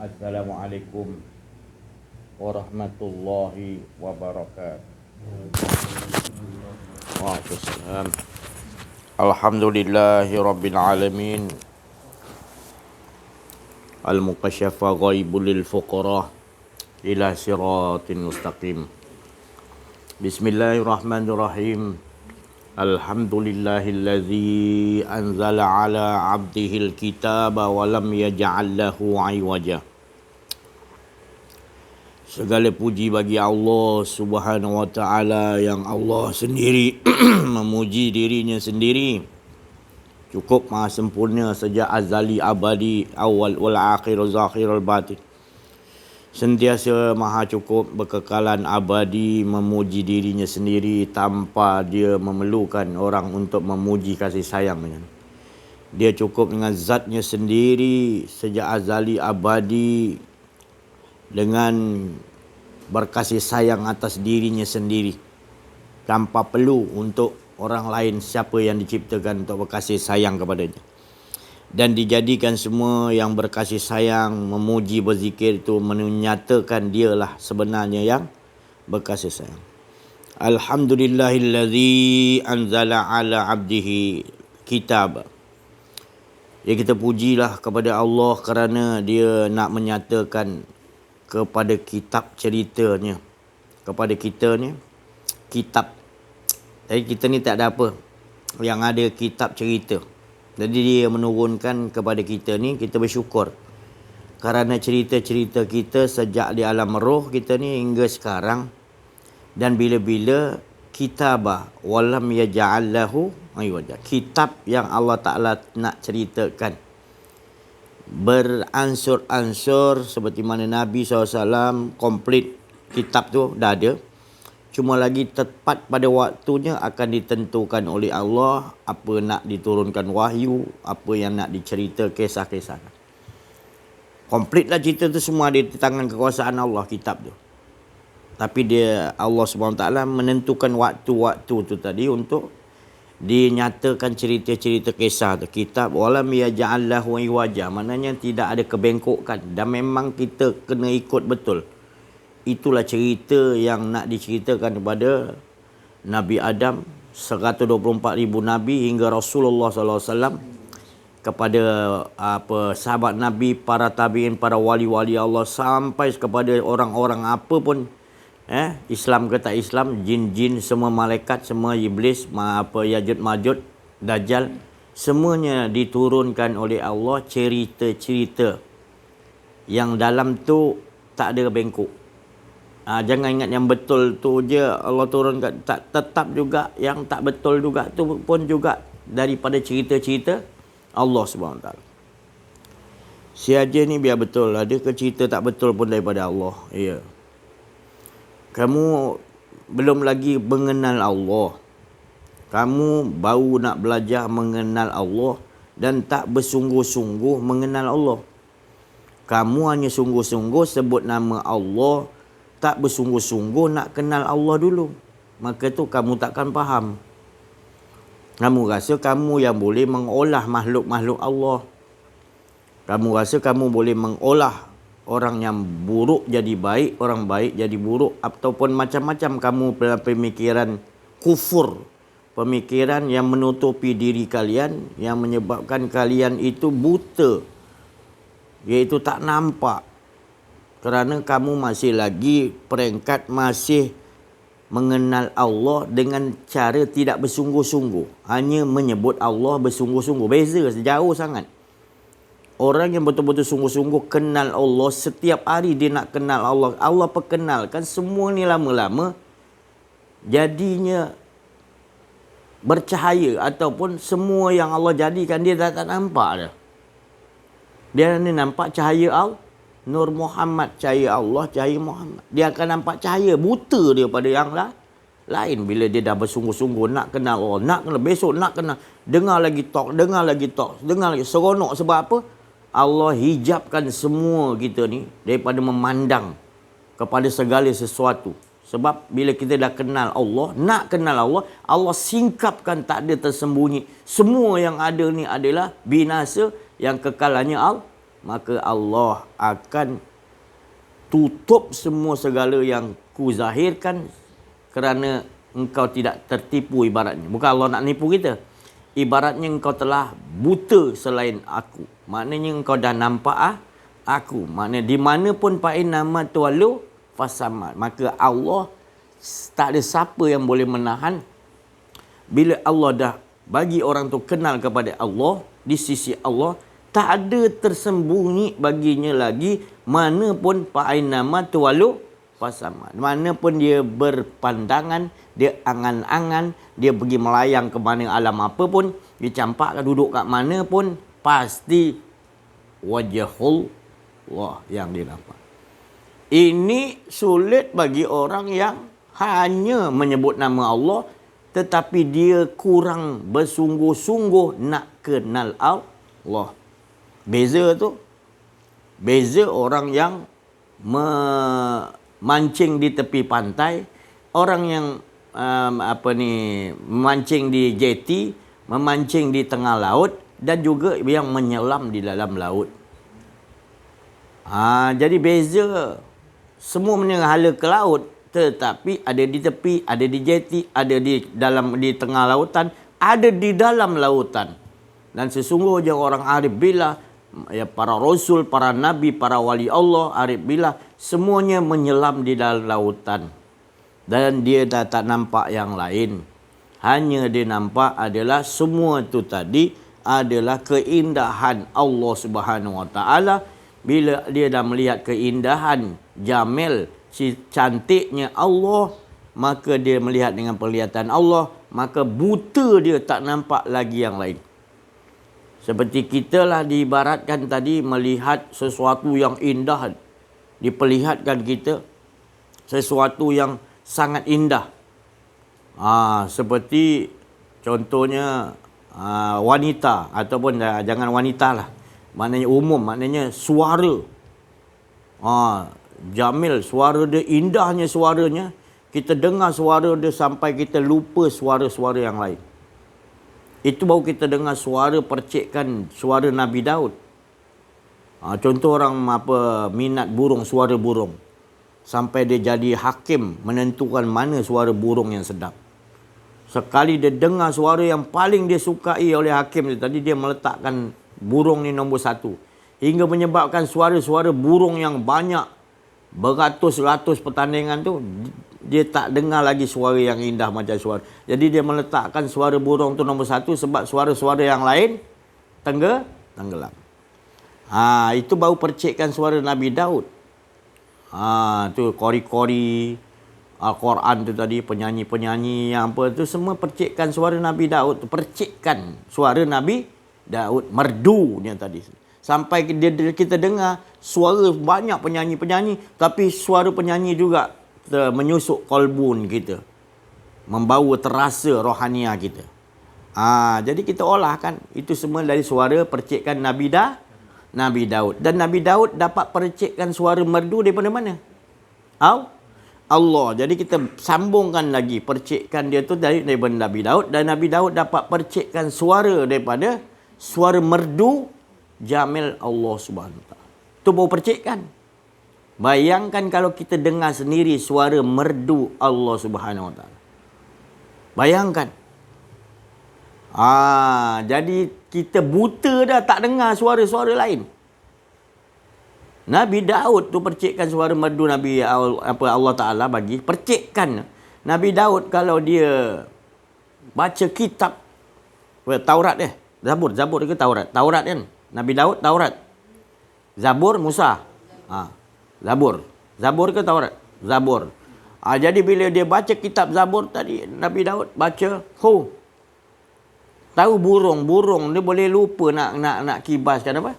Assalamualaikum warahmatullahi wabarakatuh. Waalaikumsalam. Alhamdulillahi rabbil alamin. Al-muqasyafa ghaibul lil fuqara ila siratin mustaqim. Bismillahirrahmanirrahim. Alhamdulillahilladzi anzala ala abdihil kitaba wa lam yaj'al lahu 'iwaja. Segala puji bagi Allah Subhanahu wa taala yang Allah sendiri memuji dirinya sendiri. Cukup maha sempurna sejak azali abadi, awal wal akhir zakhir al batin. Sentiasa maha cukup, berkekalan abadi, memuji dirinya sendiri tanpa dia memerlukan orang untuk memuji kasih sayangnya. Dia cukup dengan zatnya sendiri sejak azali abadi, dengan berkasih sayang atas dirinya sendiri tanpa perlu untuk orang lain siapa yang diciptakan untuk berkasih sayang kepadanya. Dan dijadikan semua yang berkasih sayang, memuji, berzikir itu menyatakan dialah sebenarnya yang berkasih sayang. Alhamdulillahilladzi anzala ala abdihi kitab. Ya, kita pujilah kepada Allah kerana dia nak menyatakan kepada kitab ceritanya, kepada kita ni kitab. Jadi kita ni tak ada apa, yang ada kitab cerita. Jadi dia menurunkan kepada kita ni, kita bersyukur kerana cerita-cerita kita sejak di alam roh kita ni hingga sekarang, dan bila-bila kitabah walam yaj'al lahu 'iwaja, kitab yang Allah Ta'ala nak ceritakan beransur-ansur seperti mana Nabi SAW komplit kitab tu dah ada. Cuma lagi tepat pada waktunya akan ditentukan oleh Allah apa nak diturunkan wahyu, apa yang nak dicerita, kisah-kisah. Komplitlah cerita tu semua ada di tangan kekuasaan Allah kitab tu. Tapi dia Allah SWT menentukan waktu-waktu tu tadi untuk dinyatakan cerita-cerita kisah tu. Kitab walam yaj'al lahu 'iwaja, maknanya tidak ada kebengkokan dan memang kita kena ikut betul. Itulah cerita yang nak diceritakan kepada Nabi Adam, 124,000 Nabi hingga Rasulullah SAW, kepada sahabat Nabi, para tabi'in, para wali-wali Allah, sampai kepada orang-orang apa pun, Islam ke tak Islam, jin-jin, semua malaikat, semua iblis, Yajud Majud, Dajjal, semuanya diturunkan oleh Allah cerita-cerita yang dalam tu tak ada bengkok. Jangan ingat yang betul tu je Allah turunkan, tak, tetap juga yang tak betul juga tu pun juga daripada cerita-cerita Allah SWT. Siaja ni biar betul, ada ke cerita tak betul pun daripada Allah. Ya. Kamu belum lagi mengenal Allah, kamu baru nak belajar mengenal Allah dan tak bersungguh-sungguh mengenal Allah. Kamu hanya sungguh-sungguh sebut nama Allah, tak bersungguh-sungguh nak kenal Allah dulu, maka tu kamu takkan faham. Kamu rasa kamu yang boleh mengolah makhluk-makhluk Allah. Kamu rasa kamu boleh mengolah orang yang buruk jadi baik, orang baik jadi buruk, ataupun macam-macam kamu dalam pemikiran kufur, pemikiran yang menutupi diri kalian, yang menyebabkan kalian itu buta, iaitu tak nampak. Kerana kamu masih lagi peringkat masih mengenal Allah dengan cara tidak bersungguh-sungguh. Hanya menyebut Allah bersungguh-sungguh. Beza sejauh sangat. Orang yang betul-betul sungguh-sungguh kenal Allah, setiap hari dia nak kenal Allah. Allah perkenalkan semua ni, lama-lama jadinya bercahaya, ataupun semua yang Allah jadikan dia dah tak nampak dah. Dia ni nampak cahaya Allah. Nur Muhammad, cahaya Allah, cahaya Muhammad. Dia akan nampak cahaya, buta dia pada yang lain. Bila dia dah bersungguh-sungguh nak kenal Allah, nak kenal, besok nak kenal, dengar lagi talk, dengar lagi seronok. Sebab apa? Allah hijabkan semua kita ni daripada memandang kepada segala sesuatu. Sebab bila kita dah kenal Allah, nak kenal Allah, Allah singkapkan, tak ada tersembunyi. Semua yang ada ni adalah binasa, yang kekalannya maka Allah akan tutup semua segala yang ku zahirkan kerana engkau tidak tertipu ibaratnya. Bukan Allah nak nipu kita. Ibaratnya engkau telah buta selain aku. Maknanya engkau dah nampak aku. Maknanya di mana pun fa'in nama tuwalu fasamat. Maka Allah tak ada siapa yang boleh menahan. Bila Allah dah bagi orang tu kenal kepada Allah, di sisi Allah, tak ada tersembunyi baginya lagi mana pun fa'in nama tuwalu fasamat. Mana pun dia berpandangan, dia angan-angan, dia pergi melayang ke mana alam apa pun, dia campakkan duduk kat mana pun, pasti wajahullah yang dia nampak. Ini sulit bagi orang yang hanya menyebut nama Allah tetapi dia kurang bersungguh-sungguh nak kenal Allah. Beza tu. Beza orang yang mancing di tepi pantai, orang yang memancing di jeti, memancing di tengah laut dan juga yang menyelam di dalam laut. Jadi beza. Semua menenghala ke laut, tetapi ada di tepi, ada di jeti, ada di tengah lautan, ada di dalam lautan. Dan sesungguhnya orang arif billah, ya, para rasul, para nabi, para wali Allah, arif billah, semuanya menyelam di dalam lautan. Dan dia dah tak nampak yang lain. Hanya dia nampak adalah semua itu tadi adalah keindahan Allah Subhanahu Wa Taala. Bila dia dah melihat keindahan jamil, si cantiknya Allah, maka dia melihat dengan penglihatan Allah, maka buta dia tak nampak lagi yang lain. Seperti kita lah diibaratkan tadi melihat sesuatu yang indah, diperlihatkan kita sesuatu yang sangat indah. Seperti contohnya wanita, ataupun jangan wanita lah, maknanya umum, maknanya suara. Jamil, suara dia, indahnya suaranya. Kita dengar suara dia sampai kita lupa suara-suara yang lain. Itu baru kita dengar suara percikan suara Nabi Daud. Contoh orang minat burung, suara burung. Sampai dia jadi hakim menentukan mana suara burung yang sedap. Sekali dia dengar suara yang paling dia sukai oleh hakim tadi, dia meletakkan burung ni nombor 1. Hingga menyebabkan suara-suara burung yang banyak, beratus-ratus pertandingan tu, dia tak dengar lagi suara yang indah macam suara. Jadi dia meletakkan suara burung tu nombor 1 sebab suara-suara yang lain tenggelam. Itu baru percikkan suara Nabi Daud. Tu kori-kori Al-Quran tu tadi, penyanyi-penyanyi yang apa tu semua percikkan suara Nabi Daud tu, percikkan suara Nabi Daud, merdu dia tadi. Sampai kita dengar suara banyak penyanyi-penyanyi, tapi suara penyanyi juga menyusuk kolbun kita, membawa terasa rohaniah kita. Jadi kita olahkan itu semua dari suara percikan Nabi Daud. Dan Nabi Daud dapat percikkan suara merdu daripada mana? Allah. Jadi kita sambungkan lagi percikkan dia tu daripada Nabi Daud, dan Nabi Daud dapat percikkan suara daripada suara merdu jamil Allah Subhanahu Wa Taala. Tu baru percikkan. Bayangkan kalau kita dengar sendiri suara merdu Allah Subhanahu Wa Taala. Bayangkan. Jadi kita buta dah, tak dengar suara-suara lain. Nabi Daud tu percikkan suara merdu Nabi Allah Taala bagi percikkan. Nabi Daud kalau dia baca kitab Taurat Zabur ke Taurat? Taurat kan? Nabi Daud Taurat. Zabur Musa. Zabur ke Taurat? Zabur. Jadi bila dia baca kitab Zabur tadi, Nabi Daud baca, tahu burung dia boleh lupa nak kibaskan apa?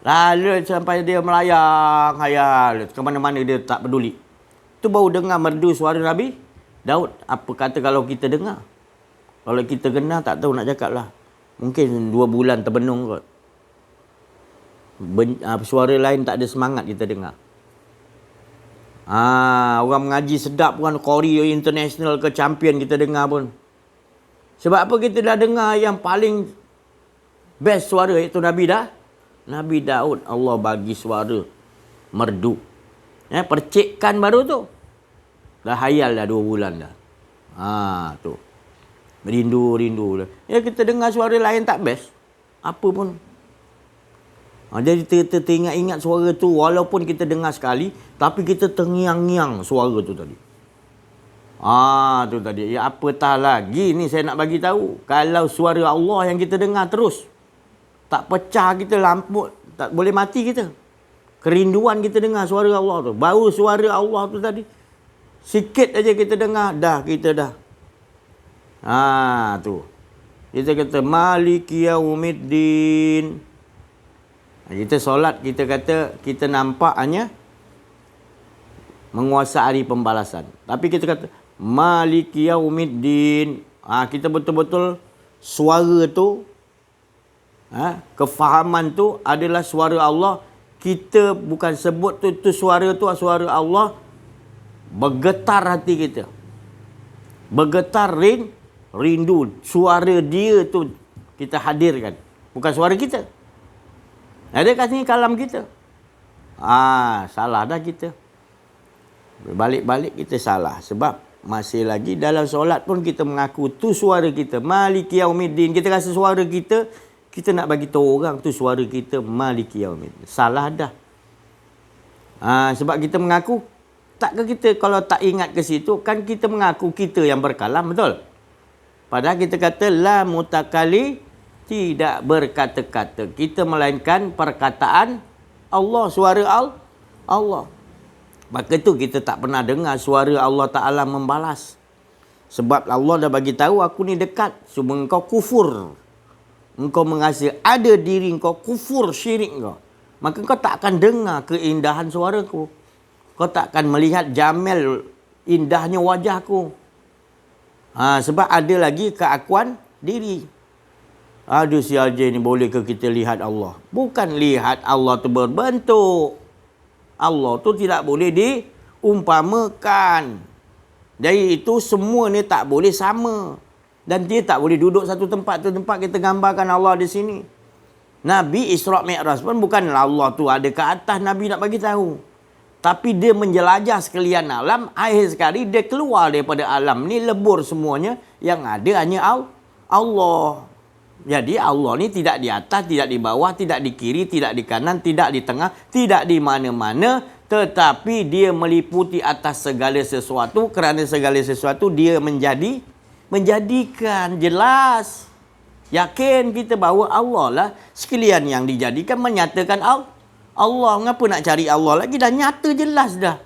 Lalu sampai dia melayang hayal ke mana-mana, dia tak peduli. Tu baru dengar merdu suara Nabi Daud. Apa kata kalau kita dengar? Kalau kita kenal tak tahu nak cakap lah. Mungkin 2 bulan terbenung kot. Suara lain tak ada semangat kita dengar. Orang mengaji sedap pun, Kori International ke champion kita dengar pun. Sebab apa? Kita dah dengar yang paling best suara, iaitu Nabi Nabi Daud Allah bagi suara merdu. Percikkan baru tu. Dah hayal dah 2 bulan dah. Tu. Rindu. Kita dengar suara lain tak best. Apa pun. Jadi kita teringat-ingat suara tu walaupun kita dengar sekali. Tapi kita terngiang-ngiang suara tu tadi. Tu tadi. Apatah lagi ni saya nak bagi tahu. Kalau suara Allah yang kita dengar terus. Tak pecah kita lampu. Tak boleh mati kita. Kerinduan kita dengar suara Allah tu. Baru suara Allah tu tadi. Sikit aja kita dengar. Kita dah. Tu. Kita kata Maliki Yaumiddin. Kita solat, kita kata kita nampak hanya menguasai pembalasan. Tapi kita kata Maliki Yaumiddin. Kita betul-betul suara tu, kefahaman tu adalah suara Allah. Kita bukan sebut tu suara Allah. Bergetar hati kita. Bergetar rindu. Suara dia tu kita hadirkan. Bukan suara kita. Ada kat sini kalam kita. Salah dah kita. Balik-balik kita salah. Sebab masih lagi dalam solat pun kita mengaku tu suara kita. Maliki Yaumiddin. Kita rasa suara kita. Kita nak bagi tahu orang tu suara kita. Maliki Yaumiddin. Salah dah. Sebab kita mengaku. Takkah kita kalau tak ingat ke situ. Kan kita mengaku kita yang berkalam. Betul? Padahal kita kata la mutakali, tidak berkata-kata. Kita melainkan perkataan Allah, suara Allah. Maka tu kita tak pernah dengar suara Allah Ta'ala membalas. Sebab Allah dah bagi tahu aku ni dekat. Cuma engkau kufur. Engkau merasa ada diri engkau kufur syirik engkau. Maka engkau tak akan dengar keindahan suaraku. Kau tak akan melihat jamil indahnya wajahku. Sebab ada lagi keakuan diri. Aduh si Haji ni boleh ke kita lihat Allah? Bukan lihat Allah tu berbentuk. Allah tu tidak boleh diumpamakan. Jadi itu semua ni tak boleh sama. Dan dia tak boleh duduk satu tempat kita gambarkan Allah di sini. Nabi Isra' Mi'raj pun bukan Allah tu ada ke atas Nabi nak bagi tahu. Tapi dia menjelajah sekalian alam. Akhir sekali dia keluar daripada alam ni lebur semuanya. Yang ada hanya Allah. Jadi Allah ni tidak di atas, tidak di bawah, tidak di kiri, tidak di kanan, tidak di tengah, tidak di mana-mana. Tetapi dia meliputi atas segala sesuatu. Kerana segala sesuatu dia menjadikan jelas. Yakin kita bahawa Allah lah sekalian yang dijadikan menyatakan Allah. Ngapa nak cari Allah lagi? Dah nyata jelas dah.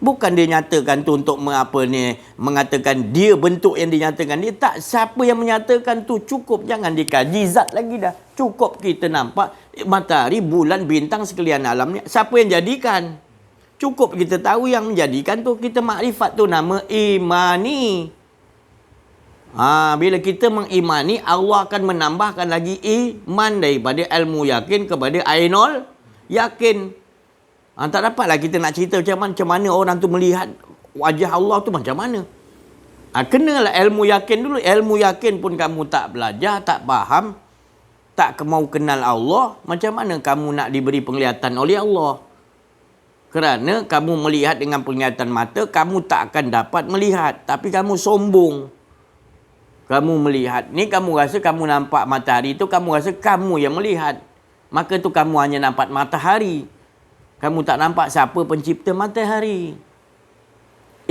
Bukan dia nyatakan tu untuk mengatakan dia bentuk yang dinyatakan. Dia tak. Siapa yang menyatakan tu cukup. Jangan dikaji zat lagi dah. Cukup kita nampak matahari, bulan, bintang sekalian alam ni. Siapa yang jadikan? Cukup kita tahu yang menjadikan tu. Kita makrifat tu nama imani. Bila kita mengimani, Allah akan menambahkan lagi iman daripada ilmu yakin kepada ainul yakin. Tak dapatlah kita nak cerita macam mana orang tu melihat wajah Allah tu macam mana. Kenalah ilmu yakin dulu. Ilmu yakin pun kamu tak belajar, tak faham, tak mau kenal Allah, macam mana kamu nak diberi penglihatan oleh Allah? Kerana kamu melihat dengan penglihatan mata, kamu tak akan dapat melihat. Tapi kamu sombong. Kamu melihat ni, kamu rasa kamu nampak matahari tu, kamu rasa kamu yang melihat. Maka tu kamu hanya nampak matahari. Kamu tak nampak siapa pencipta matahari.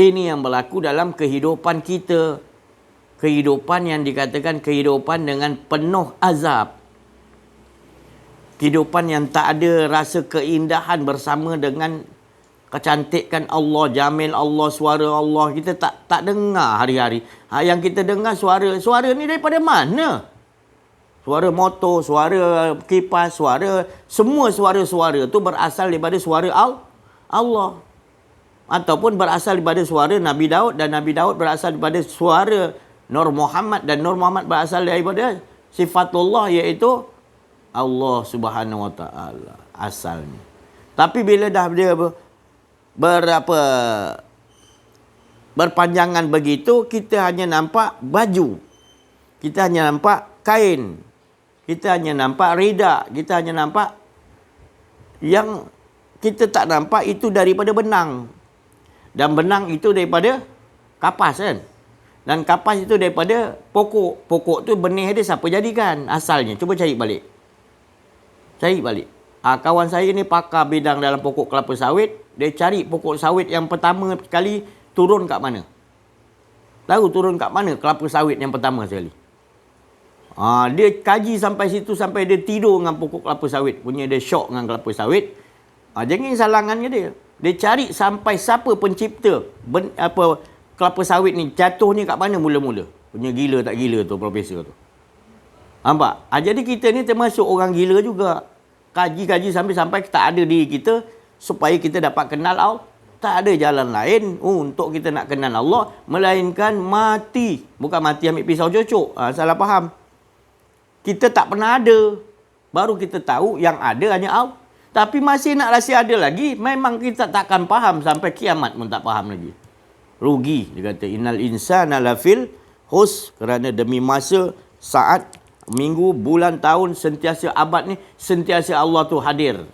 Ini yang berlaku dalam kehidupan kita. Kehidupan yang dikatakan kehidupan dengan penuh azab. Kehidupan yang tak ada rasa keindahan bersama dengan kecantikan Allah, jamil Allah, suara Allah. Kita tak dengar hari-hari. Yang kita dengar suara ni daripada mana? Suara motor, suara kipas, semua suara-suara tu berasal daripada suara Allah. Ataupun berasal daripada suara Nabi Daud, dan Nabi Daud berasal daripada suara Nur Muhammad, dan Nur Muhammad berasal daripada sifatullah, iaitu Allah Subhanahu Wa Taala asalnya. Tapi bila dah dia berpanjangan begitu, kita hanya nampak baju. Kita hanya nampak kain. Kita hanya nampak reda. Kita hanya nampak yang kita tak nampak itu daripada benang. Dan benang itu daripada kapas kan. Dan kapas itu daripada pokok. Pokok tu benih dia siapa jadikan asalnya. Cuba cari balik. Cari balik. Kawan saya ni pakar bidang dalam pokok kelapa sawit. Dia cari pokok sawit yang pertama sekali turun kat mana. Tahu turun kat mana kelapa sawit yang pertama sekali. Dia kaji sampai situ, sampai dia tidur dengan pokok kelapa sawit. Punya dia syok dengan kelapa sawit. Jangan salangannya dia. Dia cari sampai siapa pencipta kelapa sawit ni. Jatuhnya kat mana mula-mula. Punya gila tak gila tu profesor tu. Nampak? Jadi kita ni termasuk orang gila juga. Kaji-kaji sampai tak ada diri kita supaya kita dapat kenal Allah. Tak ada jalan lain untuk kita nak kenal Allah melainkan mati. Bukan mati ambil pisau cocok. Salah faham. Kita tak pernah ada. Baru kita tahu yang ada hanya Allah. Tapi masih nak rasa ada lagi. Memang kita takkan faham sampai kiamat pun tak faham lagi. Rugi. Dia kata, innal insana lafil hus. Kerana demi masa, saat, minggu, bulan, tahun, sentiasa abad ni, sentiasa Allah tu hadir.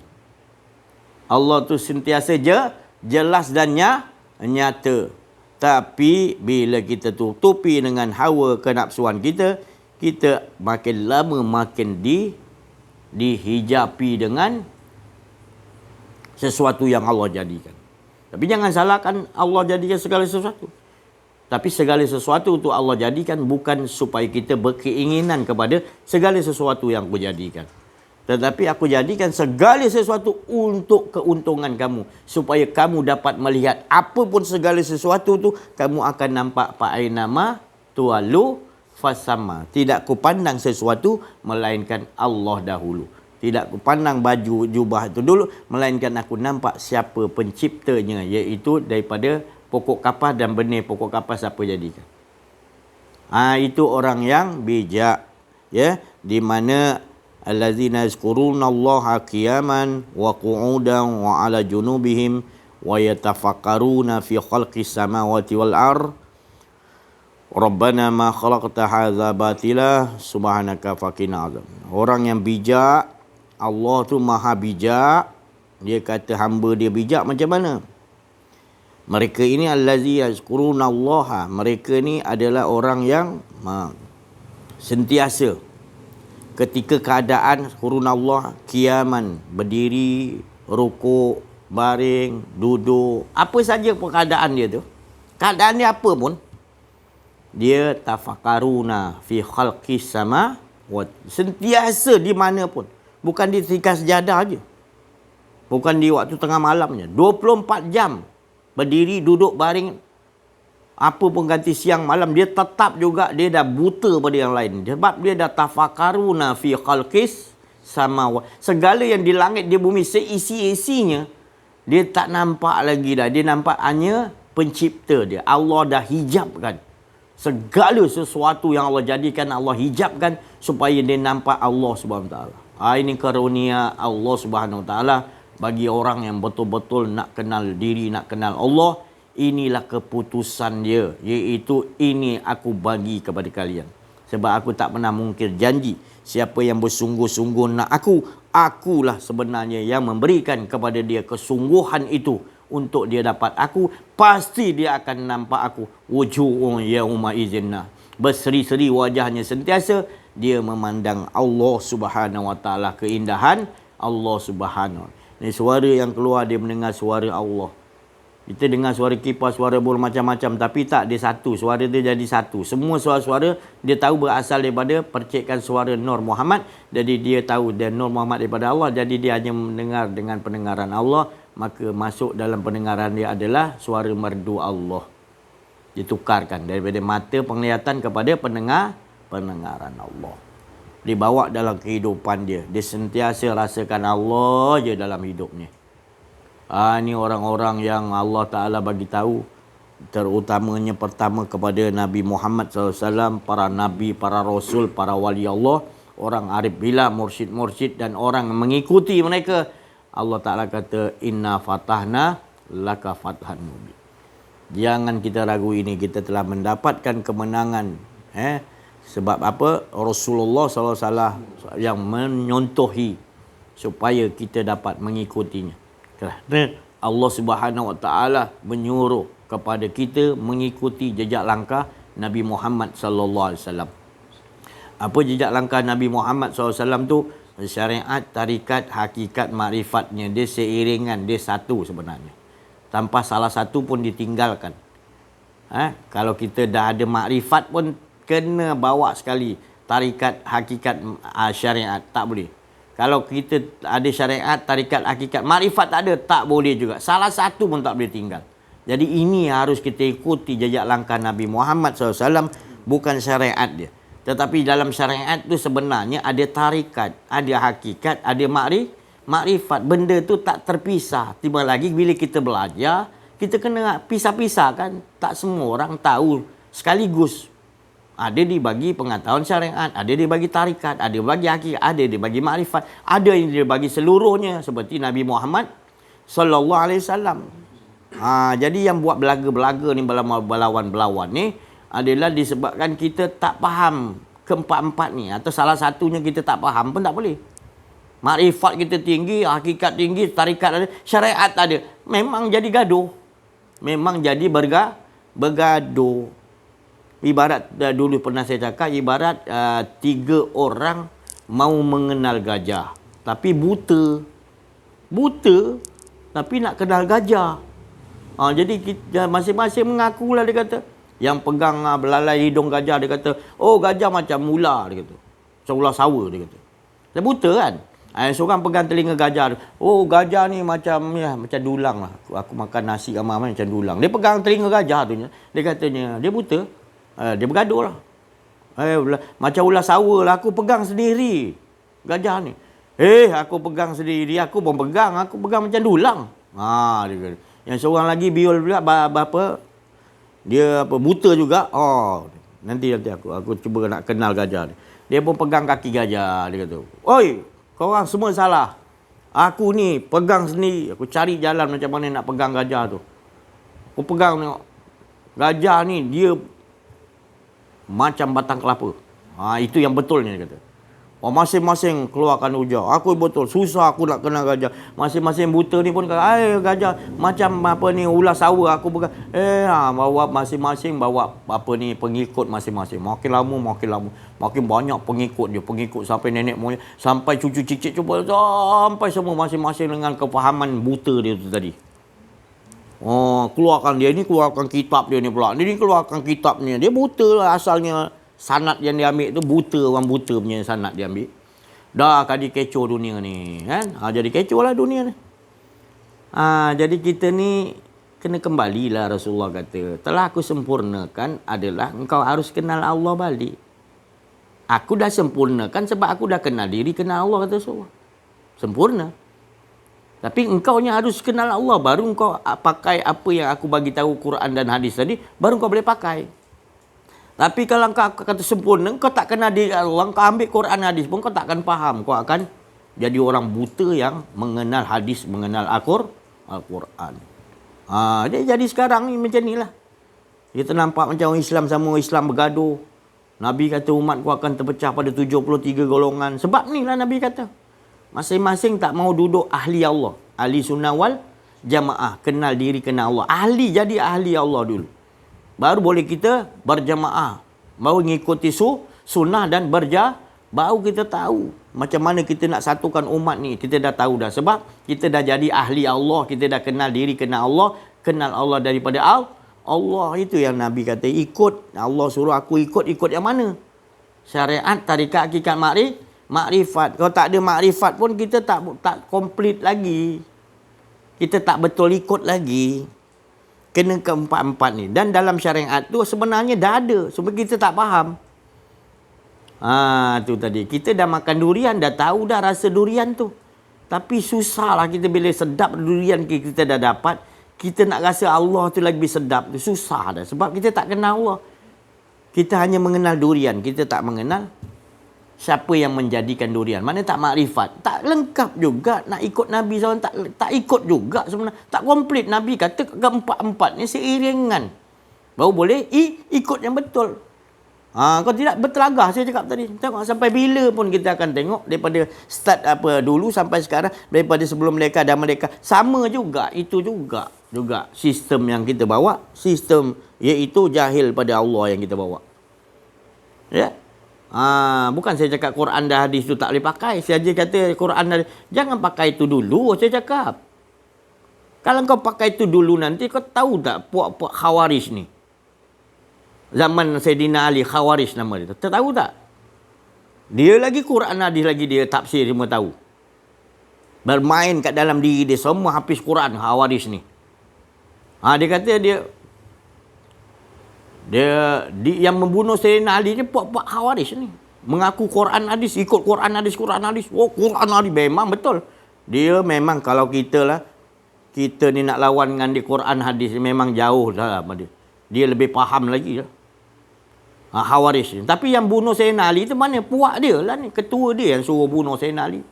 Allah tu sentiasa jelas dan nyata. Tapi bila kita tutupi dengan hawa kenapsuan kita, kita makin lama makin dihijapi dengan sesuatu yang Allah jadikan. Tapi jangan salahkan Allah jadikan segala sesuatu. Tapi segala sesuatu itu Allah jadikan bukan supaya kita berkeinginan kepada segala sesuatu yang aku jadikan. Tetapi aku jadikan segala sesuatu untuk keuntungan kamu. Supaya kamu dapat melihat apapun segala sesuatu itu, kamu akan nampak fa'ainama tuwallu fasama. Tidak ku pandang sesuatu melainkan Allah dahulu. Tidak ku pandang baju jubah itu dulu melainkan aku nampak siapa penciptanya, iaitu daripada pokok kapas dan benih pokok kapas siapa jadikan. Itu orang yang bijak, ya, di mana allazina yazkurunallaha qiyaman wa qu'udan wa ala junubihim wa yatafakkaruna fi khalqis samawati wal ardh. Rabbana ma khalaqta hadza batila subhanaka faqina azab. Orang yang bijak, Allah tu maha bijak. Dia kata hamba dia bijak macam mana? Mereka ini allazi yazkurunallaha. Mereka ni adalah orang yang sentiasa ketika keadaan yazkurunallah qiyaman, berdiri, rukuk, baring, duduk, apa saja keadaan dia tu. Keadaan dia apa pun, dia tafakaruna fi khalqis sama, sentiasa di mana pun. Bukan di tingkat sejadah aja. Bukan di waktu tengah malamnya. 24 jam. Berdiri, duduk, baring. Apa pun ganti siang, malam. Dia tetap juga, dia dah buta pada yang lain. Sebab dia dah tafakaruna fi khalqis sama. Segala yang di langit, di bumi, seisi-isinya, dia tak nampak lagi dah. Dia nampak hanya pencipta dia. Allah dah hijabkan. Segala sesuatu yang Allah jadikan, Allah hijabkan supaya dia nampak Allah Subhanahu Wa Taala. Ini karunia Allah Subhanahu Wa Taala bagi orang yang betul-betul nak kenal diri, nak kenal Allah. Inilah keputusan dia, iaitu ini aku bagi kepada kalian. Sebab aku tak pernah mungkir janji. Siapa yang bersungguh-sungguh nak akulah sebenarnya yang memberikan kepada dia kesungguhan itu. Untuk dia dapat aku, pasti dia akan nampak aku. Wujuhun yauma izinna. Berseri-seri wajahnya sentiasa. Dia memandang Allah Subhanahu Wa Taala, keindahan Allah Subhanahu. Ini suara yang keluar, dia mendengar suara Allah. Kita dengar suara kipas, suara burung macam-macam. Tapi tak, dia satu. Suara dia jadi satu. Semua suara-suara dia tahu berasal daripada percikan suara Nur Muhammad. Jadi dia tahu dia Nur Muhammad daripada Allah. Jadi dia hanya mendengar dengan pendengaran Allah. Maka masuk dalam pendengaran dia adalah suara merdu Allah. Ditukarkan daripada mata penglihatan kepada pendengaran Allah. Dibawa dalam kehidupan dia. Dia sentiasa rasakan Allah je dalam hidupnya. Ini orang-orang yang Allah Ta'ala bagi tahu. Terutamanya pertama kepada Nabi Muhammad SAW, para Nabi, para Rasul, para wali Allah, orang arif billah, mursyid-mursyid dan orang yang mengikuti mereka. Allah Ta'ala kata, inna fatahna laka fathan mubin. Jangan kita ragu ini, kita telah mendapatkan kemenangan. Sebab apa? Rasulullah SAW yang menyontohi supaya kita dapat mengikutinya. Kerana Allah Subhanahu Wa Taala menyuruh kepada kita mengikuti jejak langkah Nabi Muhammad sallallahu alaihi wasallam. Apa jejak langkah Nabi Muhammad SAW tu? Syariat, tarikat, hakikat, makrifatnya. Dia seiringan, dia satu sebenarnya. Tanpa salah satu pun ditinggalkan. Kalau kita dah ada makrifat pun kena bawa sekali tarikat, hakikat, syariat. Tak boleh. Kalau kita ada syariat, tarikat, hakikat, makrifat tak ada, tak boleh juga. Salah satu pun tak boleh tinggal. Jadi ini harus kita ikuti jejak langkah Nabi Muhammad SAW, bukan syariat dia. Tetapi dalam syariat tu sebenarnya ada tarikat, ada hakikat, ada makrifat. Benda tu tak terpisah. Tiba lagi bila kita belajar, kita kena pisah-pisah kan. Tak semua orang tahu sekaligus. Ada dibagi pengetahuan syariat, ada dibagi tarikat, ada bagi hakikat, ada dibagi makrifat, ada yang dibagi seluruhnya seperti Nabi Muhammad sallallahu alaihi wasallam. Jadi yang buat belaga-belaga ni, belawan-belawan ni adalah disebabkan kita tak faham keempat-empat ni, atau salah satunya kita tak faham pun tak boleh. Makrifat kita tinggi, hakikat tinggi, tarikat ada, syariat ada. Memang jadi gaduh. Memang jadi bergaduh. Ibarat dulu pernah saya cakap, ibarat 3 orang mau mengenal gajah. Tapi buta. Buta, tapi nak kenal gajah. Jadi kita masing-masing mengakulah, dia kata. Yang pegang belalai hidung gajah, dia kata, oh gajah macam ular, dia kata. Macam ular sawa, dia kata. Dia buta kan? Seorang pegang telinga gajah. Oh gajah ni macam dulang lah. Aku makan nasi ramai macam dulang. Dia pegang telinga gajah tu. Dia katanya, dia buta. Dia bergaduh lah. Macam ular sawa lah. Aku pegang sendiri gajah ni. Aku pegang sendiri. Aku pun pegang. Aku pegang macam dulang. Dia kata. Yang seorang lagi biol pula. Dia buta juga. Nanti aku cuba nak kenal gajah ni. Dia pun pegang kaki gajah. Dia kata, oi, korang semua salah. Aku ni pegang sendiri. Aku cari jalan macam mana nak pegang gajah tu. Aku pegang tengok. Gajah ni dia macam batang kelapa. Itu yang betulnya, dia kata. Masing-masing keluarkan hujah. Aku betul, susah aku nak kenal gajah. Masing-masing buta ni pun kata, gajah macam ular sawa. Aku pegang. Bawa masing-masing, bawa pengikut masing-masing. Makin lama. Makin banyak pengikut dia. Pengikut sampai nenek moyang, sampai cucu cicit cuba. Sampai semua masing-masing dengan kefahaman buta dia tu tadi. Keluarkan dia ni, keluarkan kitab dia ni pula. Dia ni keluarkan kitabnya. Dia buta lah asalnya. Sanad yang dia ambil tu buta, orang buta punya sanad dia ambil. Dah kadi kecoh dunia ni kan. Jadi kecoh lah dunia ni. Jadi kita ni kena kembalilah. Rasulullah kata, telah aku sempurnakan adalah engkau harus kenal Allah balik. Aku dah sempurnakan sebab aku dah kenal diri, kenal Allah, kata Rasulullah. Sempurna. Tapi engkau nya harus kenal Allah, baru engkau pakai apa yang aku bagi tahu Quran dan hadis tadi, baru engkau boleh pakai. Tapi kalau engkau kata sempurna, engkau tak kenal diri Allah, engkau ambil Quran hadis pun kau tak akan faham. Kau akan jadi orang buta yang mengenal hadis, mengenal Al-Quran. Jadi sekarang ni macam ni lah. Kita nampak macam orang Islam sama orang Islam bergaduh. Nabi kata umatku akan terpecah pada 73 golongan. Sebab ni lah Nabi kata. Masing-masing tak mau duduk ahli Allah. Ahli sunnah wal jamaah. Kenal diri, kenal Allah. Jadi ahli Allah dulu. Baru boleh kita berjamaah. Baru mengikuti sunnah dan baru kita tahu macam mana kita nak satukan umat ni. Kita dah tahu dah. Sebab kita dah jadi ahli Allah. Kita dah kenal diri, kenal Allah. Kenal Allah daripada Allah. Itu yang Nabi kata, ikut. Allah suruh aku ikut yang mana? Syariat, tarikat, hakikat, makrifat. Kalau tak ada makrifat pun kita tak komplit lagi. Kita tak betul ikut lagi. Kena keempat-empat ni. Dan dalam syariat tu sebenarnya dah ada. Sebab kita tak faham. Tu tadi. Kita dah makan durian, dah tahu dah rasa durian tu. Tapi susahlah kita bila sedap durian kita dah dapat. Kita nak rasa Allah tu lagi sedap tu. Susah dah. Sebab kita tak kenal Allah. Kita hanya mengenal durian. Kita tak mengenal siapa yang menjadikan durian. Mana tak makrifat. Tak lengkap juga. Nak ikut Nabi SAW tak ikut juga sebenarnya. Tak komplit. Nabi kata keempat-empat ni seiringan. Baru boleh ikut yang betul. Kau tidak bertelagah saya cakap tadi. Tengok sampai bila pun kita akan tengok daripada start apa dulu sampai sekarang, daripada sebelum mereka dan mereka sama juga, itu juga sistem yang kita bawa, sistem iaitu jahil pada Allah yang kita bawa. Ya. Bukan saya cakap Quran dan hadis tu tak boleh pakai. Saya je kata Quran dan jangan pakai itu dulu saya cakap. Kalau kau pakai itu dulu nanti kau tahu tak puak-puak Khawarij ni. Zaman Sayyidina Ali, Khawarij nama dia. Tahu tak? Dia lagi Quran hadis lagi dia tafsir semua tahu. Bermain kat dalam diri dia semua hafiz Quran Khawarij ni. Dia kata dia yang membunuh Sayyidina Ali ni puak-puak Khawarij ni. Mengaku Quran hadis, ikut Quran hadis. Oh, Quran hadis memang betul. Dia memang kalau kita ni nak lawan dengan dia Quran hadis memang jauh dah sama dia. Dia lebih faham lagi lah. Khawarij ni. Tapi yang bunuh Sayyidina Ali tu mana? Puak dia lah ni. Ketua dia yang suruh bunuh Sayyidina Ali.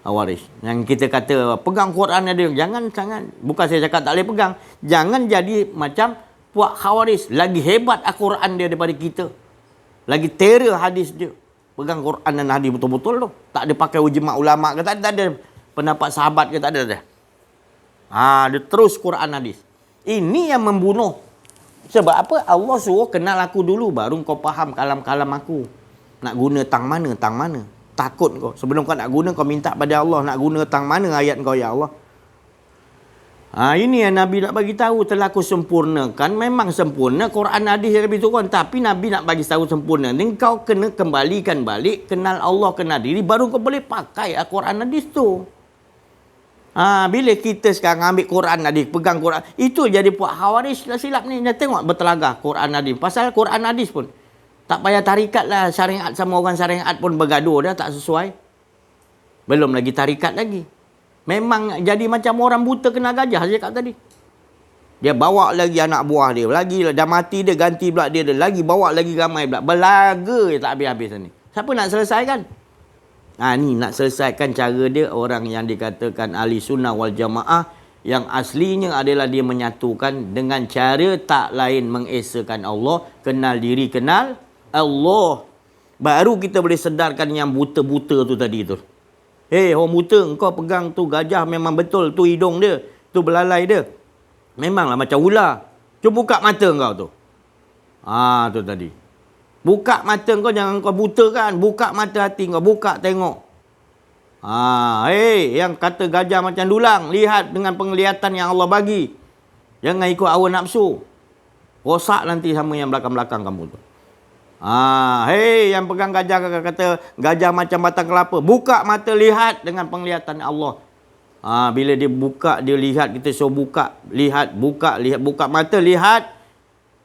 Khawarij. Yang kita kata pegang Quran dia. Jangan. Bukan saya cakap tak boleh pegang. Jangan jadi macam puak Khawarij. Lagi hebat Al-Quran dia daripada kita. Lagi terror hadis dia. Pegang Quran dan hadis betul-betul tu. Tak ada pakai ijma' ulama' ke. Tak ada pendapat sahabat ke. Tak ada. Dia terus Quran hadis. Ini yang membunuh. Sebab apa? Allah suruh kenal aku dulu. Baru kau faham kalam-kalam aku. Nak guna tang mana. Takut kau. Sebelum kau nak guna, kau minta pada Allah. Nak guna tang mana ayat kau, ya Allah. Ini yang Nabi nak bagi tahu. Telah aku sempurnakan. Memang sempurna. Quran hadis yang Nabi turun. Tapi Nabi nak bagi tahu sempurna. Ni kau kena kembalikan balik. Kenal Allah, kenal diri. Baru kau boleh pakai Quran hadis tu. Bila kita sekarang ambil Quran hadis, pegang Quran, itu jadi puak Khawarij lah silap ni. Dia tengok bertelagah Quran hadis. Pasal Quran hadis pun tak payah tarikat lah, syariat sama orang syariat pun bergaduh dah tak sesuai. Belum lagi tarikat lagi. Memang jadi macam orang buta kena gajah saya cakap tadi. Dia bawa lagi anak buah dia, lagi dah mati dia ganti pula dia, lagi bawa lagi ramai pula. Belaga tak habis-habis ni. Siapa nak selesaikan? Ni nak selesaikan cara dia orang yang dikatakan ahli sunnah wal jamaah yang aslinya adalah dia menyatukan dengan cara tak lain mengesakan Allah, kenal diri, kenal Allah. Baru kita boleh sedarkan yang buta-buta tu tadi tu. Orang buta, engkau pegang tu gajah memang betul, tu hidung dia, tu belalai dia. Memanglah macam ular. Cuba buka mata engkau tu. Tu tadi. Buka mata kau, jangan kau buta kan. Buka mata hati kau, buka tengok. Yang kata gajah macam dulang, lihat dengan penglihatan yang Allah bagi. Jangan ikut hawa nafsu. Rosak nanti sama yang belakang-belakang kamu tu. Yang pegang gajah kata gajah macam batang kelapa. Buka mata, lihat dengan penglihatan Allah. Bila dia buka, dia lihat, kita suruh buka, lihat, buka mata, lihat.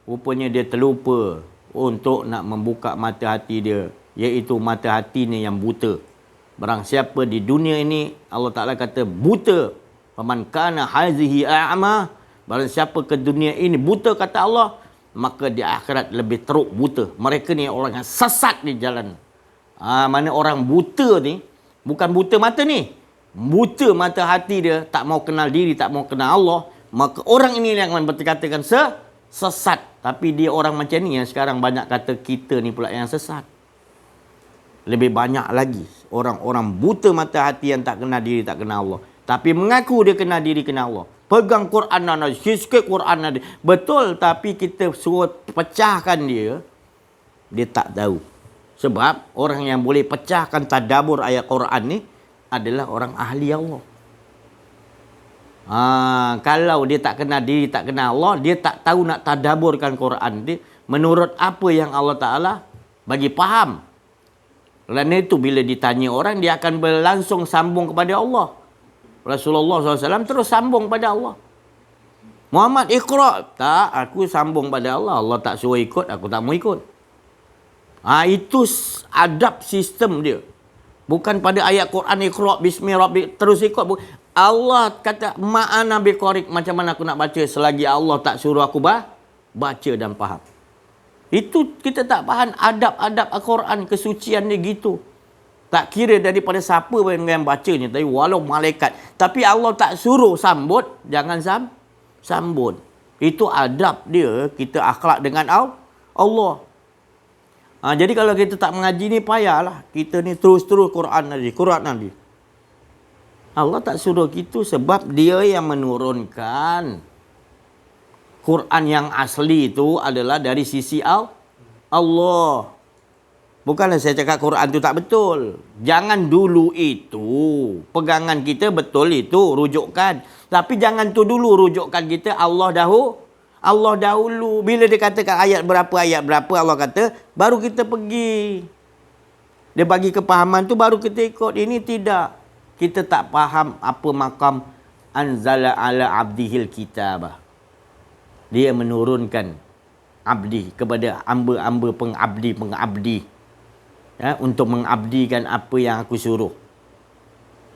Rupanya dia terlupa untuk nak membuka mata hati dia, iaitu mata hati ni yang buta. Barang siapa di dunia ini Allah Ta'ala kata buta, faman kana hazihi a'ma, barang siapa ke dunia ini buta kata Allah, maka di akhirat lebih teruk buta. Mereka ni orang yang sesat di jalan. Mana orang buta ni bukan buta mata ni, buta mata hati dia, tak mau kenal diri, tak mau kenal Allah, maka orang ini yang dikatakan sesat. Tapi dia orang macam ni yang sekarang banyak kata kita ni pula yang sesat. Lebih banyak lagi orang-orang buta mata hati yang tak kenal diri, tak kenal Allah. Tapi mengaku dia kenal diri, kenal Allah. Pegang Quran dan hadis, sikit Quran dan hadis. Betul, tapi kita suruh pecahkan dia, dia tak tahu. Sebab orang yang boleh pecahkan tadabbur ayat Quran ni adalah orang ahli Allah. Kalau dia tak kenal diri, tak kenal Allah, dia tak tahu nak tadaburkan Quran dia menurut apa yang Allah Ta'ala bagi faham. Kerana itu bila ditanya orang, dia akan berlangsung sambung kepada Allah. Rasulullah SAW terus sambung pada Allah. Muhammad ikhra. Tak, aku sambung pada Allah. Allah tak suruh ikut, aku tak mau ikut. Itu adab sistem dia. Bukan pada ayat Quran ikhra bismi rabbik terus ikut. Allah kata ma'ana biqarik, macam mana aku nak baca selagi Allah tak suruh aku baca dan faham. Itu kita tak faham adab-adab Al-Quran, kesucian dia gitu. Tak kira daripada siapa yang bacanya, tapi walau malaikat. Tapi Allah tak suruh sambut, jangan sambut. Itu adab dia, kita akhlak dengan Allah. Jadi kalau kita tak mengaji ni payahlah. Kita ni terus-terus Quran nanti. Allah tak suruh gitu sebab dia yang menurunkan. Quran yang asli itu adalah dari sisi Allah. Bukanlah saya cakap Quran tu tak betul. Jangan dulu itu. Pegangan kita betul itu rujukan. Tapi jangan tu dulu rujukan kita Allah dahulu. Bila dia katakan ayat berapa Allah kata, baru kita pergi. Dia bagi kepahaman tu baru kita ikut. Ini tidak. Kita tak faham apa makam anzala ala abdihil kitabah. Dia menurunkan abdi kepada hamba-hamba pengabdi. Ya, untuk mengabdikan apa yang aku suruh.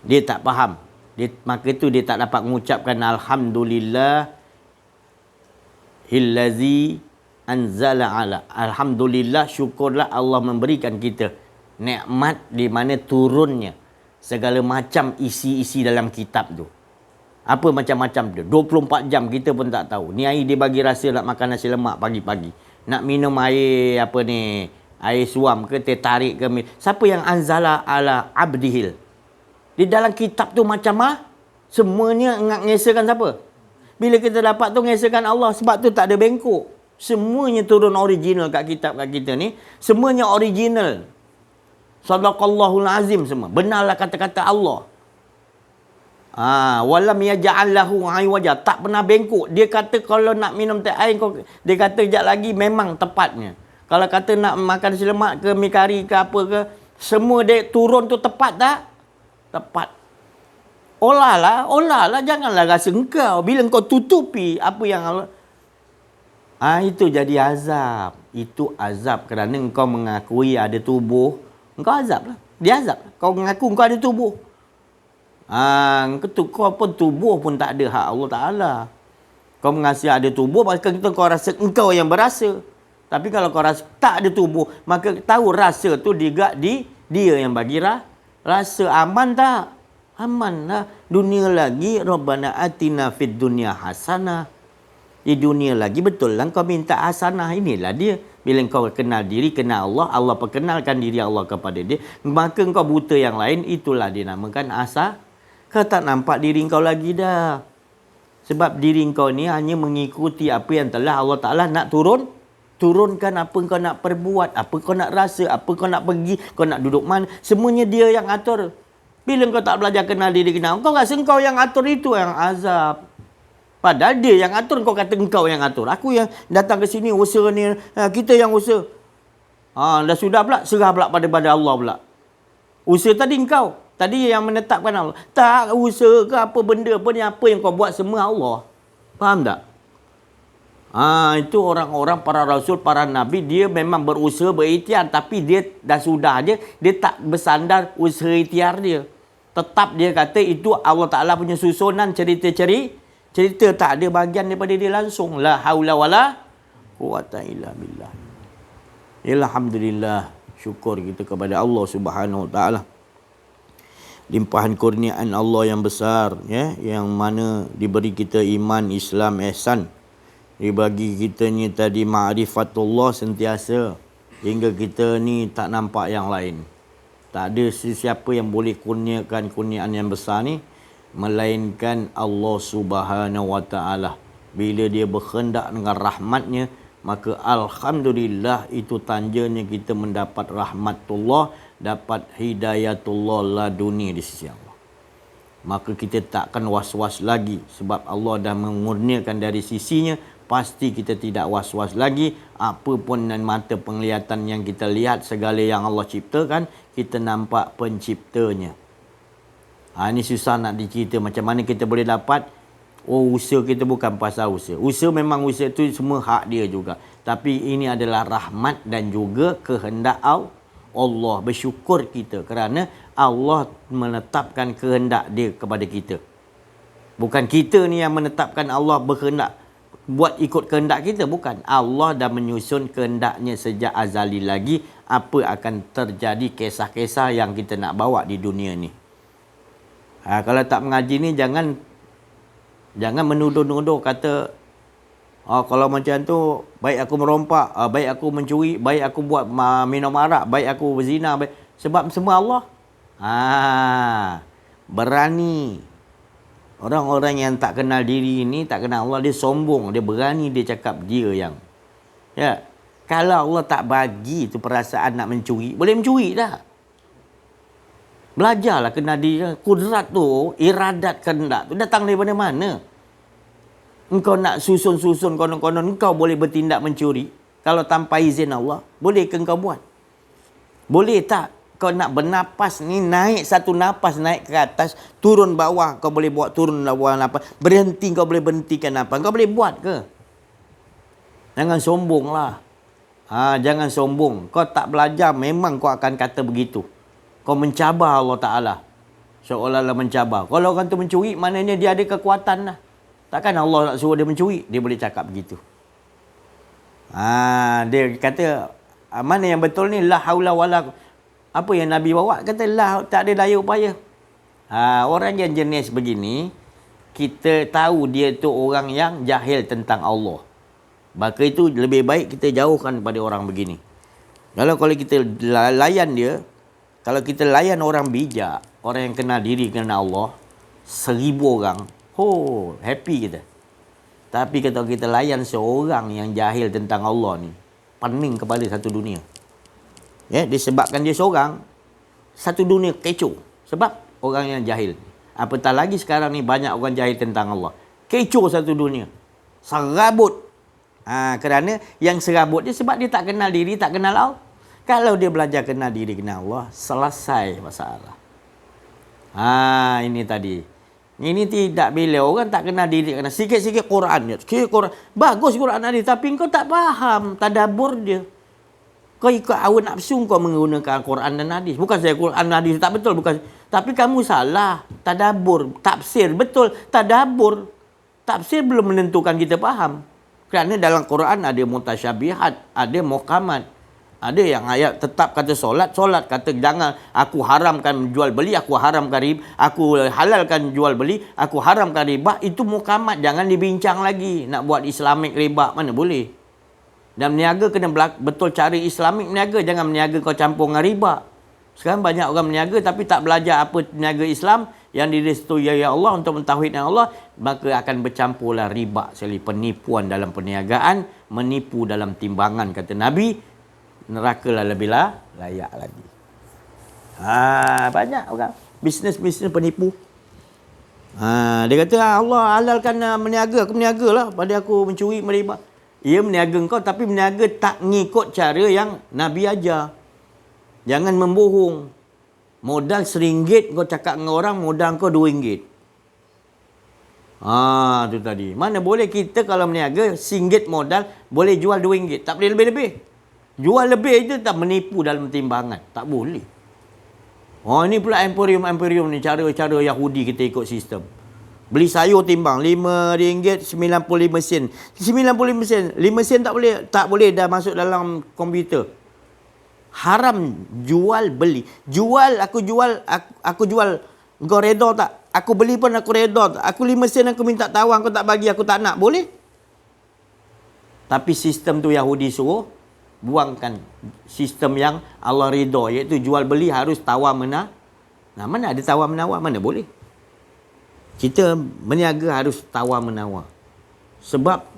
Dia tak faham. Maka itu dia tak dapat mengucapkan Alhamdulillah Hillazi anzala ala. Alhamdulillah, syukurlah Allah memberikan kita nikmat di mana turunnya segala macam isi-isi dalam kitab tu. Apa macam-macam tu. 24 jam kita pun tak tahu. Ni air dia bagi rasa nak makan nasi lemak pagi-pagi. Nak minum air air suam ke teh tarik ke. Siapa yang anzala ala abdihil? Di dalam kitab tu macam semuanya ngesakan siapa? Bila kita dapat tu ngesakan Allah. Sebab tu tak ada bengkok. Semuanya turun original kat kitab kat kita ni. Semuanya original. Sadaqallahul azim semua. Benarlah kata-kata Allah. Walam yaj'al lahu iwaja. Tak pernah bengkok. Dia kata kalau nak minum teh air, dia kata sekejap lagi memang tepatnya. Kalau kata nak makan nasi lemak ke mi kari ke apa ke, semua dia turun tu tepat tak? Tepat. Olahlah, janganlah rasa engkau. Bila engkau tutupi apa yang Allah... itu jadi azab. Itu azab kerana engkau mengakui ada tubuh. Engkau azab lah. Dia azab. Kau mengaku engkau ada tubuh. Kau pun tubuh pun tak ada hak Allah Ta'ala. Kau mengasihi ada tubuh, maka kau rasa engkau yang berasa. Tapi kalau kau rasa tak ada tubuh, maka tahu rasa tu dia yang bagi rasa. Aman tak? Aman lah. Dunia lagi, Rabbana atina fid dunya hasanah. Di dunia lagi betul lah kau minta hasanah. Inilah dia. Bila kau kenal diri, kenal Allah, Allah perkenalkan diri Allah kepada dia, maka kau buta yang lain, itulah dinamakan asa. Kau tak nampak diri kau lagi dah. Sebab diri kau ni hanya mengikuti apa yang telah Allah Ta'ala nak turunkan apa kau nak perbuat, apa kau nak rasa, apa kau nak pergi, kau nak duduk mana. Semuanya dia yang atur. Bila kau tak belajar kenal diri, kenal, kau rasa kau yang atur, itu yang azab. Padahal dia yang atur, kau kata engkau yang atur. Aku yang datang ke sini, usaha ni, kita yang usaha. Dah sudah pula, serah pula pada Allah pula. Usaha tadi engkau. Tadi yang menetapkan Allah. Tak usaha ke apa benda pun, apa yang kau buat semua Allah. Faham tak? Itu orang-orang, para rasul, para nabi, dia memang berusaha, berikhtiar. Tapi dia dah sudah je, dia tak bersandar usaha ikhtiar dia. Tetap dia kata itu Allah Ta'ala punya susunan cerita tak ada bahagian daripada dia langsung. La haula wala quwata illa billah. Alhamdulillah. Syukur kita kepada Allah Subhanahu Wa Ta'ala. Limpahan kurniaan Allah yang besar, ya, yang mana diberi kita iman, Islam, ihsan. Dibagi kita ni tadi ma'rifatullah sentiasa. Hingga kita ni tak nampak yang lain. Tak ada sesiapa yang boleh kurniakan kurniaan yang besar ni melainkan Allah Subhanahu Wa Ta'ala. Bila dia berkehendak dengan rahmatnya, maka alhamdulillah itu tanjanya kita mendapat rahmatullah, dapat hidayatullah laduni di sisi Allah. Maka kita takkan was-was lagi sebab Allah dah mengurniakan dari sisinya. Pasti kita tidak was-was lagi. Apapun dan mata penglihatan yang kita lihat, segala yang Allah ciptakan, kita nampak penciptanya. Ini susah nak dicerita macam mana kita boleh dapat. Usaha kita bukan pasal usaha. Usaha memang usaha itu semua hak dia juga. Tapi ini adalah rahmat dan juga kehendak Allah. Bersyukur kita kerana Allah menetapkan kehendak dia kepada kita. Bukan kita ni yang menetapkan Allah berkehendak buat ikut kehendak kita, bukan. Allah dah menyusun kehendaknya sejak azali lagi apa akan terjadi, kisah-kisah yang kita nak bawa di dunia ni. Kalau tak mengaji ni jangan menuduh-nuduh kata Kalau macam tu, baik aku merompak, baik aku mencuri, baik aku buat minum arak, baik aku berzina, baik. Sebab semua Allah. Berani. Orang-orang yang tak kenal diri ni, tak kenal Allah, dia sombong. Dia berani, dia cakap dia yang. Ya. Kalau Allah tak bagi tu perasaan nak mencuri, boleh mencuri tak? Belajarlah kenal diri. Kudrat tu, iradat kehendak tu datang daripada mana? Engkau nak susun-susun konon-konon, engkau boleh bertindak mencuri. Kalau tanpa izin Allah, boleh ke engkau buat? Boleh tak? Kau nak bernapas ni, naik satu napas, naik ke atas, turun bawah, kau boleh buat turun bawah napas. Berhenti, kau boleh berhentikan napas. Kau boleh buat ke? Jangan sombong lah. Jangan sombong. Kau tak belajar, memang kau akan kata begitu. Kau mencabar Allah Ta'ala. Seolah-olah mencabar. Kalau orang tu mencuri, maknanya dia ada kekuatan lah. Takkan Allah nak suruh dia mencuri? Dia boleh cakap begitu. Dia kata, mana yang betul ni? La haula wala. Apa yang Nabi bawa? Kata, tak ada daya upaya. Orang yang jenis begini, kita tahu dia tu orang yang jahil tentang Allah. Maka itu lebih baik kita jauhkan daripada orang begini. Kalau kita layan dia, kalau kita layan orang bijak, orang yang kenal diri, kenal Allah, 1000 orang, happy kita. Tapi kalau kita layan seorang yang jahil tentang Allah ni, pening kepala satu dunia. Disebabkan dia seorang, satu dunia kecoh. Sebab orang yang jahil. Apatah lagi sekarang ni banyak orang jahil tentang Allah. Kecoh satu dunia. Serabut. Kerana yang serabut dia sebab dia tak kenal diri, tak kenal Allah. Kalau dia belajar kenal diri, kenal Allah, selesai masalah. Ini tadi. Ini tidak, bila orang tak kenal diri, kena sikit-sikit Quran. Sikit Quran. Bagus Quran tadi, tapi kau tak faham tadabbur dia. Kau ikut hawa nafsu kau menggunakan Quran dan hadis. Bukan saya Quran dan hadis tak betul, bukan. Tapi kamu salah. Tadabbur, tafsir betul. Tadabbur, tafsir belum menentukan kita faham. Kerana dalam Quran ada mutasyabihat, ada muhkamat. Ada yang ayat tetap kata solat, kata jangan, aku haramkan jual beli, aku haramkan riba, aku halalkan jual beli, aku haramkan riba. Itu muhkamat, jangan dibincang lagi. Nak buat Islamik riba, mana boleh. Dan meniaga kena betul cari Islamik meniaga, jangan meniaga kau campur dengan riba. Sekarang banyak orang meniaga tapi tak belajar apa meniaga Islam yang direstui ya Allah untuk mentauhidkan Allah, maka akan bercampurlah riba sekali, penipuan dalam perniagaan, menipu dalam timbangan, kata Nabi. Nerakalah lebih layak lagi. Banyak orang bisnes-bisnes penipu. Dia kata Allah halalkan meniaga, aku meniaga lah pada aku mencuri, meriba. Ia meniaga kau tapi meniaga tak ngikut cara yang Nabi ajar. Jangan membohong. Modal RM1 kau cakap dengan orang, modal kau RM2. Tu tadi. Mana boleh kita kalau meniaga RM1 modal boleh jual RM2. Tak boleh lebih-lebih. Jual lebih itu tak menipu dalam timbangan. Tak boleh. Ini pula emporium ni, cara-cara Yahudi kita ikut sistem. Beli sayur timbang RM5.95. 95 sen. 5 sen tak boleh dah masuk dalam komputer. Haram jual beli. Aku jual kau redha tak? Aku beli pun aku redha tak? Aku 5 sen aku minta tawar, kau tak bagi, aku tak nak. Boleh? Tapi sistem tu Yahudi suruh buangkan sistem yang Allah redha, iaitu jual beli harus tawar menawar. Mana ada tawar menawar? Mana boleh. Kita meniaga harus tawar menawar. Sebab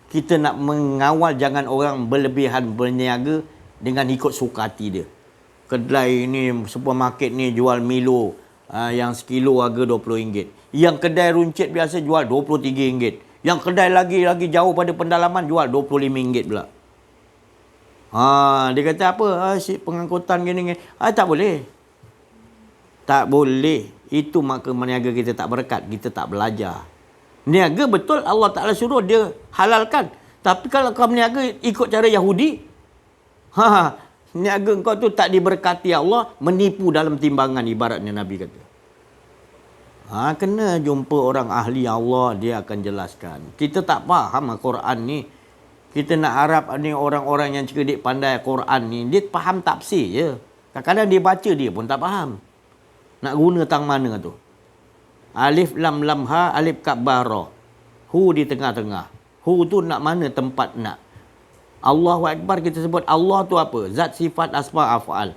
kita nak mengawal jangan orang berlebihan berniaga dengan ikut suka hati dia. Kedai ni, supermarket ni jual Milo yang sekilo harga RM20. Yang kedai runcit biasa jual RM23. Yang kedai lagi jauh pada pendalaman jual RM25 pula. Dia kata apa? Pengangkutan gini. Tak boleh. Tak boleh. Itu maka meniaga kita tak berkat. Kita tak belajar. Niaga betul Allah Ta'ala suruh dia halalkan. Tapi kalau kau meniaga ikut cara Yahudi, niaga kau tu tak diberkati Allah, menipu dalam timbangan ibaratnya Nabi kata. Kena jumpa orang ahli Allah, dia akan jelaskan. Kita tak faham Al-Quran ni. Kita nak harap ni orang-orang yang cerdik pandai Quran ni, dia faham tafsir je. Kadang-kadang dia baca dia pun tak faham. Nak guna tang mana tu? Alif lam lam ha, alif kaf ba ra. Hu di tengah-tengah. Hu tu nak mana tempat nak. Allahu Akbar kita sebut Allah tu apa? Zat, sifat, asma, af'al.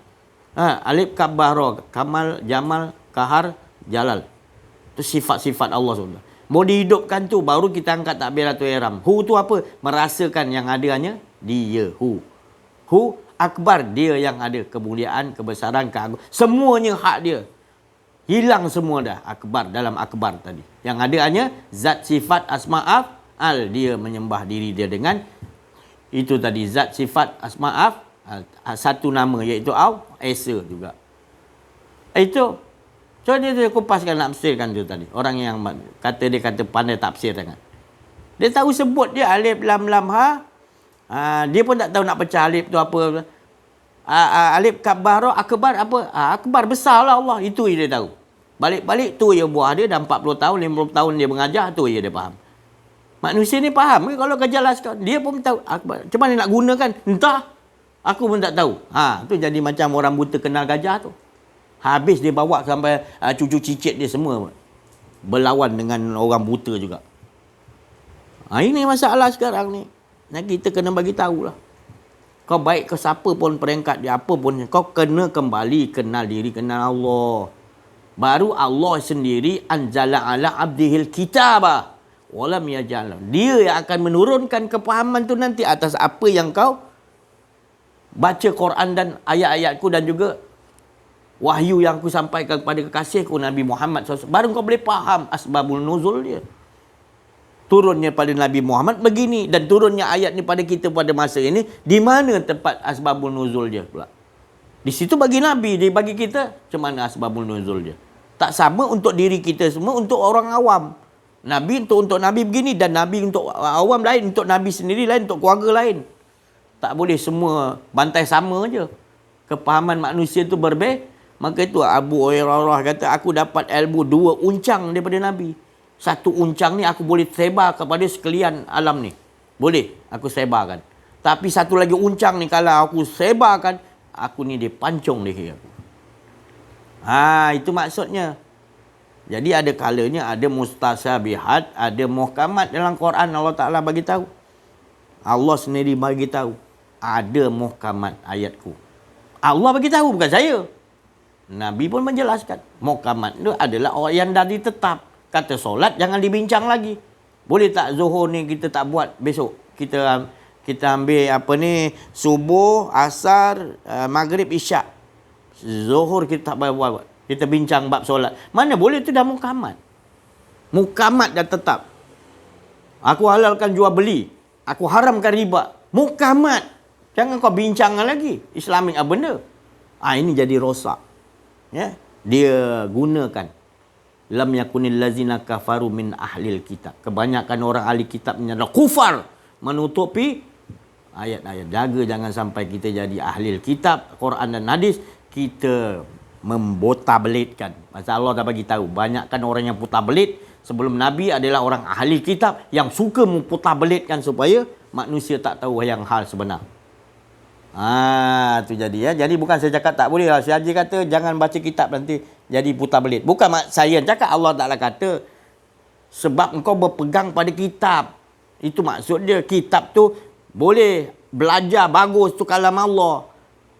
Alif, kaf, ba, ra, kamal, jamal, kahar, jalal. Tu sifat-sifat Allah SWT. Mau dihidupkan tu baru kita angkat takbiratul ihram. Hu tu apa? Merasakan yang adanya dia. Hu akbar, dia yang ada kemuliaan, kebesaran, keagungan. Semuanya hak dia. Hilang semua dah akbar dalam akbar tadi. Yang ada hanya zat, sifat, asma, af'al. Dia menyembah diri dia dengan itu tadi, zat, sifat, asma, af'al. Satu nama iaitu Esa juga. Itu. So dia kupaskan nak tafsirkan tu tadi. Orang yang dia kata pandai tafsir sangat. Dia tahu sebut dia alif, lam, lam, ha. Dia pun tak tahu nak pecah alif tu apa. Alif, kaf, ba, ra, akbar apa? Akbar besarlah Allah. Itu dia tahu. Balik-balik tu yang buah dia dah 40 tahun, 50 tahun dia mengajar, tu dia faham. Manusia ni faham ke kalau kejelaskan? Dia pun tahu akbar. Macam mana nak gunakan? Entah. Aku pun tak tahu. Tu jadi macam orang buta kenal gajah tu. Habis dia bawa sampai cucu cicit dia semua berlawan dengan orang buta juga. Ini masalah sekarang ni. Kita kena bagi tahulah. Kau baik ke siapa pun peringkat dia apa pun, kau kena kembali kenal diri, kenal Allah. Baru Allah sendiri anzala ala abdihil kitaba walam yaj'al. Dia yang akan menurunkan kepahaman tu nanti atas apa yang kau baca Quran dan ayat-ayatku dan juga wahyu yang aku sampaikan kepada kekasihku Nabi Muhammad SAW. Baru kau boleh faham asbabul nuzul dia. Turunnya pada Nabi Muhammad begini dan turunnya ayat ni pada kita pada masa ini, di mana tempat asbabul nuzul dia pula. Di situ bagi Nabi, dia bagi kita macam mana asbabul nuzul dia. Tak sama untuk diri kita semua, untuk orang awam. Nabi untuk Nabi begini dan Nabi untuk awam lain, untuk Nabi sendiri lain, untuk keluarga lain. Tak boleh semua bantai sama je. Kepahaman manusia tu berbeza. Maka itu Abu Hurairah kata, aku dapat ilmu 2 uncang daripada Nabi. 1 uncang ni aku boleh sebar kepada sekalian alam ni. Boleh aku sebarkan. Tapi 1 lagi uncang ni kalau aku sebarkan, aku ni dia pancung leher aku. Itu maksudnya. Jadi ada kalanya ada mustasabihat, ada muhkamat dalam Quran. Allah Ta'ala bagi tahu. Allah sendiri bagi tahu. Ada muhkamat ayatku. Allah bagi tahu, bukan saya. Nabi pun menjelaskan. Muhkamat itu adalah orang yang dah ditetap. Kata solat jangan dibincang lagi. Boleh tak zuhur ni kita tak buat besok? Kita ambil apa ni, subuh, asar, maghrib, isyak. Zuhur kita tak buat. Kita bincang bab solat. Mana boleh, tu dah muhkamat. Muhkamat dah tetap. Aku halalkan jual beli. Aku haramkan riba. Muhkamat. Jangan kau bincang lagi. Islamik apa benda? Ini jadi rosak. Ya, dia gunakan lam yakunil lazina kafaru min ahlil kitab. Kebanyakan orang ahli kitab adalah kufar, menutupi ayat-ayat. Jaga jangan sampai kita jadi ahli kitab, Quran dan hadis kita membotabelitkan. Pasal Allah dah bagi tahu, banyakkan orang yang putabelit sebelum Nabi adalah orang ahli kitab yang suka memputabelitkan supaya manusia tak tahu yang hal sebenar. Tu jadi ya. Jadi bukan saya cakap tak boleh lah. Saya Haji kata jangan baca kitab nanti jadi buta belit. Bukan saya cakap, Allah Ta'ala kata sebab engkau berpegang pada kitab. Itu maksud dia. Kitab tu boleh belajar, bagus tu kalam Allah.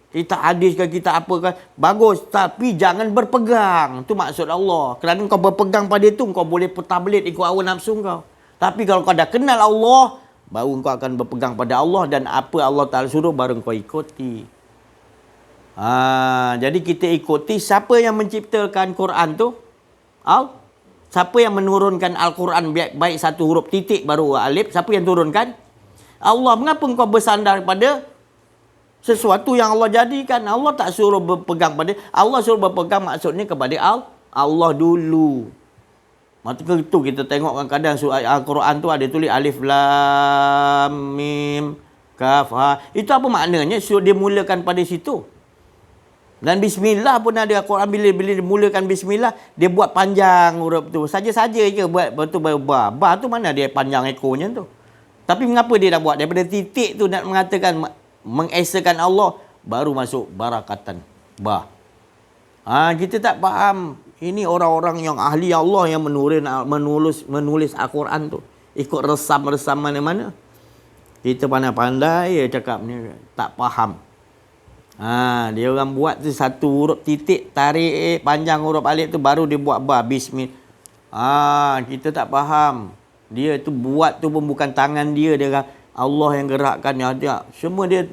Kita hadis ke kita apa kan, bagus. Tapi jangan berpegang. Itu maksud Allah. Kerana engkau berpegang pada itu, engkau boleh putablit ikut hawa nafsu engkau. Tapi kalau kau dah kenal Allah, baru engkau akan berpegang pada Allah dan apa Allah Ta'ala suruh baru engkau ikuti. Jadi kita ikuti siapa yang menciptakan Quran tu? Siapa yang menurunkan Al-Quran baik satu huruf titik baru alif? Siapa yang turunkan? Allah. Mengapa engkau bersandar pada sesuatu yang Allah jadikan? Allah tak suruh berpegang pada, Allah suruh berpegang maksudnya kepada Allah dulu. Maka itu kita tengok kadang-kadang surah Al-Quran tu ada tulis alif lam mim kaf ha. Itu apa maknanya? Suruh dia mulakan pada situ. Dan bismillah pun ada Al-Quran, bila dimulakan bismillah dia buat panjang huruf tu. Saja-saja je buat betul ba. Ba tu mana dia panjang ekornya tu. Tapi mengapa dia dah buat daripada titik tu nak mengatakan mengesakan Allah baru masuk barakatan ba. Kita tak faham. Ini orang-orang yang ahli Allah yang menulis Al-Quran tu. ikut resam-resam mana-mana. Kita pandai-pandai ya cakap ni, tak faham. Dia orang buat tu satu huruf titik, tarik panjang huruf alif tu baru dia buat ba, bismillah. Kita tak faham. Dia tu buat tu pun bukan tangan dia, Allah yang gerakkan dia. Semua dia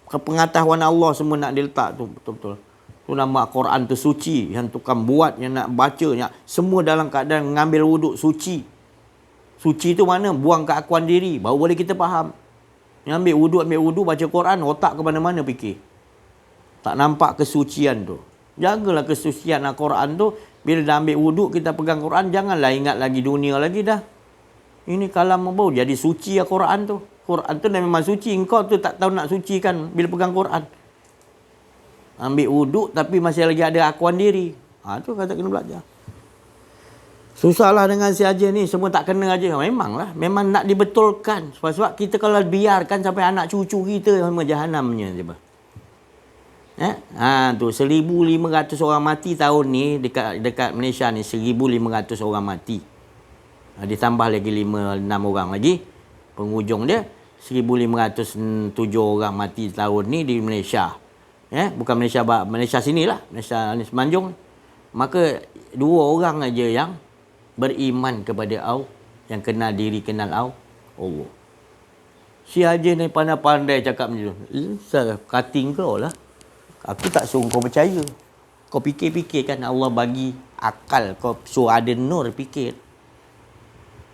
kepengetahuan Allah semua nak diletak tu betul-betul. Tu nama Quran tu suci, yang tukang buat, yang nak baca, yang semua dalam keadaan mengambil wuduk suci. Suci tu mana? Buang keakuan diri, baru boleh kita faham. Yang ambil wuduk, baca Quran, otak ke mana-mana fikir. Tak nampak kesucian tu. Jagalah kesucian Al-Quran tu. Bila dah ambil wuduk, kita pegang Quran, janganlah ingat lagi dunia lagi dah. Ini kalam bau, jadi suci Al-Quran tu. Quran tu dah memang suci. Engkau tu tak tahu nak sucikan bila pegang Quran. Ambil wuduk tapi masih lagi ada akuan diri. Tu kata kena belajar. Susahlah dengan si Haji ni, semua tak kena aja. Memanglah, memang nak dibetulkan. Sebab kita kalau biarkan sampai anak cucu kita sama jahanamnya je. Tu 1,500 orang mati tahun ni dekat Malaysia ni, 1,500 orang mati. Ditambah lagi 5-6 orang lagi. Penghujung dia 1,507 orang mati tahun ni di Malaysia. Bukan Malaysia sinilah, Malaysia ni Semenanjung. Maka 2 orang aja yang beriman kepada Allah, yang kenal diri, kenal Allah. Si Haji ni pandai-pandai cakap macam tu. Cutting kau lah. Aku tak suruh kau percaya. Kau fikir-fikir kan, Allah bagi akal. Kau suruh ada nur fikir.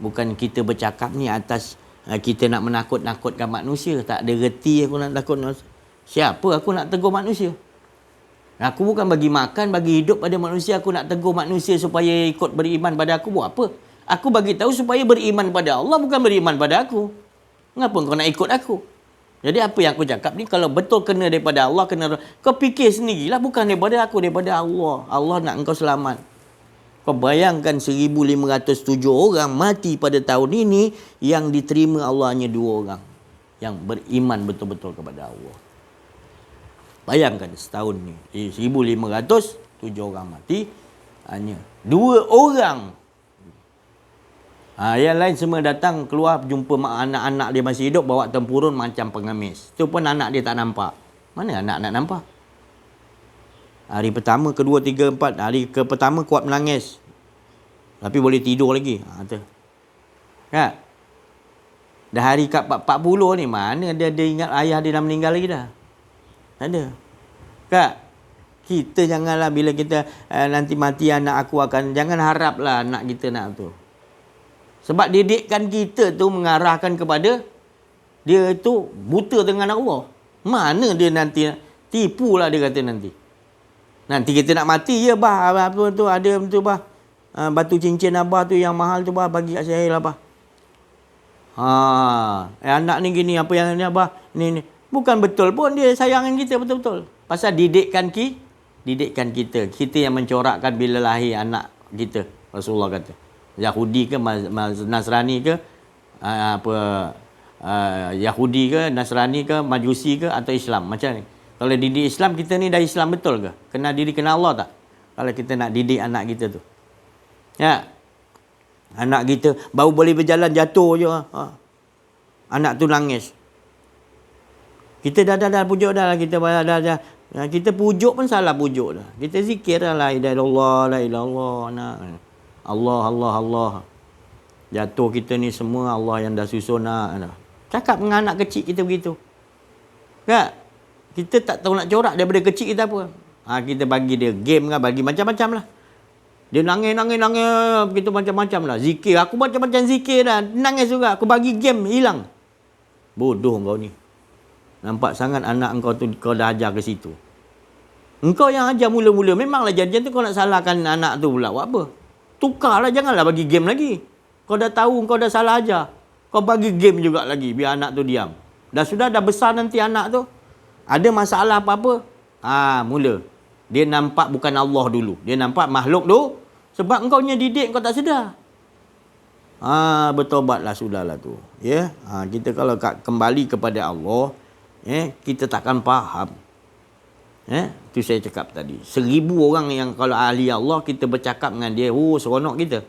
Bukan kita bercakap ni atas kita nak menakut-nakutkan manusia. Tak ada reti aku nak takut manusia. Siapa aku nak tegur manusia? Aku bukan bagi makan, bagi hidup pada manusia. Aku nak tegur manusia supaya ikut beriman pada aku. Buat apa? Aku bagi tahu supaya beriman pada Allah, bukan beriman pada aku. Kenapa kau nak ikut aku? Jadi apa yang aku cakap ni, kalau betul kena daripada Allah, kau fikir sendirilah, bukan daripada aku, daripada Allah. Allah nak engkau selamat. Kau bayangkan 1,507 orang mati pada tahun ini, yang diterima Allah hanya 2 orang yang beriman betul-betul kepada Allah. Bayangkan setahun ni 1,507 orang mati, hanya 2 orang. Yang lain semua datang keluar jumpa anak-anak dia masih hidup, bawa tempurun macam pengemis. Tu pun anak dia tak nampak. Mana anak nak nampak? Hari pertama, kedua, tiga, empat. Hari ke pertama kuat menangis, tapi boleh tidur lagi. Kan? Dah hari ke 40 ni, mana dia ingat ayah dia dah meninggal lagi dah? Tak ada. Kak, kita janganlah bila kita nanti mati anak aku akan, jangan haraplah anak kita nak tu. Sebab didikan kita tu mengarahkan kepada dia tu buta dengan Allah. Mana dia nanti tipulah dia kata nanti. Nanti kita nak mati je bah, apa tu ada tu bah. Batu cincin abah tu yang mahal tu bah, bagi kat saya lah bah. Anak ni gini, apa yang ni abah? Ni. Bukan betul pun dia sayangkan kita betul-betul. Pasal didikkan kita. Kita yang mencorakkan bila lahir anak kita. Rasulullah kata. Yahudi ke Nasrani ke Yahudi ke Nasrani ke Majusi ke atau Islam. Macam ni. Kalau didik Islam, kita ni dah Islam betul ke? Kenal diri, kenal Allah tak? Kalau kita nak didik anak kita tu. Anak kita baru boleh berjalan jatuh je. Anak tu nangis. Kita dah pujuk dah. Kita pujuk pun salah pujuk dah. Kita zikir dah, la ilaha illallah, la ilaha illallah, Allah. Jatuh kita ni semua Allah yang dah susun. Cakap dengan anak kecil kita begitu. Kan? Kita tak tahu nak corak daripada kecil kita apa. Kita bagi dia game kan, bagi macam-macam lah. Dia nangis begitu macam-macam lah. Zikir, aku macam-macam zikir dah. Nangis juga, aku bagi game, hilang. Bodoh kau ni. Nampak sangat anak engkau tu kau dah ajar ke situ. Engkau yang ajar mula-mula. Memanglah janjian tu kau nak salahkan anak tu pula. Buat apa? Tukarlah, janganlah bagi game lagi. Kau dah tahu kau dah salah ajar. Kau bagi game juga lagi biar anak tu diam. Dah besar nanti anak tu. Ada masalah apa-apa. Mula. Dia nampak bukan Allah dulu. Dia nampak makhluk tu. Sebab engkau punya didik kau tak sedar. Bertobatlah sudahlah tu. Ya. Kita kalau kembali kepada Allah, kita takkan faham. Itu saya cakap tadi. 1,000 orang yang kalau ahli Allah, kita bercakap dengan dia, seronok kita.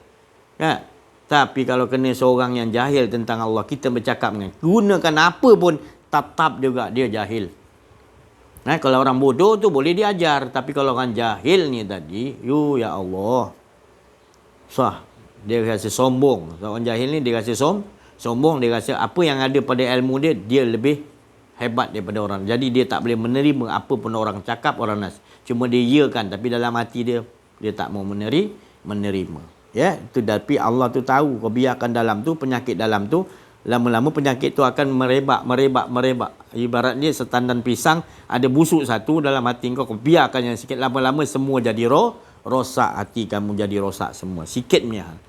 Kan? Tapi kalau kena seorang yang jahil tentang Allah, kita bercakap dengan, gunakan apa pun, tetap juga dia jahil. Kalau orang bodoh tu boleh diajar. Tapi kalau orang jahil ni tadi, ya Allah. Sah. Dia rasa sombong. Orang jahil ni dia rasa sombong. Dia rasa apa yang ada pada ilmu dia, dia lebih hebat daripada orang. Jadi dia tak boleh menerima apa pun orang cakap, orang nas. Cuma dia iakan. Tapi dalam hati dia, dia tak mau menerima. Ya, itu tapi Allah tu tahu. Kau biarkan dalam tu, penyakit dalam tu, lama-lama penyakit tu akan merebak. Ibarat dia setandan pisang, ada busuk satu dalam hati kau biarkan yang sikit, lama-lama semua jadi rosak, hati kamu jadi rosak semua. Sikit punya hal.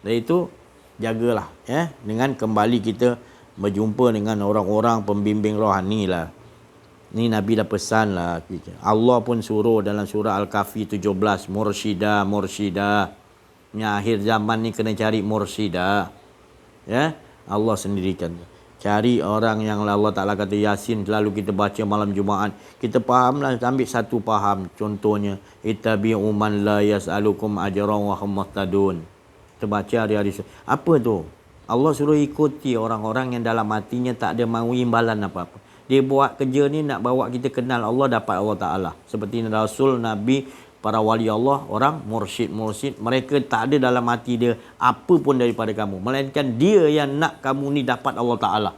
Dan itu jagalah ya, dengan kembali kita berjumpa dengan orang-orang pembimbing rohani lah. Ni Nabi dah pesan lah. Allah pun suruh dalam surah Al-Kahfi 17, mursyida. Akhir zaman ni kena cari mursyida. Ya, Allah sendirikan. Cari orang yang Allah Ta'ala kata Yasin selalu kita baca malam Jumaat. Kita fahamlah, ambil satu faham. Contohnya, ittabi'u man la yas'alukum ajran wa hum muhtadun. Kita baca hari-hari. Apa tu? Allah suruh ikuti orang-orang yang dalam hatinya tak ada mahu imbalan apa-apa. Dia buat kerja ni nak bawa kita kenal Allah, dapat Allah Ta'ala. Seperti Rasul, Nabi, para wali Allah, orang mursyid, mereka tak ada dalam hati dia apa pun daripada kamu, melainkan dia yang nak kamu ni dapat Allah Ta'ala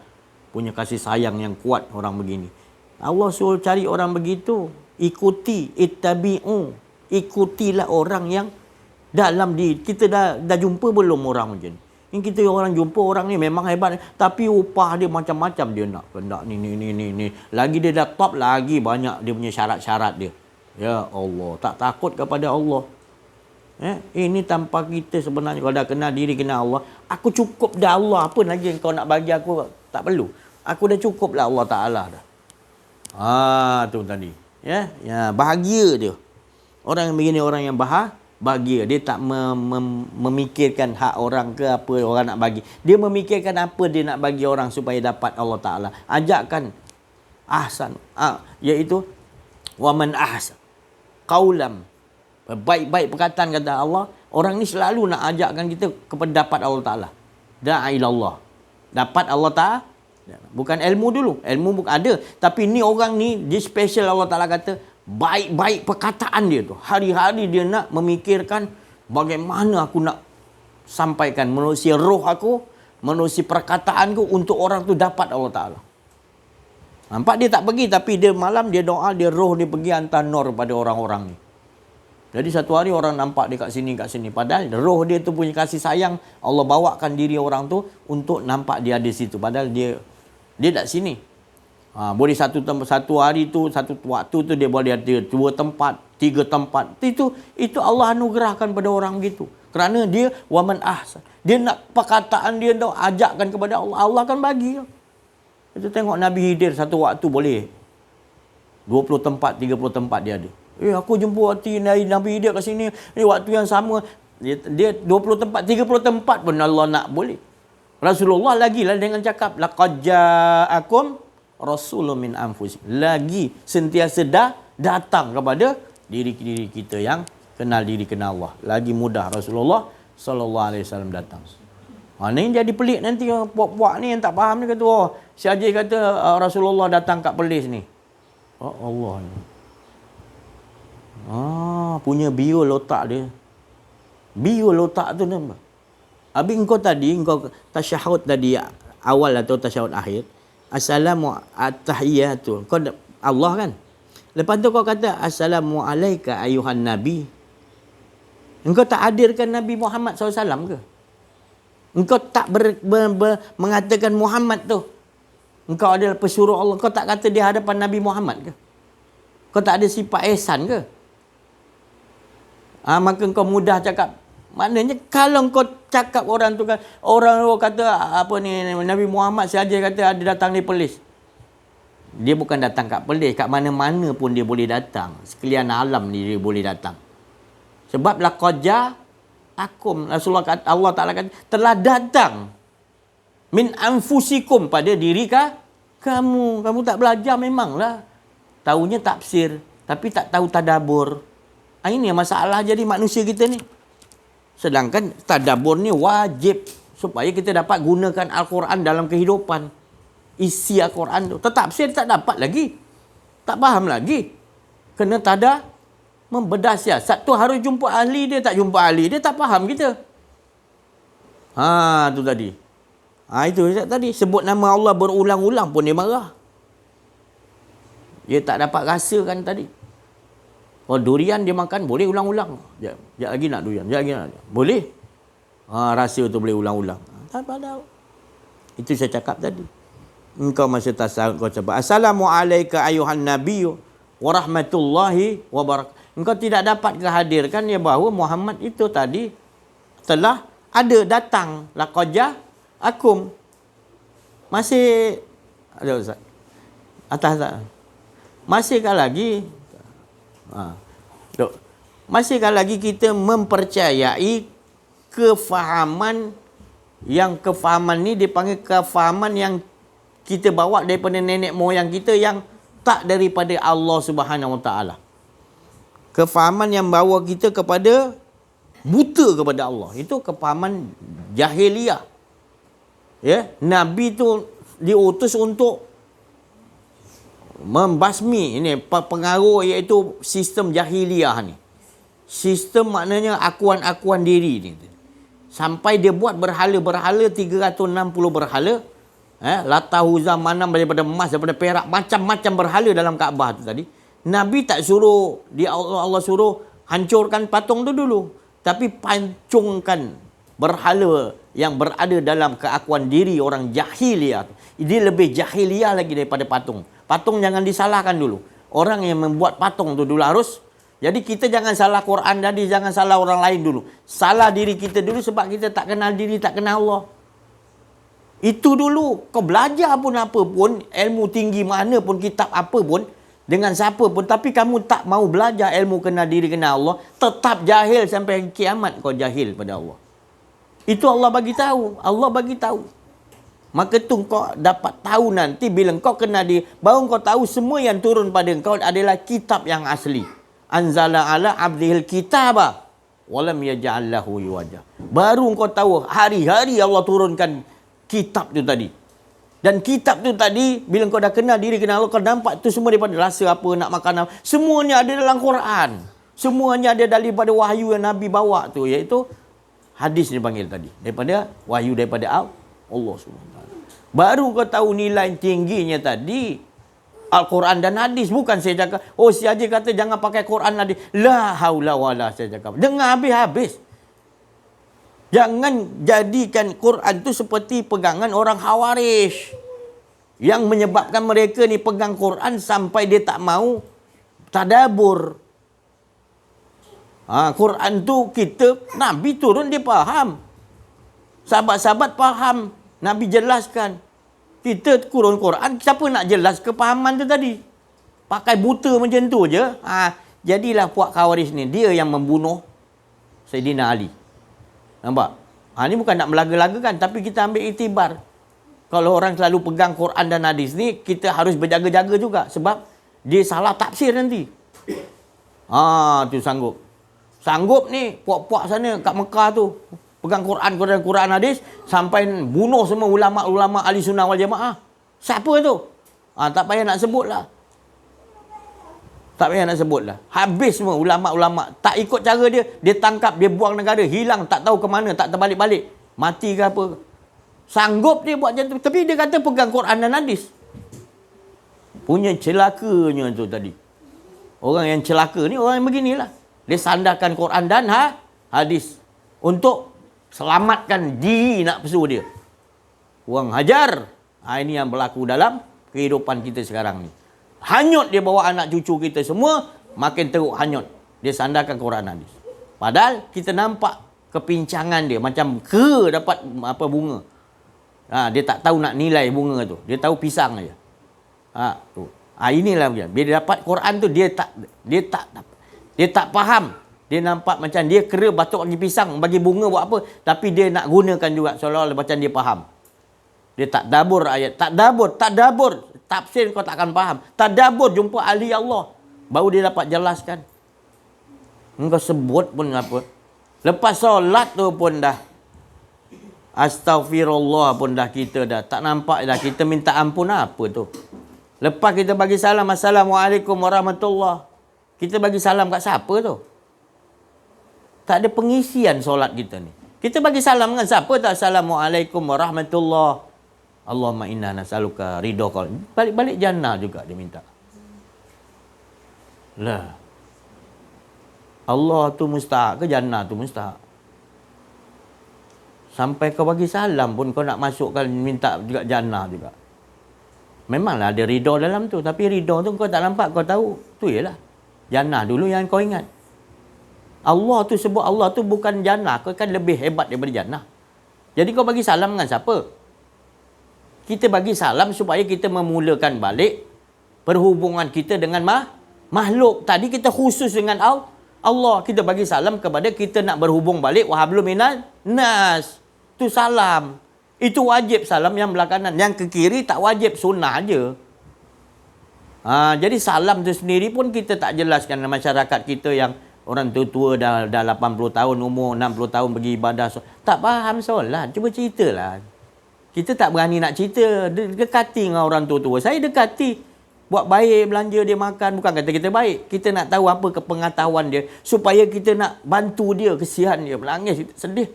punya kasih sayang yang kuat. Orang begini Allah suruh cari orang begitu, ikuti, ittabi'u, ikutilah orang yang dalam diri kita. Dah jumpa belum orang macam ni? Yang kita orang jumpa orang ni memang hebat, tapi upah dia macam-macam dia nak ni. Lagi dia dah top, lagi banyak dia punya syarat-syarat dia. Ya Allah, tak takut kepada Allah. Ini tanpa kita sebenarnya, kalau dah kenal diri, kenal Allah, aku cukup dah Allah. Apa lagi yang kau nak bagi aku? Tak perlu. Aku dah cukup lah Allah Ta'ala dah. Tu tadi. Ya, bahagia dia. Orang yang begini, orang yang bahagia. Dia tak memikirkan hak orang ke apa orang nak bagi. Dia memikirkan apa dia nak bagi orang supaya dapat Allah Ta'ala. Ajakkan ahsan. Iaitu, waman ahsan qaulam, baik-baik perkataan, kata Allah. Orang ni selalu nak ajakkan kita kepada dapat Allah Ta'ala. Da'ilallah, dapat Allah Ta'ala. Bukan ilmu dulu, ilmu bukan ada, tapi ni orang ni dia special. Allah Ta'ala kata baik-baik perkataan dia tu. Hari-hari dia nak memikirkan bagaimana aku nak sampaikan menerusi roh aku, menerusi perkataanku untuk orang tu dapat Allah Ta'ala. Nampak dia tak pergi, tapi dia malam dia doa, dia roh dia pergi hantar nur pada orang-orang ni. Jadi satu hari orang nampak dia kat sini. Padahal roh dia tu punya kasih sayang, Allah bawakan diri orang tu untuk nampak dia ada situ. Padahal dia tak sini. Boleh satu hari tu, satu waktu tu dia boleh ada 2 tempat, 3 tempat. Itu Allah anugerahkan pada orang begitu. Kerana dia waman ahsan. Dia nak perkataan dia tu ajakkan kepada Allah, Allah akan bagi. Kita tengok Nabi Khidir satu waktu boleh 20 tempat, 30 tempat dia ada. Aku jumpa hati Nabi Khidir kat sini, waktu yang sama dia 20 tempat, 30 tempat pun Allah nak boleh. Rasulullah lagi lah dengan cakap laqad ja'akum rasulun min anfusikum. Lagi sentiasa datang kepada diri kita yang kenal diri, kenal Allah. Lagi mudah Rasulullah sallallahu alaihi wasallam datang. Ni jadi pelik nanti puak-puak ni yang tak faham ni kata, si Haji kata Rasulullah datang kat Perlis ni. Allah ni. Punya bio lotak dia. Bio lotak tu nampak. Habis engkau tasyahud tadi awal atau tasyahud akhir. Assalamu at-tahiyyatu. Kau Allah kan? Lepas tu kau kata assalamu alayka ayuhan nabi. Engkau tak hadirkan Nabi Muhammad SAW ke? Engkau tak mengatakan Muhammad tu engkau adalah pesuruh Allah. Kau tak kata di hadapan Nabi Muhammad ke? Kau tak ada sifat ihsan ke? Maka kau mudah cakap. Maknanya kalau kau cakap orang tu kan, orang kata apa ni, Nabi Muhammad saja kata ada datang di Perlis. Dia bukan datang kat Perlis, kat mana-mana pun dia boleh datang. Sekalian alam ni dia boleh datang. Sebab laqad akum, Rasulullah kata, Allah Ta'ala kata telah datang min anfusikum, pada diri kamu. Kamu tak belajar memanglah. Tahunya tafsir, tapi tak tahu tadabbur. Ini masalah jadi manusia kita ni. Sedangkan tadabbur ni wajib supaya kita dapat gunakan Al-Quran dalam kehidupan. Isi Al-Quran tu. Tafsir tak dapat lagi. Tak faham lagi. Kena membedah siasat tu harus jumpa ahli. Dia tak jumpa ahli, dia tak faham kita. Tu tadi. Itu tadi. Sebut nama Allah berulang-ulang pun dia marah. Dia tak dapat rasakan tadi. Oh, durian dia makan boleh ulang-ulang. Sekejap lagi nak durian. Sekejap lagi nak. Boleh. Rasa tu boleh ulang-ulang. Tak apa. Itu saya cakap tadi. Engkau masa tasawuf kau cakap, Assalamualaikum ayuhan nabiyyu wa rahmatullahi wa barakatuh. Engkau tidak dapat kehadirkan ya bahawa Muhammad itu tadi telah ada datang. Laqad akum. Masih ada Ustaz. Atas tak? Masihkah lagi masihkah lagi kita mempercayai kefahaman ni dipanggil kefahaman yang kita bawa daripada nenek moyang kita yang tak daripada Allah Subhanahu Wa Taala. Kefahaman yang bawa kita kepada buta kepada Allah. Itu kefahaman jahiliyah. Ya, Nabi tu diutus untuk membasmi ini pengaruh iaitu sistem jahiliyah ni. Sistem maknanya akuan-akuan diri ni. Sampai dia buat berhala-berhala 360 berhala. Lata Uzza Manam daripada emas, daripada perak, macam-macam berhala dalam Kaabah tu tadi. Nabi tak suruh Allah suruh hancurkan patung tu dulu, tapi pancungkan berhala yang berada dalam keakuan diri orang jahiliyah. Dia lebih jahiliyah lagi daripada patung. Patung jangan disalahkan dulu. Orang yang membuat patung tu dulu harus. Jadi kita jangan salah Quran tadi, jangan salah orang lain dulu. Salah diri kita dulu sebab kita tak kenal diri, tak kenal Allah. Itu dulu. Kau belajar pun apa pun, ilmu tinggi mana pun, kitab apa pun, dengan siapa pun, tapi kamu tak mau belajar ilmu kenal diri, kenal Allah, tetap jahil sampai kiamat kau jahil pada Allah. Itu Allah bagi tahu. Allah bagi tahu. Maka tu kau dapat tahu nanti bila kau kenal dia, baru kau tahu semua yang turun pada kau adalah kitab yang asli. Anzala ala abdihil kitaba walam yaj'al lahu iwaja. Baru kau tahu hari-hari Allah turunkan kitab tu tadi. Dan kitab tu tadi, bila kau dah kenal diri, kenal Allah, kau nampak tu semua daripada rasa apa, nak makan apa. Semuanya ada dalam Quran. Semuanya ada daripada wahyu yang Nabi bawa tu, iaitu hadis dia panggil tadi. Daripada wahyu daripada Allah SWT. Baru kau tahu nilai tingginya tadi Al-Quran dan hadis. Bukan saya cakap, si Haji kata jangan pakai Quran hadis. La haula wala, saya cakap. Dengar habis-habis. Jangan jadikan Quran tu seperti pegangan orang Khawarij. Yang menyebabkan mereka ni pegang Quran sampai dia tak mau tadabbur. Quran tu Nabi turun dia faham. Sahabat-sahabat faham. Nabi jelaskan. Kita turun Quran, siapa nak jelas kepahaman tu tadi? Pakai buta macam tu je. Jadilah puak Khawarij ni. Dia yang membunuh Sayyidina Ali. Nampak? Ni bukan nak melaga-lagakan, tapi kita ambil iktibar. Kalau orang selalu pegang Quran dan hadis ni, kita harus berjaga-jaga juga. Sebab dia salah tafsir nanti. Tu sanggup. Sanggup ni, puak-puak sana kat Mekah tu. Pegang Quran hadis, sampai bunuh semua ulama-ulama ahli sunnah wal jamaah. Siapa tu? Tak payah nak sebut lah. Tak payah nak sebut lah. Habis semua ulama-ulama. Tak ikut cara dia. Dia tangkap, dia buang negara. Hilang, tak tahu ke mana. Tak terbalik-balik. Mati ke apa. Sanggup dia buat macam tu. Tapi dia kata pegang Quran dan hadis. Punya celakanya tu tadi. Orang yang celaka ni, orang yang beginilah. Dia sandarkan Quran dan hadis. Untuk selamatkan diri nafsu dia. Orang hajar. Ini yang berlaku dalam kehidupan kita sekarang ni. Hanyut dia bawa anak cucu kita semua, makin teruk hanyut. Dia sandarkan Quran hadis. Padahal kita nampak kepincangan dia macam dapat bunga. Dia tak tahu nak nilai bunga tu. Dia tahu pisang aja. Tu. Inilah dia. Bila dapat Quran tu dia tak faham. Dia nampak macam dia kera batuk bagi pisang, bagi bunga buat apa, tapi dia nak gunakan juga seolah-olah macam dia faham. Dia tak dabur ayat, tak dabur. Tafsir kau tak akan faham. Tadabbur, jumpa ahli Allah. Baru dia dapat jelaskan. Engkau sebut pun apa. Lepas solat tu pun dah astaghfirullah pun dah kita dah tak nampak dah kita minta ampun apa tu. Lepas kita bagi salam, Assalamualaikum warahmatullahi. Kita bagi salam kat siapa tu? Tak ada pengisian solat kita ni. Kita bagi salam dengan siapa tak? Assalamualaikum warahmatullahi. Allahumma inna nas'aluka ridha. Balik-balik jannah juga dia minta. Lah. Allah tu mustahak ke jannah tu mustahak? Sampai kau bagi salam pun kau nak masukkan minta juga jannah juga. Memanglah ada ridha dalam tu, tapi ridha tu kau tak nampak, kau tahu. Tu ialah jannah dulu yang kau ingat. Allah tu sebut Allah tu bukan jannah, kau kan lebih hebat daripada jannah. Jadi kau bagi salam dengan siapa? Kita bagi salam supaya kita memulakan balik perhubungan kita dengan makhluk. Tadi kita khusus dengan Allah. Kita bagi salam kepada kita nak berhubung balik wahablum minan nas. Tu salam. Itu wajib salam yang belah kanan. Yang ke kiri tak wajib, sunnah aja. Jadi salam tu sendiri pun kita tak jelaskan masyarakat kita yang orang tua-tua dah 80 tahun, umur 60 tahun pergi ibadah. Tak faham solat. Cuba ceritalah. Kita tak berani nak cerita. Dekati dengan orang tua-tua. Saya dekati. Buat baik, belanja dia makan. Bukan kata kita baik. Kita nak tahu apa kepengetahuan dia. Supaya kita nak bantu dia, kesian dia. Menangis, kita sedih.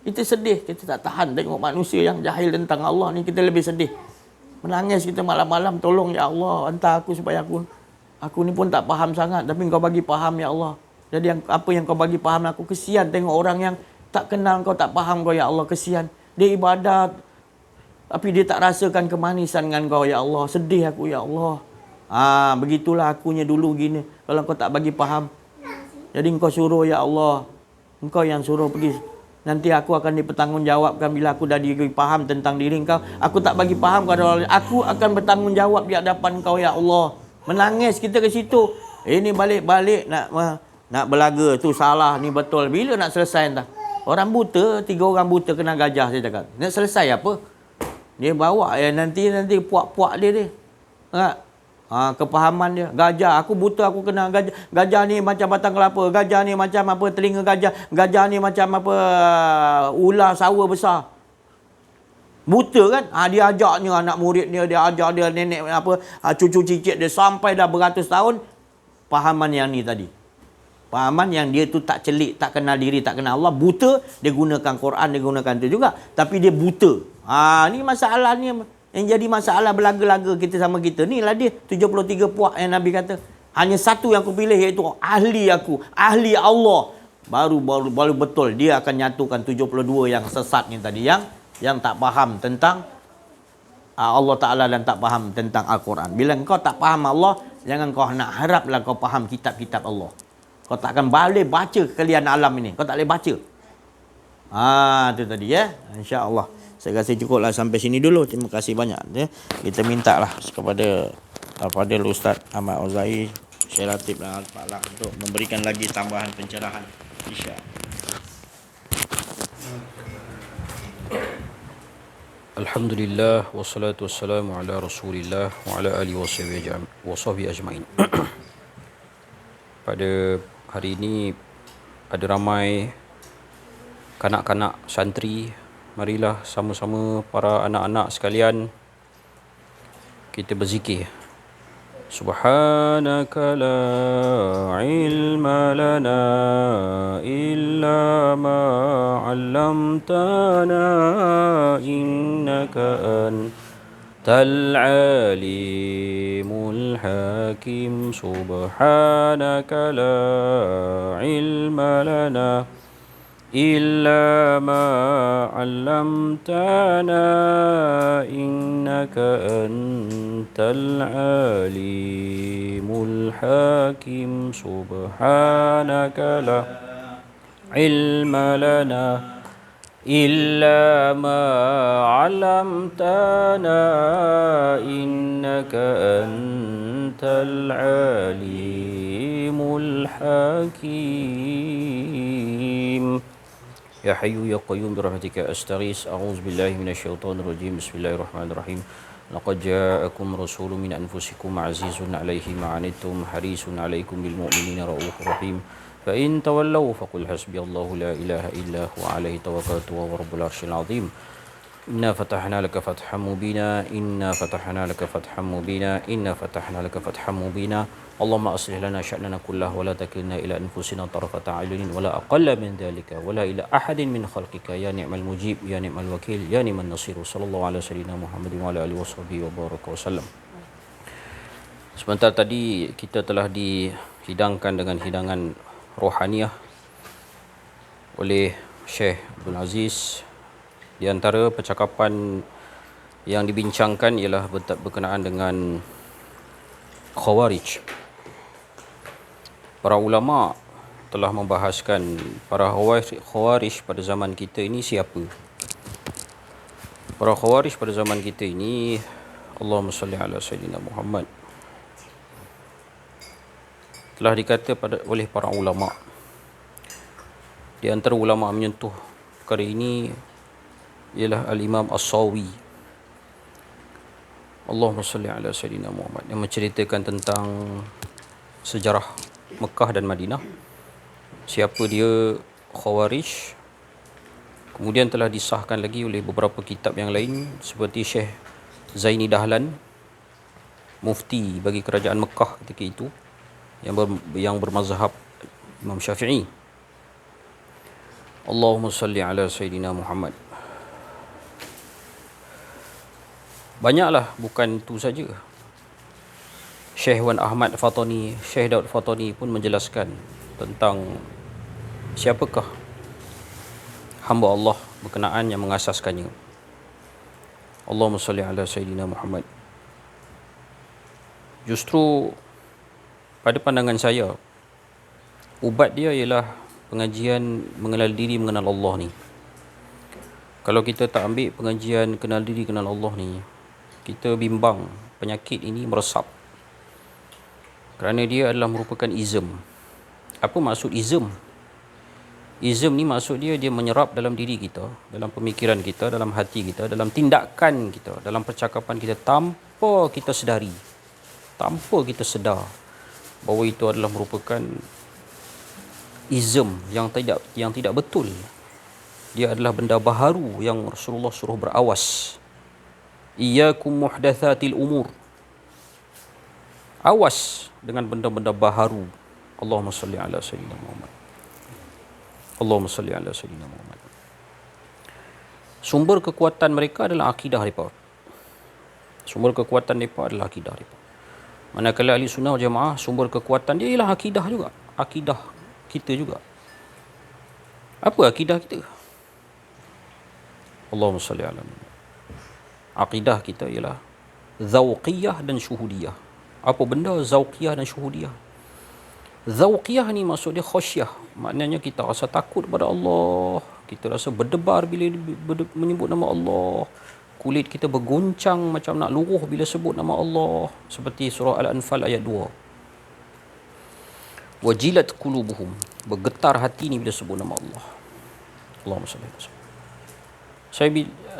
Kita sedih. Kita tak tahan tengok manusia yang jahil tentang Allah ni. Kita lebih sedih. Menangis kita malam-malam. Tolong ya Allah. Hantar aku supaya aku ni pun tak faham sangat. Tapi kau bagi faham ya Allah. Jadi apa yang kau bagi faham aku. Kesian tengok orang yang tak kenal kau, tak faham kau ya Allah. Kesian. Dia ibadat. Tapi dia tak rasakan kemanisan dengan kau ya Allah. Sedih aku ya Allah. Begitulah akunya dulu gini. Kalau kau tak bagi faham. Jadi kau suruh ya Allah. Engkau yang suruh pergi. Nanti aku akan dipertanggungjawabkan bila aku dah diberi faham tentang diri kau. Aku tak bagi faham kepada orang lain. Aku akan bertanggungjawab di hadapan kau ya Allah. Menangis kita ke situ. Ini balik-balik nak belaga. Tu salah, ni betul. Bila nak selesai entah? Orang buta, 3 orang buta kena gajah saya cakap. Nak selesai apa? Dia bawa nanti puak-puak dia. Kepahaman dia. Gajah, aku buta, aku kena gajah. Gajah ni macam batang kelapa. Gajah ni macam apa telinga gajah. Gajah ni macam apa ular sawa besar. Buta kan? Dia ajaknya anak murid dia ajar dia nenek apa cucu cicit dia sampai dah beratus tahun. Pahaman yang ni tadi. Pahaman yang dia tu tak celik, tak kenal diri, tak kenal Allah. Buta, dia gunakan Quran, dia gunakan tu juga. Tapi dia buta. Ni masalah ni. Yang jadi masalah berlaga-laga kita sama kita. Ni lah dia 73 puak yang Nabi kata. Hanya satu yang aku pilih iaitu ahli aku. Ahli Allah. Baru betul dia akan nyatukan 72 yang sesat ni tadi. Yang tak faham tentang Allah Ta'ala dan tak faham tentang Al-Quran. Bila kau tak faham Allah, jangan kau nak haraplah kau faham kitab-kitab Allah. Kau tak akan boleh baca kekalian alam ini. Kau tak boleh baca. Itu tadi ya. InsyaAllah. Saya rasa cukuplah sampai sini dulu. Terima kasih banyak. Ya. Kita minta lah kepada Al-Fadhil Ustaz Ahmad Auza'i, Syekh Latif dan Al-Falak untuk memberikan lagi tambahan pencerahan. InsyaAllah. Alhamdulillah wassalatu wassalamu ala Rasulillah wa ala alihi wasahbihi ajmain. Pada hari ini ada ramai kanak-kanak santri. Marilah sama-sama para anak-anak sekalian kita berzikir. Subhanaka la ilma lana illa ma 'allamtana innaka antal alimul hakim. Subhanaka la ilma lana إلا ما علمتنا إنك أنت العليم الحكيم. سبحانك لا علم لنا إلا ما علمتنا إنك أنت العليم الحكيم. Ya Hayyu Ya Qayyum birahmatika astaghits. A'udzu billahi minasyaitonir rajim. Bismillahirrahmanirrahim. Laqad ja'akum rasulun min anfusikum 'azizun 'alaihi ma 'anittum harisun 'alaikum bil mu'minina raufur rahim. فإن تولوا فقل حسبي الله لا إله إلا هو عليه توكلت وهو رب العرش العظيم إنا فتحنا لك فتحا مبينا إنا فتحنا لك فتحا مبينا إنا فتحنا لك فتحا مبينا اللهم أصلح لنا شأننا كله ولا تكلنا إلى أنفسنا طرفة أعين ولا أقل من ذلك ولا إلى أحد من خلقك يا نعم المجيب يا نعم الوكيل يا نعم النصير صلى الله على سيدنا محمد وعلى آله وصحبه وبارك وسلم. Sebentar tadi kita telah dihidangkan dengan hidangan rohaniah oleh Syekh Abdul Aziz. Di antara percakapan yang dibincangkan ialah berkenaan dengan Khawarij. Para ulama telah membahaskan para Khawarij pada zaman kita ini siapa. Para Khawarij pada zaman kita ini, Allahumma salli ala Sayyidina Muhammad, telah dikata oleh para ulama. Di antara ulama menyentuh perkara ini ialah Al-Imam As-Sawi, Allahumma salli ala Sayyidina Muhammad, yang menceritakan tentang sejarah Mekah dan Madinah, siapa dia Khawarij. Kemudian telah disahkan lagi oleh beberapa kitab yang lain seperti Syekh Zaini Dahlan, mufti bagi kerajaan Mekah ketika itu, yang bermazhab Imam Syafi'i. Allahumma salli ala Sayyidina Muhammad. Banyaklah, bukan itu saja. Syekh Wan Ahmad Fatani, Syekh Daud Fatani pun menjelaskan tentang siapakah hamba Allah berkenaan yang mengasaskannya. Allahumma salli ala Sayyidina Muhammad. Justru pada pandangan saya, ubat dia ialah pengajian mengenal diri, mengenal Allah ni. Kalau kita tak ambil pengajian kenal diri, kenal Allah ni, kita bimbang penyakit ini meresap. Kerana dia adalah merupakan izm. Apa maksud izm? Izm ni maksud dia menyerap dalam diri kita, dalam pemikiran kita, dalam hati kita, dalam tindakan kita, dalam percakapan kita, tanpa kita sedari, tanpa kita sedar bahawa itu adalah merupakan izm yang tidak betul. Dia adalah benda baharu yang Rasulullah suruh berawas. Iyyakum muhdatsatil umur. Awas dengan benda-benda baharu. Allahumma salli ala Sayyidina Muhammad. Allahumma salli ala Sayyidina Muhammad. Sumber kekuatan mereka adalah akidah mereka. Sumber kekuatan mereka adalah akidah mereka. Manakala ahli sunnah wal jamaah, sumber kekuatan dia ialah akidah juga. Akidah kita juga. Apa akidah kita? Allahumma salli ala Muhammad. Akidah kita ialah zauqiyah dan syuhudiyah. Apa benda zauqiyah dan syuhudiyah? Zauqiyah ni maksud dia khasyah. Maknanya kita rasa takut kepada Allah. Kita rasa berdebar bila menyebut nama Allah. Kulit kita berguncang macam nak luruh bila sebut nama Allah. Seperti surah Al-Anfal ayat 2. Wajilat qulubuhum. Bergetar hati ni bila sebut nama Allah. Allahumma salli alaihi wasallam.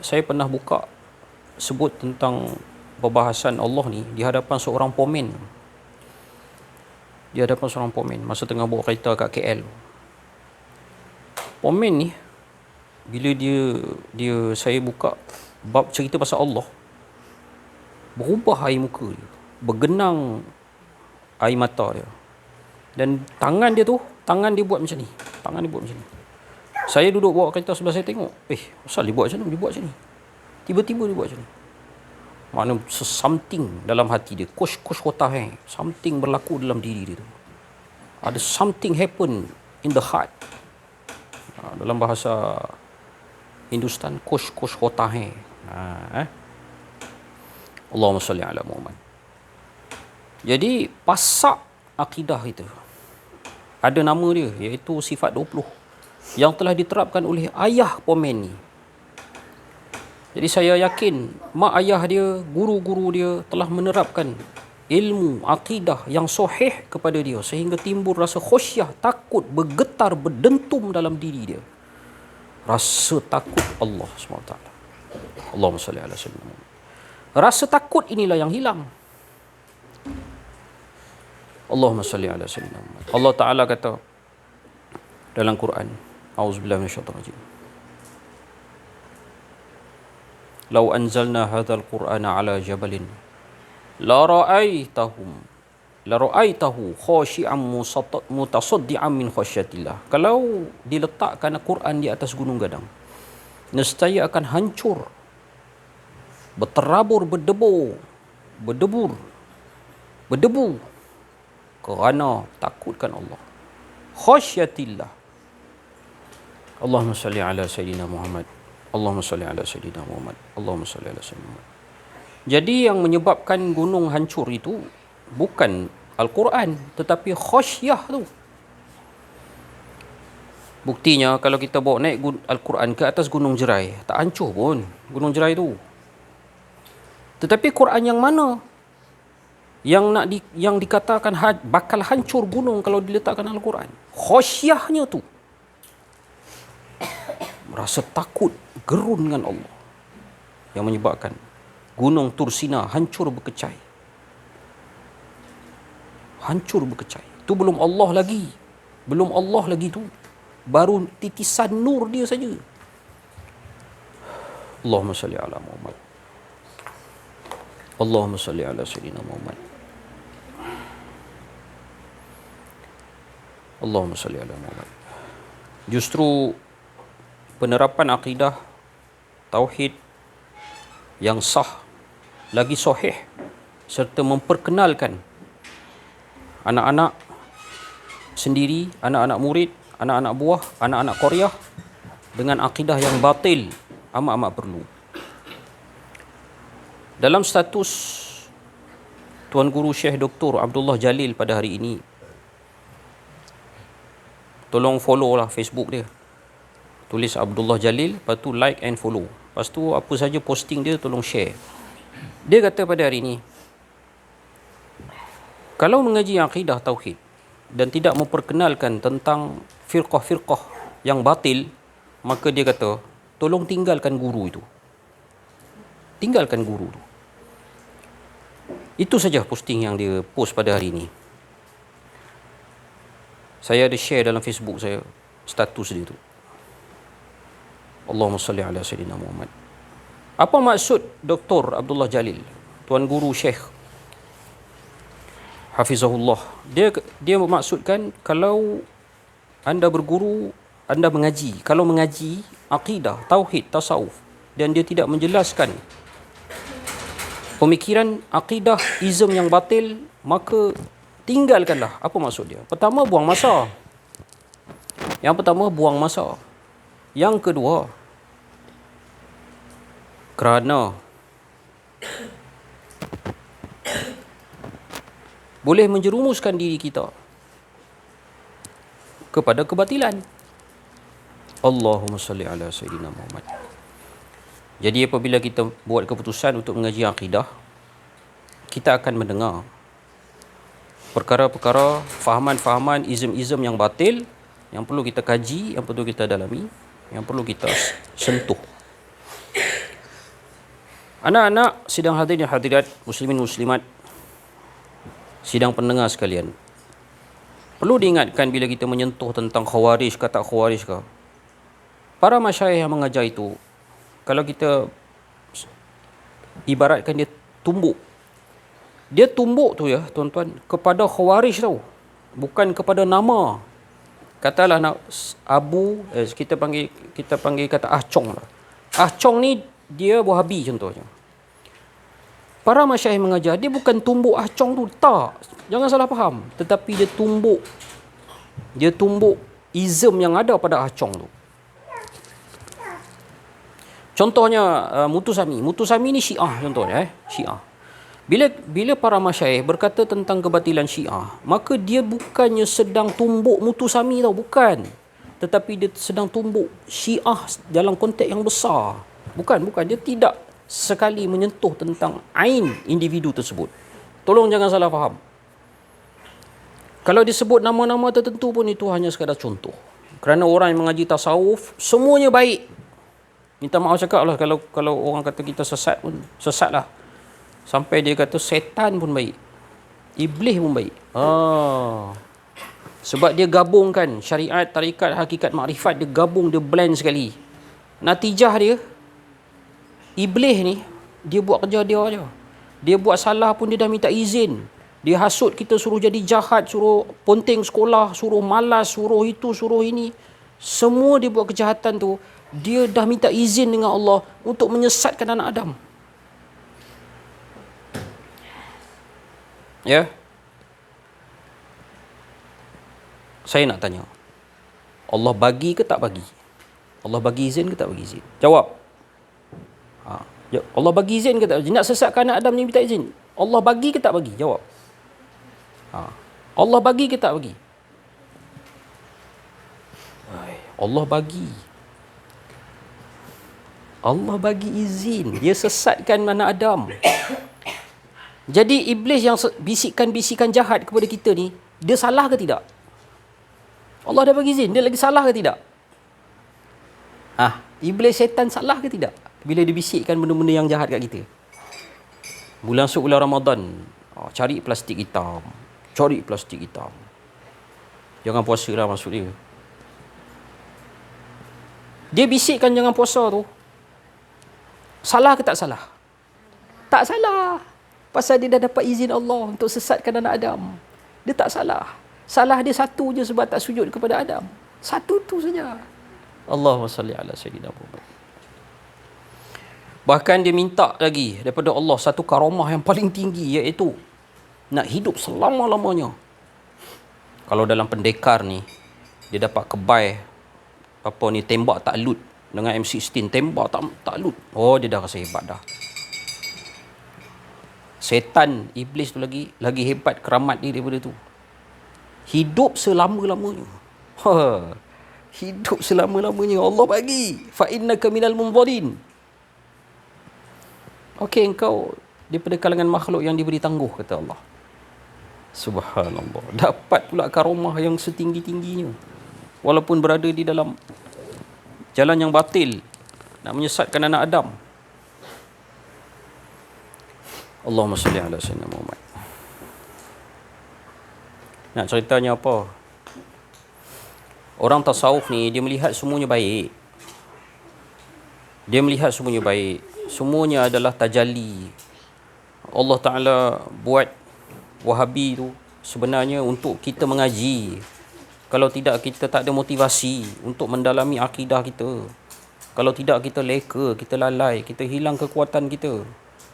Saya pernah buka sebut tentang perbahasan Allah ni di hadapan seorang pomen. Di hadapan seorang pomen masa tengah bawa kereta kat KL. Pomen ni bila saya buka bab cerita pasal Allah, berubah air muka dia, bergenang air mata dia. Dan tangan dia buat macam ni. Tangan dia buat macam ni. Saya duduk bawa kereta sebelah saya tengok, asal dia buat macam ni? Dia buat macam ni. Tiba-tiba dia buat macam ni. Makna something dalam hati dia. Kush hota hai. Something berlaku dalam diri dia tu. Ada something happen in the heart. Dalam bahasa Hindustan, kush hota hai. Allahumma salli ala Muhammad. Jadi pasak akidah itu ada nama dia, iaitu sifat 20 yang telah diterapkan oleh ayah pomen ni. Jadi saya yakin mak ayah dia, guru-guru dia telah menerapkan ilmu akidah yang sahih kepada dia sehingga timbul rasa khusyah, takut, bergetar, berdentum dalam diri dia. Rasa takut Allah SWT. Allahumma salli ala Sayyidina Muhammad. Rasa takut inilah yang hilang. Allahumma salli ala Sayyidina Muhammad. Allah Ta'ala kata, dalam Quran. Auzubillahi minasyaitonir rajim. Lau anzalna hadzal Qur'ana ala jabalin la ra'aitahu khashi'an mutasaddian min khasyatillah. Kalau diletakkan Al-Quran di atas gunung gadang, nescaya akan hancur, berterabur, berdebu kerana takutkan Allah. Khasyatillah. Allahumma salli ala Sayyidina Muhammad. Allahumma salli ala Sayyidina Muhammad. Allahumma salli ala Sayyidina Muhammad. Jadi yang menyebabkan gunung hancur itu bukan Al-Quran, tetapi khasyah tu. Buktinya kalau kita bawa naik Al-Quran ke atas Gunung Jerai, tak hancur pun Gunung Jerai tu. Tetapi Quran yang mana yang dikatakan bakal hancur gunung kalau diletakkan Al-Quran? Khasyahnya tu. Merasa takut, gerun dengan Allah, yang menyebabkan Gunung Tursina hancur berkecai. Hancur berkecai. Itu belum Allah lagi. Belum Allah lagi tu. Baru titisan nur dia saja. Allahumma salli ala Muhammad. Allahumma salli ala Sayyidina Muhammad. Allahumma salli ala Muhammad. Justru penerapan akidah tauhid yang sah lagi sahih serta memperkenalkan anak-anak sendiri, anak-anak murid, anak-anak buah, anak-anak qaryah dengan akidah yang batil amat-amat perlu. Dalam status Tuan Guru Syekh Dr. Abdullah Jalil pada hari ini, tolong follow lah Facebook dia. Tulis Abdullah Jalil, lepas tu like and follow. Lepas tu apa saja posting dia tolong share. Dia kata pada hari ini, kalau mengaji akidah tauhid dan tidak memperkenalkan tentang firqah-firqah yang batil, maka dia kata, tolong tinggalkan guru itu. Tinggalkan guru itu. Itu saja posting yang dia post pada hari ini. Saya ada share dalam Facebook saya, status dia tu. Allahumma salli ala Sayyidina Muhammad. Apa maksud Dr. Abdullah Jalil, Tuan Guru Syekh Hafizahullah? Dia maksudkan kalau anda berguru, anda mengaji. Kalau mengaji akidah, tauhid, tasawuf dan dia tidak menjelaskan pemikiran akidah izm yang batil, maka tinggalkanlah. Apa maksud dia? Pertama, buang masa. Yang kedua, kerana boleh menjerumuskan diri kita kepada kebatilan. Allahumma salli ala Sayyidina Muhammad. Jadi apabila kita buat keputusan untuk mengaji akidah, kita akan mendengar perkara-perkara, fahaman-fahaman, izm-izm yang batil, yang perlu kita kaji, yang perlu kita dalami, yang perlu kita sentuh. Anak-anak, sidang hadirin dan hadirat, muslimin muslimat, sidang pendengar sekalian, perlu diingatkan bila kita menyentuh tentang khawarij ke tak khawarij ke, para masyayikh yang mengajar itu, kalau kita ibaratkan dia tumbuk tu ya tuan-tuan, kepada khawarij tau, bukan kepada nama. Katalah nak kita panggil kata Ah Chong lah. Ah Chong ni dia Wahabi contohnya. Para masyayikh mengajar, dia bukan tumbuk Ah Chong tu, tak. Jangan salah faham. Tetapi dia tumbuk izm yang ada pada Ah Chong tu. Contohnya Mutusami. Mutusami ni Syiah contohnya, Syiah. Bila para masyayikh berkata tentang kebatilan Syiah, maka dia bukannya sedang tumbuk Mutusami tau, bukan. Tetapi dia sedang tumbuk Syiah dalam konteks yang besar. Bukan. Dia tidak sekali menyentuh tentang ain individu tersebut. Tolong jangan salah faham. Kalau disebut nama-nama tertentu pun itu hanya sekadar contoh. Kerana orang yang mengaji tasawuf, semuanya baik. Minta maaf cakap lah kalau orang kata kita sesat pun, sesat lah. Sampai dia kata setan pun baik. Iblis pun baik. Sebab dia gabungkan syariat, tarikat, hakikat, makrifat, dia gabung, dia blend sekali. Natijah dia, iblis ni, dia buat kerja dia je. Dia buat salah pun dia dah minta izin. Dia hasut kita, suruh jadi jahat, suruh ponteng sekolah, suruh malas, suruh itu, suruh ini. Semua dia buat kejahatan tu, dia dah minta izin dengan Allah untuk menyesatkan anak Adam. Ya. Saya nak tanya, Allah bagi ke tak bagi? Allah bagi izin ke tak bagi izin? Jawab. Allah bagi izin ke tak bagi? Nak sesatkan anak Adam ni minta izin. Allah bagi ke tak bagi? Jawab. Allah bagi ke tak bagi? Allah bagi. Allah bagi izin. Dia sesatkan anak Adam. Jadi iblis yang bisikan-bisikan jahat kepada kita ni, dia salah ke tidak? Allah dah bagi izin, dia lagi salah ke tidak? Iblis syaitan salah ke tidak? Bila dia bisikkan benda-benda yang jahat kat kita. Bulan Ramadan, cari plastik hitam. Cari plastik hitam. Jangan puasa lah maksud dia. Dia bisikkan jangan puasa tu. Salah ke tak salah? Tak salah. Pasal dia dah dapat izin Allah untuk sesatkan anak Adam. Dia tak salah. Salah dia satu je sebab tak sujud kepada Adam. Satu tu saja. Allahumma salli ala sayyidina Muhammad. Bahkan dia minta lagi daripada Allah satu karamah yang paling tinggi, iaitu nak hidup selama-lamanya. Kalau dalam pendekar ni, dia dapat kebai tembak taklud dengan M16, tembak taklud. Oh, dia dah rasa hebat dah. Setan, iblis tu lagi hebat keramat dia daripada tu. Hidup selama-lamanya. Hidup selama-lamanya Allah bagi. Fa innaka minal munzarin. Okey, engkau daripada kalangan makhluk yang diberi tangguh, kata Allah. Subhanallah. Dapat pula karamah yang setinggi-tingginya. Walaupun berada di dalam jalan yang batil, nak menyesatkan anak Adam. Allahumma salli ala sayyidina Muhammad. Nak ceritanya apa? Orang tasawuf ni, dia melihat semuanya baik. Dia melihat semuanya baik. Semuanya adalah tajalli. Allah Ta'ala buat Wahabi tu sebenarnya untuk kita mengaji. Kalau tidak, kita tak ada motivasi untuk mendalami akidah kita. Kalau tidak, kita leka, kita lalai, kita hilang kekuatan kita.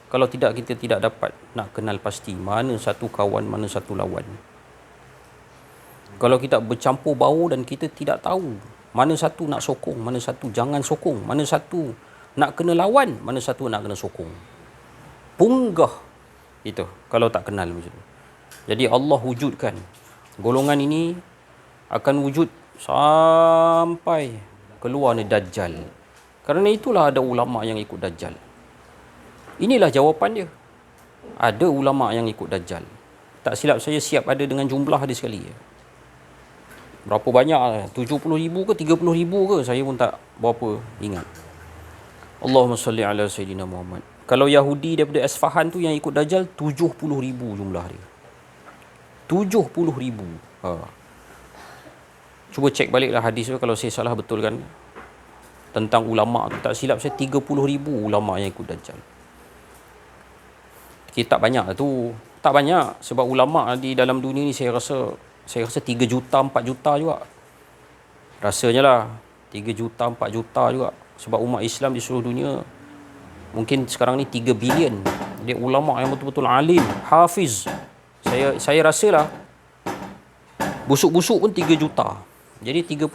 Kalau tidak, kita tidak dapat nak kenal pasti mana satu kawan, mana satu lawan. Kalau kita bercampur bau dan kita tidak tahu mana satu nak sokong, mana satu jangan sokong, mana satu nak kena lawan, mana satu nak kena sokong. Punggah itu kalau tak kenal macam tu. Jadi Allah wujudkan golongan ini akan wujud sampai keluar ni Dajjal. Kerana itulah ada ulama yang ikut Dajjal. Inilah jawapan dia. Ada ulama yang ikut Dajjal. Tak silap saya, siap ada dengan jumlah dia sekali. Berapa banyak? 70,000 ke 30,000 ke? Saya pun tak berapa ingat. Allahumma salli ala sayyidina Muhammad. Kalau Yahudi daripada Isfahan tu yang ikut Dajjal, 70,000 jumlah dia. 70,000. Cuba cek baliklah hadis tu kalau saya salah betulkan. Tentang ulama tu, tak silap saya 30,000 ulama yang ikut Dajjal. Kita tak banyak lah tu. Tak banyak. Sebab ulama di dalam dunia ni saya rasa 3 juta, 4 juta juga. Rasanya lah 3 juta, 4 juta juga. Sebab umat Islam di seluruh dunia mungkin sekarang ni 3 bilion. Dia ulama yang betul-betul alim, hafiz. Saya rasalah busuk-busuk pun 3 juta. Jadi 30,000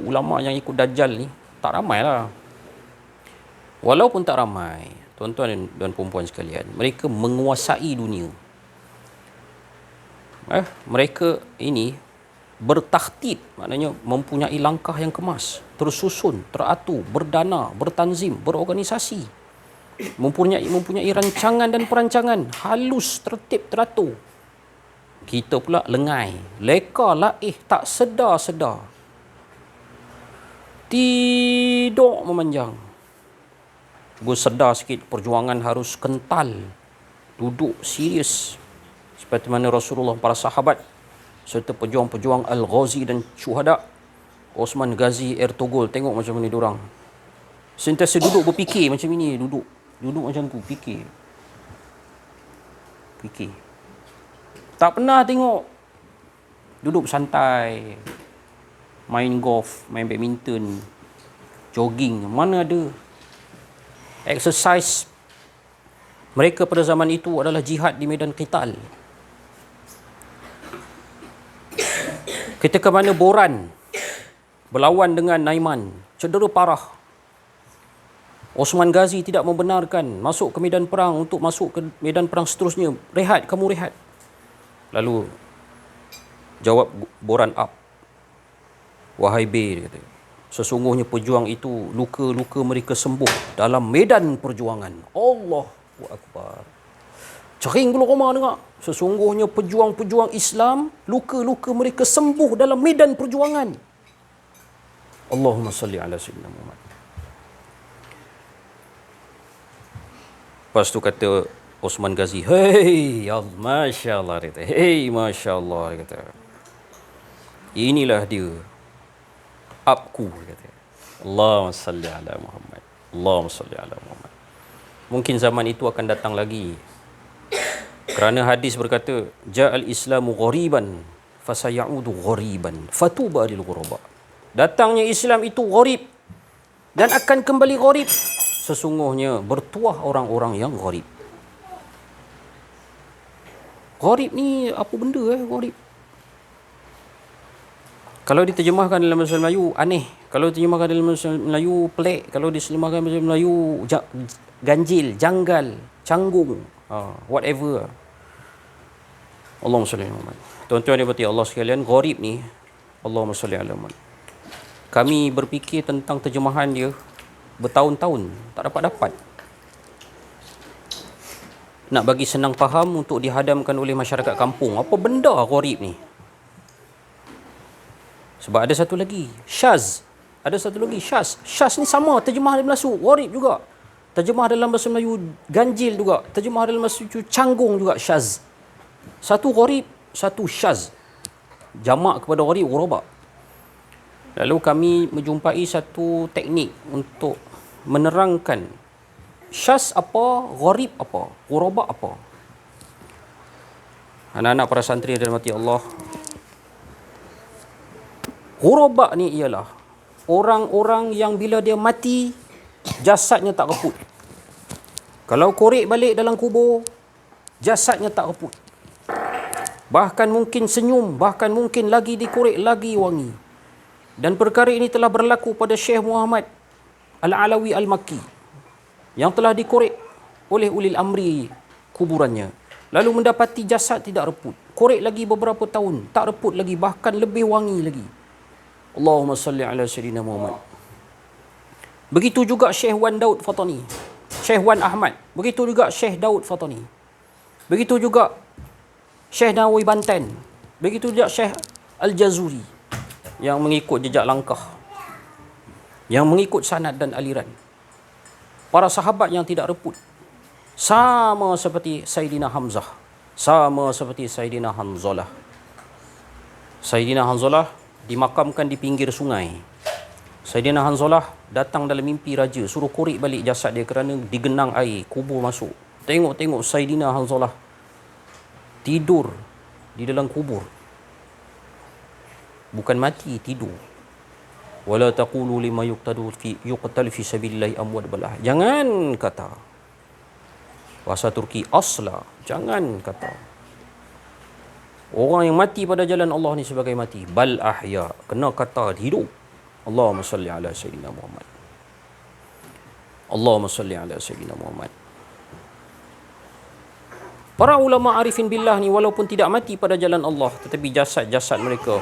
ulama yang ikut Dajjal ni tak ramai lah. Walaupun tak ramai, tuan-tuan dan perempuan sekalian, mereka menguasai dunia. Mereka ini bertakhtid, maknanya mempunyai langkah yang kemas, tersusun, teratur, berdana, bertanzim, berorganisasi, mempunyai rancangan dan perancangan halus, tertib, teratur. Kita pula lengai, leka, laih, tak sedar-sedar, tidur memanjang. Bersedar sikit, perjuangan harus kental, duduk serius. Seperti mana Rasulullah, para sahabat serta pejuang-pejuang Al-Ghazi dan syuhada. Osman Ghazi Ertogul, tengok macam ni diorang. Sentiasa duduk berfikir macam ini, duduk macam tu, fikir. Tak pernah tengok duduk santai, main golf, main badminton, jogging, mana ada. Exercise mereka pada zaman itu adalah jihad di medan qital. Ketika mana Boran berlawan dengan Naiman, cedera parah. Osman Ghazi tidak membenarkan masuk ke medan perang untuk masuk ke medan perang seterusnya. Rehat, kamu rehat. Lalu jawab Boran up. Wahai B, dia kata, sesungguhnya pejuang itu luka-luka mereka sembuh dalam medan perjuangan. Allahu Akbar. Cering pula Roma dengar. Sesungguhnya pejuang-pejuang Islam, luka-luka mereka sembuh dalam medan perjuangan. Allahumma salli ala sayyidina Muhammad. Lepas tu kata Osman Ghazi, "Hei, ya Masya Allah," dia kata. "Hei, Masya Allah," dia kata. "Inilah dia, abku," dia kata. Allahumma salli ala Muhammad. Allahumma salli ala Muhammad. Mungkin zaman itu akan datang lagi. Kerana hadis berkata, "Ja'al Islamu ghariban, fasayaudu ghariban, fatuba lil ghuraba." Datangnya Islam itu gharib dan akan kembali gharib. Sesungguhnya bertuah orang-orang yang gharib. Gharib ni apa benda gharib? Kalau diterjemahkan dalam bahasa Melayu, aneh. Kalau diterjemahkan dalam bahasa Melayu, pelik. Kalau diterjemahkan dalam bahasa Melayu, ganjil, janggal, canggung, whatever. Allahumma salli ala Muhammad. Tuan-tuan dan puan-puan Allah sekalian, gharib ni, Allahumma salli ala Muhammad. Kami berfikir tentang terjemahan dia bertahun-tahun, tak dapat-dapat. Nak bagi senang faham untuk dihadamkan oleh masyarakat kampung. Apa benda gharib ni? Sebab ada satu lagi, syaz. Ada satu lagi, syaz. Syaz ni sama, terjemah dalam bahasa gharib juga. Terjemah dalam bahasa Melayu ganjil juga. Terjemah dalam bahasa Melayu canggung juga, syaz. Satu gharib, satu syaz. Jamak kepada gharib, ghuraba. Lalu kami menjumpai satu teknik untuk menerangkan syaz apa, gharib apa, ghuraba apa. Anak-anak para santri dan mati Allah, ghuraba ni ialah orang-orang yang bila dia mati, jasadnya tak reput. Kalau korek balik dalam kubur, jasadnya tak reput. Bahkan mungkin senyum, bahkan mungkin lagi dikorek, lagi wangi. Dan perkara ini telah berlaku pada Syekh Muhammad Al-Alawi Al-Makki yang telah dikorek oleh ulil amri kuburannya. Lalu mendapati jasad tidak reput. Korek lagi beberapa tahun, tak reput lagi, bahkan lebih wangi lagi. Allahumma salli ala sayyidina Muhammad. Begitu juga Syekh Wan Daud Fatani, Syekh Wan Ahmad. Begitu juga Syekh Daud Fatani. Begitu juga Syekh Nawawi Banten. Begitu juga Syekh Al-Jazuli yang mengikut jejak langkah, yang mengikut sanad dan aliran para sahabat yang tidak reput. Sama seperti Sayyidina Hamzah, sama seperti Sayyidina Hanzalah. Sayyidina Hanzalah dimakamkan di pinggir sungai. Sayyidina Hanzalah datang dalam mimpi raja, suruh korek balik jasad dia kerana digenang air, kubur masuk. Tengok Sayyidina Hanzalah tidur di dalam kubur. Bukan mati, tidur. Wala taqulu lima yuqtal fi sabilillahi amwat balah. Jangan kata, bahasa Turki, asla, jangan kata orang yang mati pada jalan Allah ni sebagai mati. Bal ahya, kena kata hidup. Allahumma salli ala sayyidina Muhammad. Allahumma salli ala sayyidina Muhammad. Para ulama arifin billah ni walaupun tidak mati pada jalan Allah, tetapi jasad-jasad mereka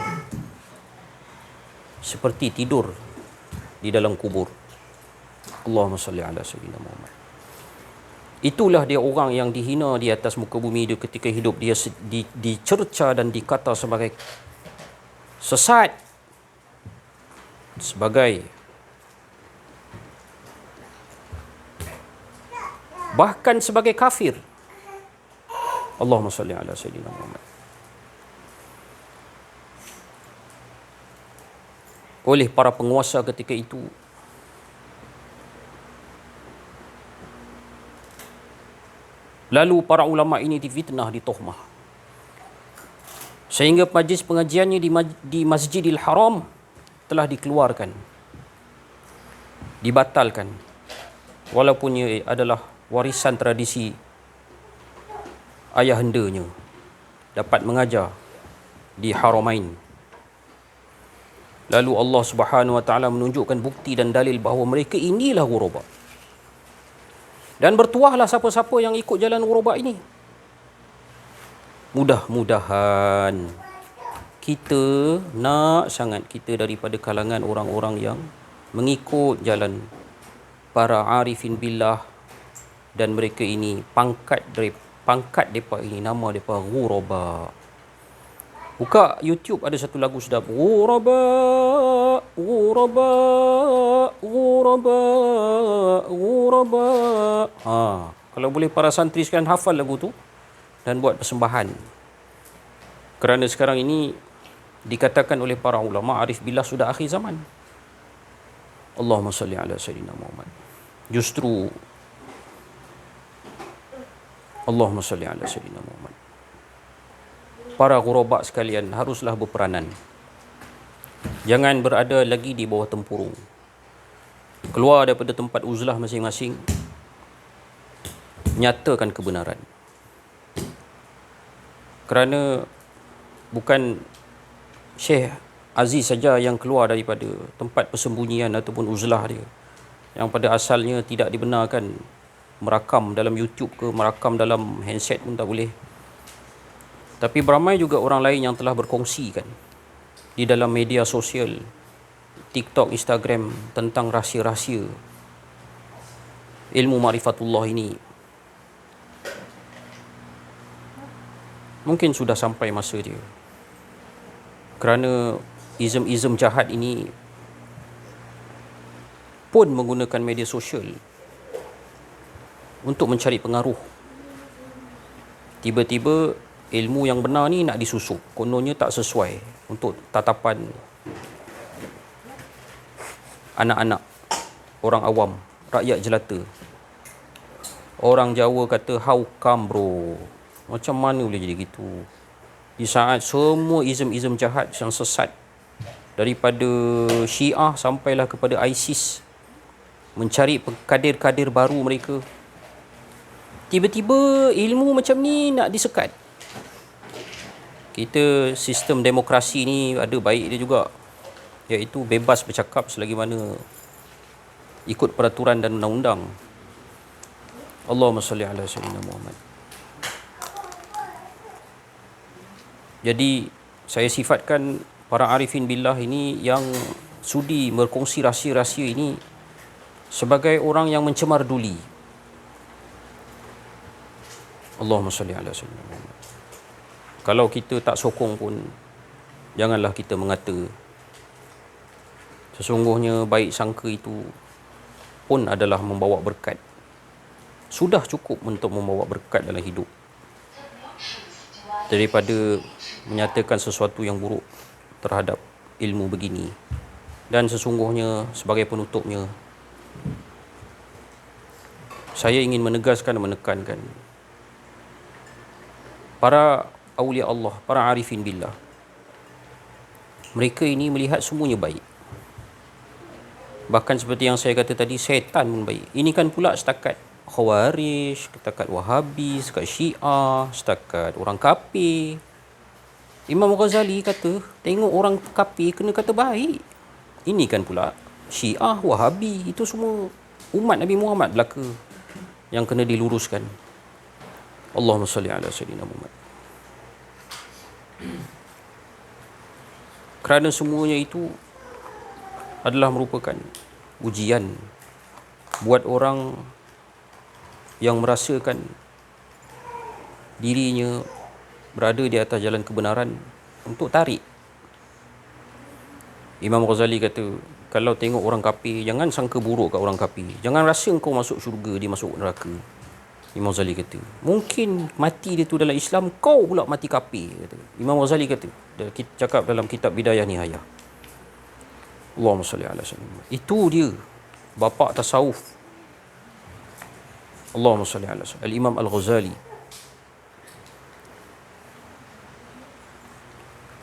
seperti tidur di dalam kubur. Allahumma salli ala sayyidina Muhammad. Itulah dia orang yang dihina di atas muka bumi dia ketika hidup. Dia dicerca dan dikata sebagai sesat, sebagai bahkan sebagai kafir. Allahumma salli ala sayyidina Muhammad. oleh para penguasa ketika itu. Lalu para ulama ini difitnah, ditohmah. Sehingga majlis pengajiannya di Masjidil Haram telah dikeluarkan, dibatalkan. Walaupun ia adalah warisan tradisi ayahandanya dapat mengajar di Haramain. Lalu Allah Subhanahu wa taala menunjukkan bukti dan dalil bahawa mereka inilah ghuraba. Dan bertuahlah siapa-siapa yang ikut jalan ghuraba ini. Mudah-mudahan kita nak sangat kita daripada kalangan orang-orang yang mengikut jalan para arifin billah, dan mereka ini pangkat mereka ini nama mereka ghuraba. Buka YouTube, ada satu lagu sedap, ghuraba ghuraba ghuraba ghuraba. Kalau boleh para santri sekalian hafal lagu tu dan buat persembahan. Kerana sekarang ini dikatakan oleh para ulama arif billah sudah akhir zaman. Allahumma salli ala sayyidina Muhammad. Justru Allahumma salli ala sayyidina Muhammad. Para ghuraba sekalian haruslah berperanan. Jangan berada lagi di bawah tempurung. Keluar daripada tempat uzlah masing-masing. Nyatakan kebenaran. Kerana bukan Syekh Aziz saja yang keluar daripada tempat persembunyian ataupun uzlah dia, yang pada asalnya tidak dibenarkan merakam dalam YouTube ke, merakam dalam handset pun tak boleh. Tapi beramai juga orang lain yang telah berkongsikan di dalam media sosial, TikTok, Instagram, tentang rahsia-rahsia ilmu ma'rifatullah ini. Mungkin sudah sampai masa dia. Kerana izm-izm jahat ini pun menggunakan media sosial untuk mencari pengaruh. Tiba-tiba ilmu yang benar ni nak disusup, kononnya tak sesuai untuk tatapan anak-anak, orang awam, rakyat jelata. Orang Jawa kata, how come bro? Macam mana boleh jadi gitu? Di saat semua izm-izm jahat yang sesat, daripada Syiah sampailah kepada ISIS, mencari kadir-kadir baru mereka, tiba-tiba ilmu macam ni nak disekat. Kita sistem demokrasi ni ada baik dia juga, iaitu bebas bercakap selagi mana ikut peraturan dan undang-undang. Allahumma salli ala sayyidina Muhammad. Jadi saya sifatkan para arifin billah ini yang sudi berkongsi rahsia-rahsia ini sebagai orang yang mencemar duli. Allahumma salli ala sayyidina Muhammad. Kalau kita tak sokong pun, janganlah kita mengata. Sesungguhnya baik sangka itu pun adalah membawa berkat. Sudah cukup untuk membawa berkat dalam hidup, daripada menyatakan sesuatu yang buruk terhadap ilmu begini. Dan sesungguhnya sebagai penutupnya, saya ingin menegaskan dan menekankan para awliya Allah, para arifin billah, mereka ini melihat semuanya baik. Bahkan seperti yang saya kata tadi, syaitan pun baik. Ini kan pula setakat Khawarij, setakat Wahabi, setakat Syiah, setakat orang kafir. Imam Ghazali kata, tengok orang kafir kena kata baik. Ini kan pula Syiah, Wahabi, itu semua umat Nabi Muhammad belaka yang kena diluruskan. Allahumma salli ala sayyidina Muhammad. Kerana semuanya itu adalah merupakan ujian buat orang yang merasakan dirinya berada di atas jalan kebenaran untuk tarik. Imam Ghazali kata, kalau tengok orang kafir, jangan sangka buruk kat orang kafir. Jangan rasa engkau masuk syurga, dia masuk neraka. Imam Ghazali kata, mungkin mati dia tu dalam Islam, kau pula mati kafir. Kata. Imam Ghazali kata, kita cakap dalam kitab Bidayah Nihayah. Allahumma salli ala sayyidina. Itu dia bapa tasawuf. Allahumma salli ala sayyidina. Al-Imam Al-Ghazali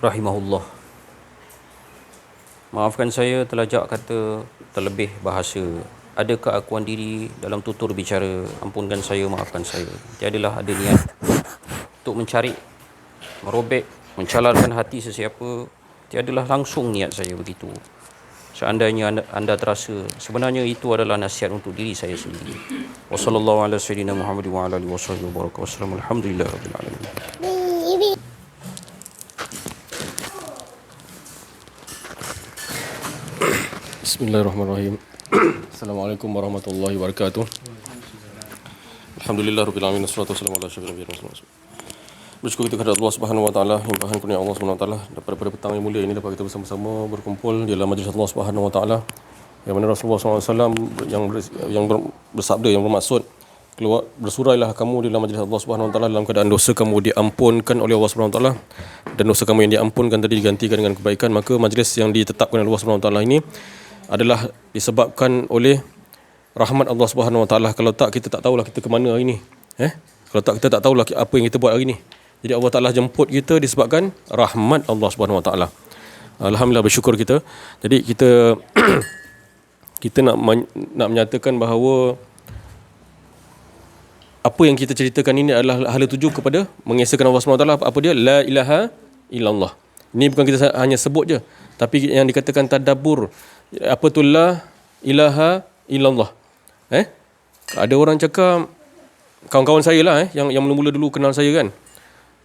rahimahullah. Maafkan saya terlajak kata, terlebih bahasa. Ada keakuan diri dalam tutur bicara. Ampunkan saya, maafkan saya. Tiadalah ada niat untuk mencari, merobek, mencalarkan hati sesiapa. Tiadalah langsung niat saya begitu. Seandainya anda terasa, sebenarnya itu adalah nasihat untuk diri saya sendiri. Wassallallahu ala sayyidina Muhammad wa ala alihi wasahbihi wa baraka wasallam. Alhamdulillahirabbil alamin. Bismillahirrahmanirrahim. Assalamualaikum warahmatullahi wabarakatuh. Alhamdulillah rabbil alamin wassalatu wassalamu ala asyrafil anbiya'i wal mursalin. Bersyukur kita kepada Allah Subhanahu wa taala, limpahan kurnia Allah Subhanahu wa taala, pada petang yang mulia ini dapat kita bersama-sama berkumpul di dalam majlis Allah Subhanahu wa taala. Yang mana Rasulullah SAW yang bersabda, yang bermaksud, keluar bersurailah kamu di dalam majlis Allah Subhanahu wa taala dalam keadaan dosa kamu diampunkan oleh Allah Subhanahu wa taala, dan dosa kamu yang diampunkan tadi digantikan dengan kebaikan. Maka majlis yang ditetapkan oleh Allah Subhanahu wa taala ini adalah disebabkan oleh rahmat Allah Subhanahu wa taala. Kalau tak, kita tak tahulah kita ke mana hari ni. Kalau tak, kita tak tahulah apa yang kita buat hari ni. Jadi Allah Taala jemput kita disebabkan rahmat Allah Subhanahu wa taala. Alhamdulillah, bersyukur kita. Jadi kita kita nak menyatakan bahawa apa yang kita ceritakan ini adalah hala tuju kepada mengesahkan Allah Subhanahu wa taala. Apa dia? La ilaha illallah. Ini bukan kita hanya sebut je, tapi yang dikatakan tadabbur. Apa tu la ilaha illallah? Ada orang cakap, kawan-kawan saya lah yang mula-mula dulu kenal saya kan.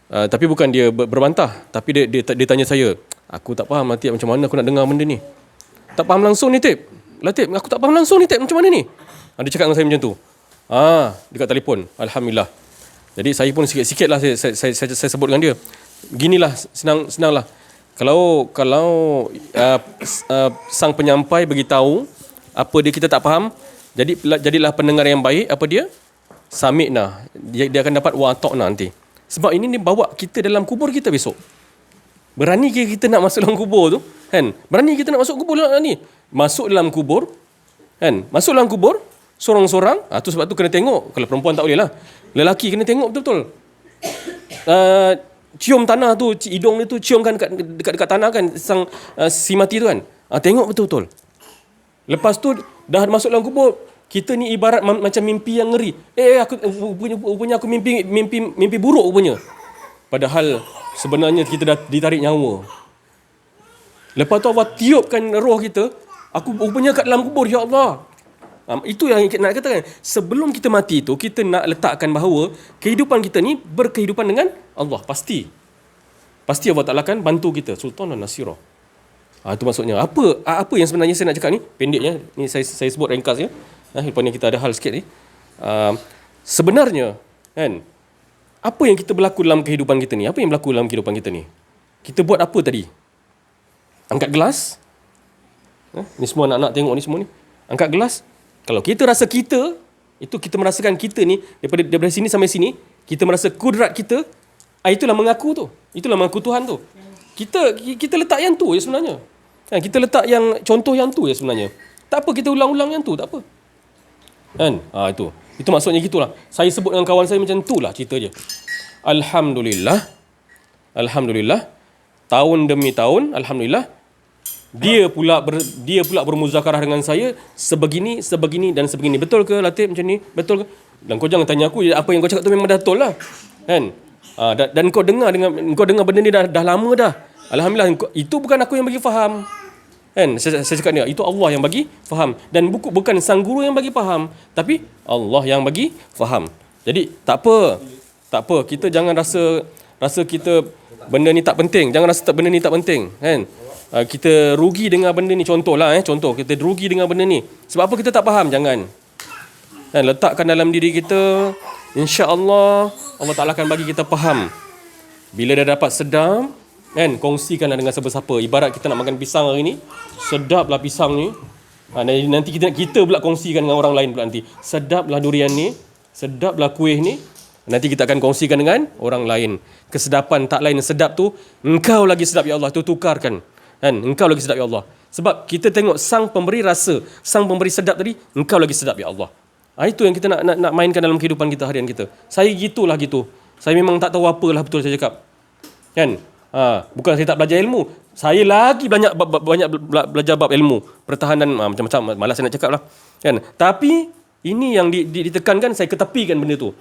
Tapi bukan dia berbantah, tapi dia tanya saya, aku tak faham Latif, macam mana aku nak dengar benda ni? Tak faham langsung ni Tip. Latif, aku tak faham langsung ni Tip, macam mana ni? Dia cakap dengan saya macam tu. Dekat telefon. Alhamdulillah. Jadi saya pun sikit-sikit lah saya sebut dengan dia. Ginilah, senanglah. Kalau sang penyampai beritahu apa dia kita tak faham, jadilah pendengar yang baik. Apa dia? Sami'na. Dia akan dapat wa ata'na nanti. Sebab ini bawa kita dalam kubur kita besok. Berani kita nak masuk dalam kubur tu, kan? Berani kita nak masuk kubur ni. Masuk dalam kubur, kan? Masuk dalam kubur sorang-sorang. Tu sebab tu kena tengok. Kalau perempuan tak boleh lah. Lelaki kena tengok betul-betul. Cium tanah tu, hidung dia tu ciumkan dekat tanah kan, sang si mati tu kan. Tengok betul-betul. Lepas tu dah masuk dalam kubur, kita ni ibarat macam mimpi yang ngeri. Rupanya aku mimpi buruk rupanya. Padahal sebenarnya kita dah ditarik nyawa. Lepas tu Allah tiupkan roh kita, aku rupanya kat dalam kubur, ya Allah. Itu yang nak katakan. Sebelum kita mati tu, kita nak letakkan bahawa kehidupan kita ni berkehidupan dengan Allah. Pasti Allah Ta'ala akan bantu kita. Sultan dan Nasirah. Itu maksudnya. Apa yang sebenarnya saya nak cakap ni? Pendeknya. Ni saya sebut ringkas ya. Lepas ni kita ada hal sikit ni. Sebenarnya, kan, apa yang kita berlaku dalam kehidupan kita ni? Apa yang berlaku dalam kehidupan kita ni? Kita buat apa tadi? Angkat gelas? Ni semua anak-anak tengok ni semua ni. Angkat gelas. Kalau kita rasa kita, itu kita merasakan kita ni, daripada sini sampai sini, kita merasa kudrat kita, itulah mengaku tu. Itulah mengaku Tuhan tu. Kita letak yang tu je sebenarnya. Kita letak yang contoh yang tu je sebenarnya. Tak apa kita ulang-ulang yang tu, tak apa. Kan? Itu maksudnya gitulah. Saya sebut dengan kawan saya macam itulah cerita je. Alhamdulillah. Tahun demi tahun, alhamdulillah. Dia pula bermuzakarah dengan saya sebegini dan sebegini. Betul ke Latif macam ni? Betul ke? Dan kau jangan tanya aku, apa yang kau cakap tu memang dah betul lah. Kan? Dan kau dengar benda ni dah lama dah. Alhamdulillah, itu bukan aku yang bagi faham. Kan? Saya cakap ni, itu Allah yang bagi faham. Dan bukan sang guru yang bagi faham, tapi Allah yang bagi faham. Jadi tak apa. Kita jangan rasa kita benda ni tak penting. Jangan rasa benda ni tak penting, kan? Kita rugi dengan benda ni. Contoh kita rugi dengan benda ni. Sebab apa kita tak faham? Jangan. Letakkan dalam diri kita, insya-Allah Allah Ta'ala akan bagi kita faham. Bila dah dapat sedap, kan, kongsikanlah dengan siapa-siapa. Ibarat kita nak makan pisang hari ni, sedaplah pisang ni. Nanti kita pula kongsikan dengan orang lain pula nanti. Sedaplah durian ni, sedaplah kuih ni. Nanti kita akan kongsikan dengan orang lain. Kesedapan tak lain sedap tu, engkau lagi sedap ya Allah, tu tukarkan. Kan? Engkau lagi sedap ya Allah. Sebab kita tengok sang pemberi rasa, sang pemberi sedap tadi, engkau lagi sedap ya Allah. Itu yang kita nak mainkan dalam kehidupan kita harian kita. Saya gitulah gitu. Saya memang tak tahu apalah betul saya cakap. Kan? Bukan saya tak belajar ilmu. Saya lagi banyak belajar bab ilmu. Pertahanan macam-macam, malas saya nak cakap lah. Kan? Tapi ini yang ditekankan, saya ketepikan benda tu.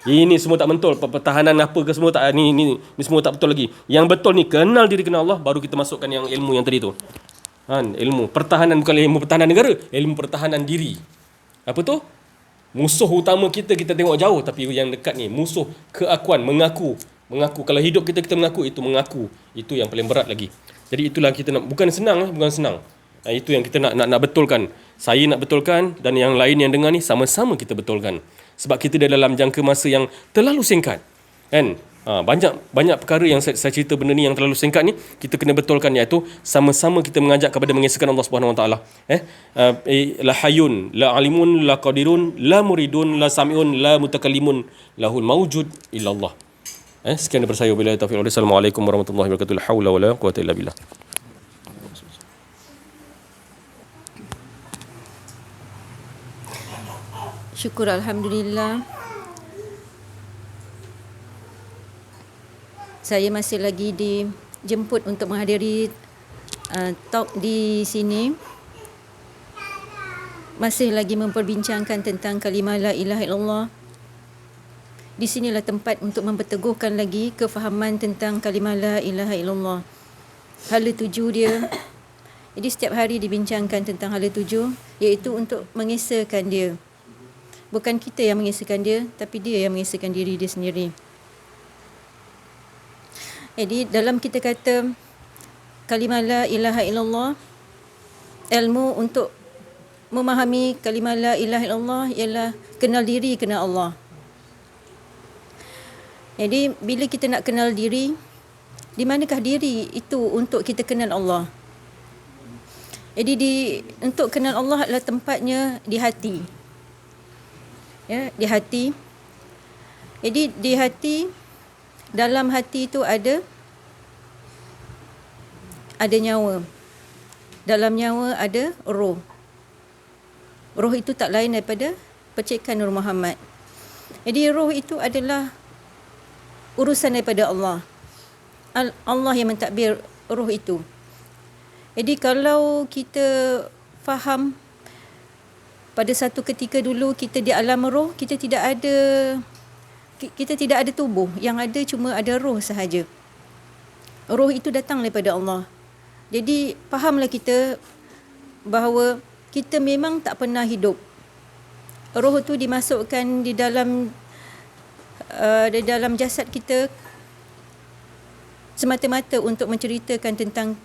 Ini semua tak betul. Pertahanan apa ke semua tak, ni semua tak betul lagi. Yang betul ni kenal diri, kenal Allah, baru kita masukkan yang ilmu yang tadi tu. Ilmu pertahanan, bukan ilmu pertahanan negara, ilmu pertahanan diri. Apa tu? Musuh utama kita tengok jauh, tapi yang dekat ni musuh keakuan, mengaku. Kalau hidup kita mengaku, itu yang paling berat lagi. Jadi itulah kita nak, bukan senang. Itu yang kita nak betulkan. Saya nak betulkan, dan yang lain yang dengar ni sama-sama kita betulkan. Sebab kita dalam jangka masa yang terlalu singkat. Kan? Banyak perkara yang saya cerita benda ni yang terlalu singkat ni, kita kena betulkan, iaitu sama-sama kita mengajak kepada mengesahkan Allah Subhanahu Wa Taala. La hayyun, la alimun, la qadirun, la muridun, la samiun, la mutakallimun, lahul mawjud illallah. Sekian daripada saya. Wabillahi taufiq. Assalamualaikum warahmatullahi wabarakatuh. La haula wala quwwata illa billah. Syukur, alhamdulillah. Saya masih lagi dijemput untuk menghadiri talk di sini. Masih lagi memperbincangkan tentang kalimah la ilaha illallah. Di sinilah tempat untuk memperteguhkan lagi kefahaman tentang kalimah la ilaha illallah. Hala tuju dia. Jadi setiap hari dibincangkan tentang hala tuju, iaitu untuk mengesahkan dia. Bukan kita yang mengesahkan dia, tapi dia yang mengesahkan diri dia sendiri. Jadi dalam kita kata kalimah la ilaha illallah, ilmu untuk memahami kalimah la ilaha illallah ialah kenal diri, kenal Allah. Jadi bila kita nak kenal diri, di manakah diri itu untuk kita kenal Allah? Jadi untuk kenal Allah adalah tempatnya di hati. Ya, di hati. Jadi di hati, dalam hati itu ada nyawa. Dalam nyawa ada roh. Roh itu tak lain daripada percikan Nur Muhammad. Jadi roh itu adalah urusan daripada Allah. Allah yang mentadbir roh itu. Jadi kalau kita faham pada satu ketika dulu kita di alam roh, kita tidak ada tubuh, yang ada cuma ada roh sahaja. Roh itu datang daripada Allah. Jadi fahamlah kita bahawa kita memang tak pernah hidup. Roh itu dimasukkan di dalam jasad kita semata-mata untuk menceritakan tentang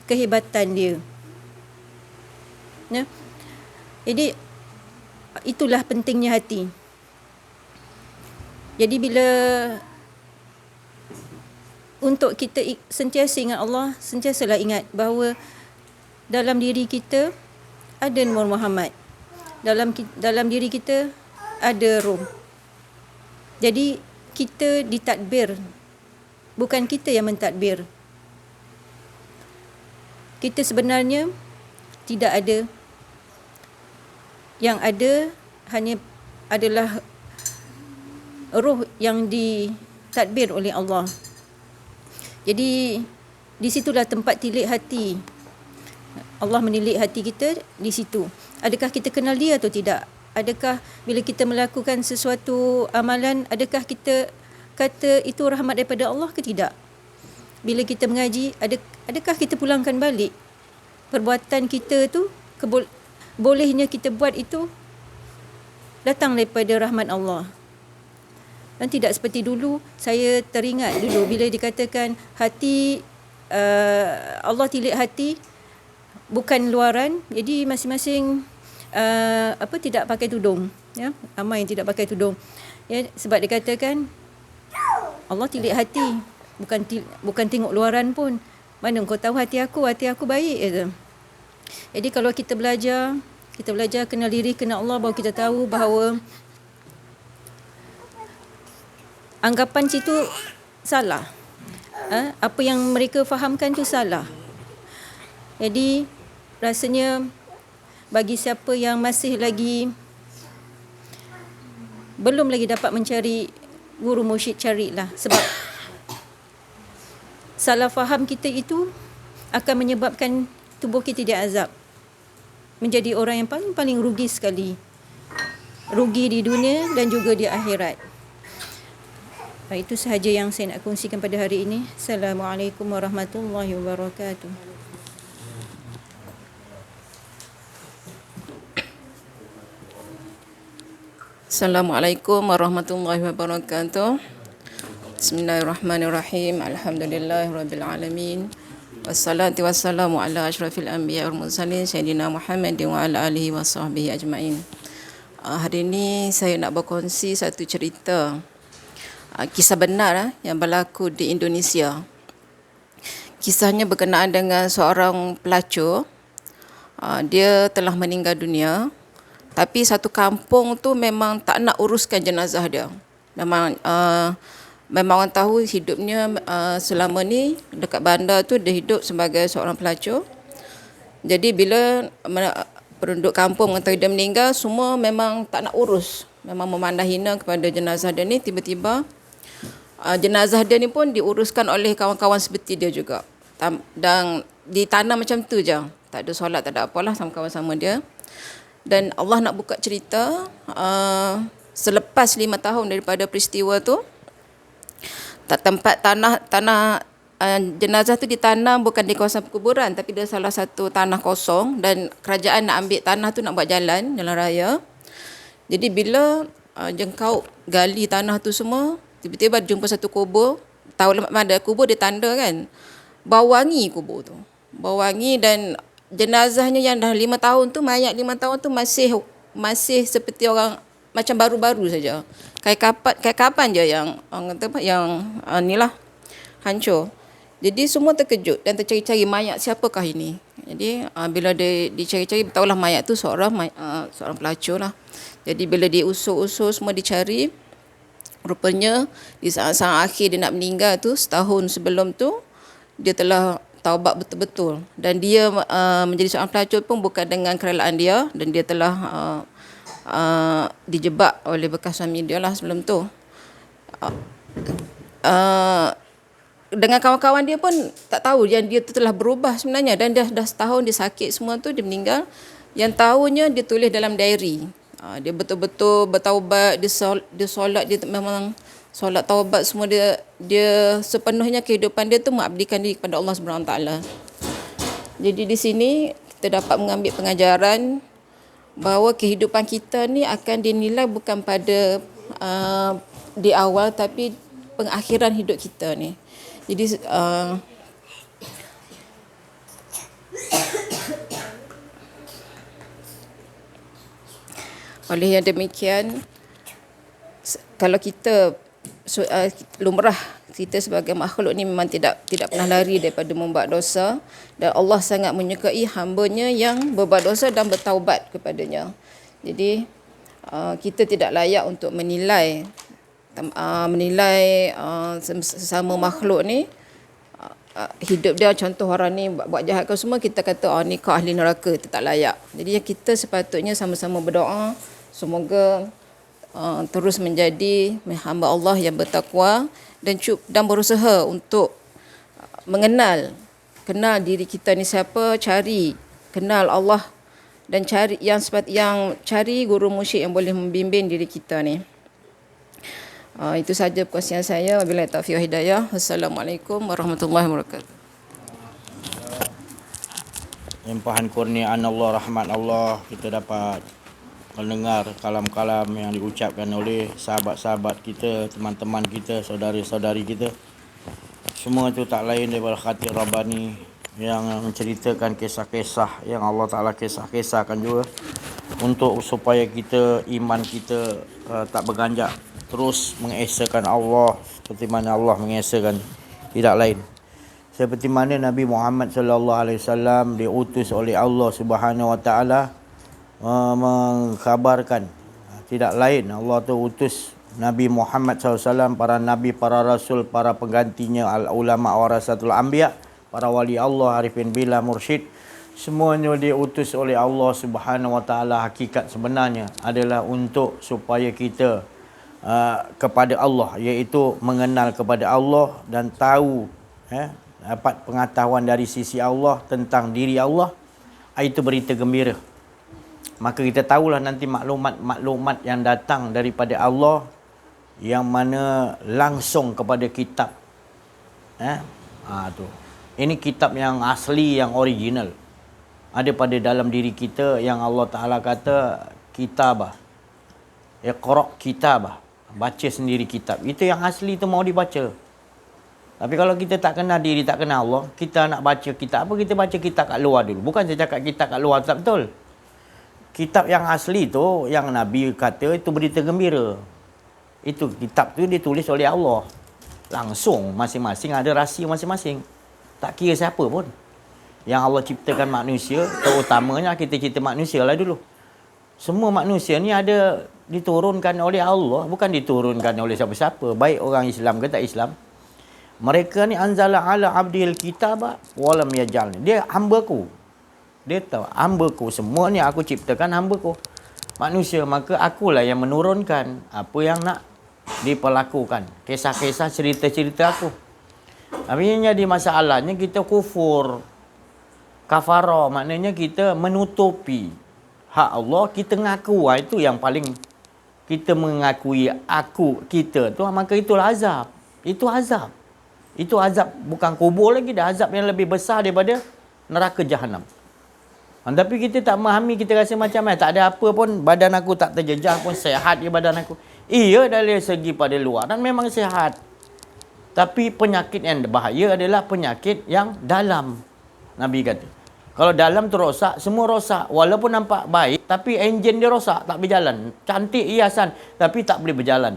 kehebatan dia. Ya? Jadi itulah pentingnya hati. Jadi bila untuk kita sentiasa ingat Allah, sentiasalah ingat bahawa dalam diri kita ada Nur Muhammad. Dalam diri kita ada roh. Jadi kita ditadbir, bukan kita yang mentadbir. Kita sebenarnya tidak ada. Yang ada hanya adalah roh yang ditadbir oleh Allah. Jadi di situlah tempat tilik hati. Allah menilik hati kita di situ. Adakah kita kenal dia atau tidak? Adakah bila kita melakukan sesuatu amalan, adakah kita kata itu rahmat daripada Allah ke tidak? Bila kita mengaji, adakah kita pulangkan balik perbuatan kita tu, bolehnya kita buat itu datang daripada rahmat Allah. Dan tidak seperti dulu. Saya teringat dulu bila dikatakan hati, Allah tilik hati, bukan luaran. Jadi masing-masing tidak pakai tudung, ya, ramai yang tidak pakai tudung, ya, sebab dikatakan Allah tilik hati, bukan tengok luaran pun. Mana kau tahu hati aku baik je. Jadi kalau kita belajar kenal diri, kenal Allah, baru kita tahu bahawa anggapan situ salah. Apa yang mereka fahamkan tu salah. Jadi rasanya bagi siapa yang masih lagi belum lagi dapat mencari guru mursyid, carilah. Sebab salah faham kita itu akan menyebabkan tubuh kita diazab. Menjadi orang yang paling rugi sekali. Rugi di dunia dan juga di akhirat. Itu sahaja yang saya nak kongsikan pada hari ini. Assalamualaikum warahmatullahi wabarakatuh. Assalamualaikum warahmatullahi wabarakatuh. Bismillahirrahmanirrahim. Alhamdulillahirabbil alamin. Wassalatu wassalamu ala asyrafil anbiya wal mursalin sayyidina Muhammadin wa ala alihi washabbihi ajmain. Hari ini saya nak berkongsi satu cerita kisah benar yang berlaku di Indonesia. Kisahnya berkenaan dengan seorang pelacur. Dia telah meninggal dunia. Tapi satu kampung tu memang tak nak uruskan jenazah dia. Memang orang tahu hidupnya selama ni dekat bandar tu dia hidup sebagai seorang pelacur. Jadi bila penduduk kampung mengetahui dia meninggal, semua memang tak nak urus. Memang memandang hina kepada jenazah dia ni. Tiba-tiba jenazah dia ni pun diuruskan oleh kawan-kawan seperti dia juga. Dan ditanam macam tu je. Tak ada solat, tak ada apalah sama kawan-sama dia. Dan Allah nak buka cerita selepas 5 tahun daripada peristiwa tu, tempat tanah jenazah tu ditanam bukan di kawasan perkuburan, tapi dia salah satu tanah kosong, dan kerajaan nak ambil tanah tu nak buat jalan raya. Jadi bila jengkau gali tanah tu semua, tiba-tiba jumpa satu kubur. Tahu ada kubur dia tanda kan, bau wangi kubur tu, bau wangi. Dan jenazahnya yang dah 5 tahun tu, mayat 5 tahun tu masih seperti orang macam baru-baru saja. Kayak kapan je yang orang kata apa, yang inilah hancur. Jadi semua terkejut dan tercari-cari mayat siapakah ini. Jadi bila dia dicari-cari, tahulah mayat tu seorang pelacur lah. Jadi bila diusur-usur semua dicari, rupanya di saat-saat akhir dia nak meninggal tu, setahun sebelum tu, dia telah taubat betul-betul. Dan dia menjadi seorang pelacur pun bukan dengan kerelaan dia, dan dia telah dijebak oleh bekas suami dia lah sebelum tu. Dengan kawan-kawan dia pun tak tahu yang dia tu telah berubah sebenarnya. Dan dah setahun dia sakit semua tu, dia meninggal. Yang tahunya dia tulis dalam diary. Dia betul-betul bertaubat, dia solat, dia memang solat taubat semua, dia sepenuhnya kehidupan dia tu mengabdikan diri kepada Allah Subhanahu Wa Taala. Jadi di sini kita dapat mengambil pengajaran bahawa kehidupan kita ni akan dinilai bukan pada di awal, tapi pengakhiran hidup kita ni. Jadi oleh yang demikian, kalau kita lumrah kita sebagai makhluk ni memang tidak pernah lari daripada membuat dosa, dan Allah sangat menyukai hamba-Nya yang berbuat dosa dan bertaubat kepadanya. Jadi kita tidak layak untuk menilai sesama makhluk ni, hidup dia. Contoh orang ni buat jahat ke semua, kita kata ni kau ahli neraka, itu tak layak. Jadi kita sepatutnya sama-sama berdoa semoga terus menjadi hamba Allah yang bertakwa dan berusaha untuk kenal diri kita ni siapa, kenal Allah, dan cari guru mursyid yang boleh membimbing diri kita ni. Itu saja perkongsian saya. Wabillahi taufiq wal hidayah. Wassalamualaikum warahmatullahi wabarakatuh. Limpahan kurniaan Allah, rahmat Allah, kita dapat mendengar kalam-kalam yang diucapkan oleh sahabat-sahabat kita, teman-teman kita, saudari-saudari kita. Semua itu tak lain daripada khatir Rabbani yang menceritakan kisah-kisah yang Allah Ta'ala kisah-kisahkan juga, untuk supaya kita, iman kita tak berganjak, terus mengesakan Allah seperti mana Allah mengesakan, tidak lain. Seperti mana Nabi Muhammad sallallahu alaihi wasallam diutus oleh Allah Subhanahu wa taala mengkhabarkan, tidak lain Allah tu utus Nabi Muhammad SAW, para nabi, para rasul, para penggantinya, al-ulama warasatul anbiya, para wali Allah, arifin billah, mursyid, Semuanya diutus oleh Allah Subhanahu Wa Taala. Hakikat sebenarnya adalah untuk supaya kita kepada Allah, iaitu mengenal kepada Allah dan tahu dapat pengetahuan dari sisi Allah tentang diri Allah. Itu berita gembira. Maka kita tahulah nanti maklumat-maklumat yang datang daripada Allah yang mana langsung kepada kitab. Tu. Ini kitab yang asli, yang original. Ada pada dalam diri kita yang Allah Ta'ala kata kitabah. Iqra' kitabah. Baca sendiri kitab. Itu yang asli tu mau dibaca. Tapi kalau kita tak kenal diri, tak kenal Allah, kita nak baca kitab apa? Kita baca kitab kat luar dulu. Bukan saya cakap kitab kat luar tak betul. Kitab yang asli tu, yang Nabi kata itu berita gembira. Itu kitab tu ditulis oleh Allah. Langsung masing-masing ada rahsia masing-masing. Tak kira siapa pun. Yang Allah ciptakan manusia, terutamanya kita cerita manusia lah dulu. Semua manusia ni ada diturunkan oleh Allah, bukan diturunkan oleh siapa-siapa, baik orang Islam ke tak Islam. Mereka ni anzala ala abdil kitaba walam yajal. Dia hamba-Ku. Dia tahu hamba-Ku, semua ni aku ciptakan hamba-Ku. Manusia, maka akulah yang menurunkan apa yang nak diperlakukan. Kisah-kisah, cerita-cerita aku. Tapi yang jadi masalahnya kita kufur. Kafara maknanya kita menutupi hak Allah, kita ngaku. Itu yang paling kita mengakui kita tu, maka itulah azab. Itu azab. Itu azab bukan kubur lagi dah, azab yang lebih besar daripada neraka jahanam. Tapi kita tak memahami, kita rasa macam tak ada apa pun, badan aku tak terjejah pun, sihat je badan aku. Iya dari segi pada luar dan memang sihat. Tapi penyakit yang bahaya adalah penyakit yang dalam. Nabi kata, kalau dalam tu rosak, semua rosak. Walaupun nampak baik, tapi enjin dia rosak, tak berjalan. Cantik hiasan, tapi tak boleh berjalan.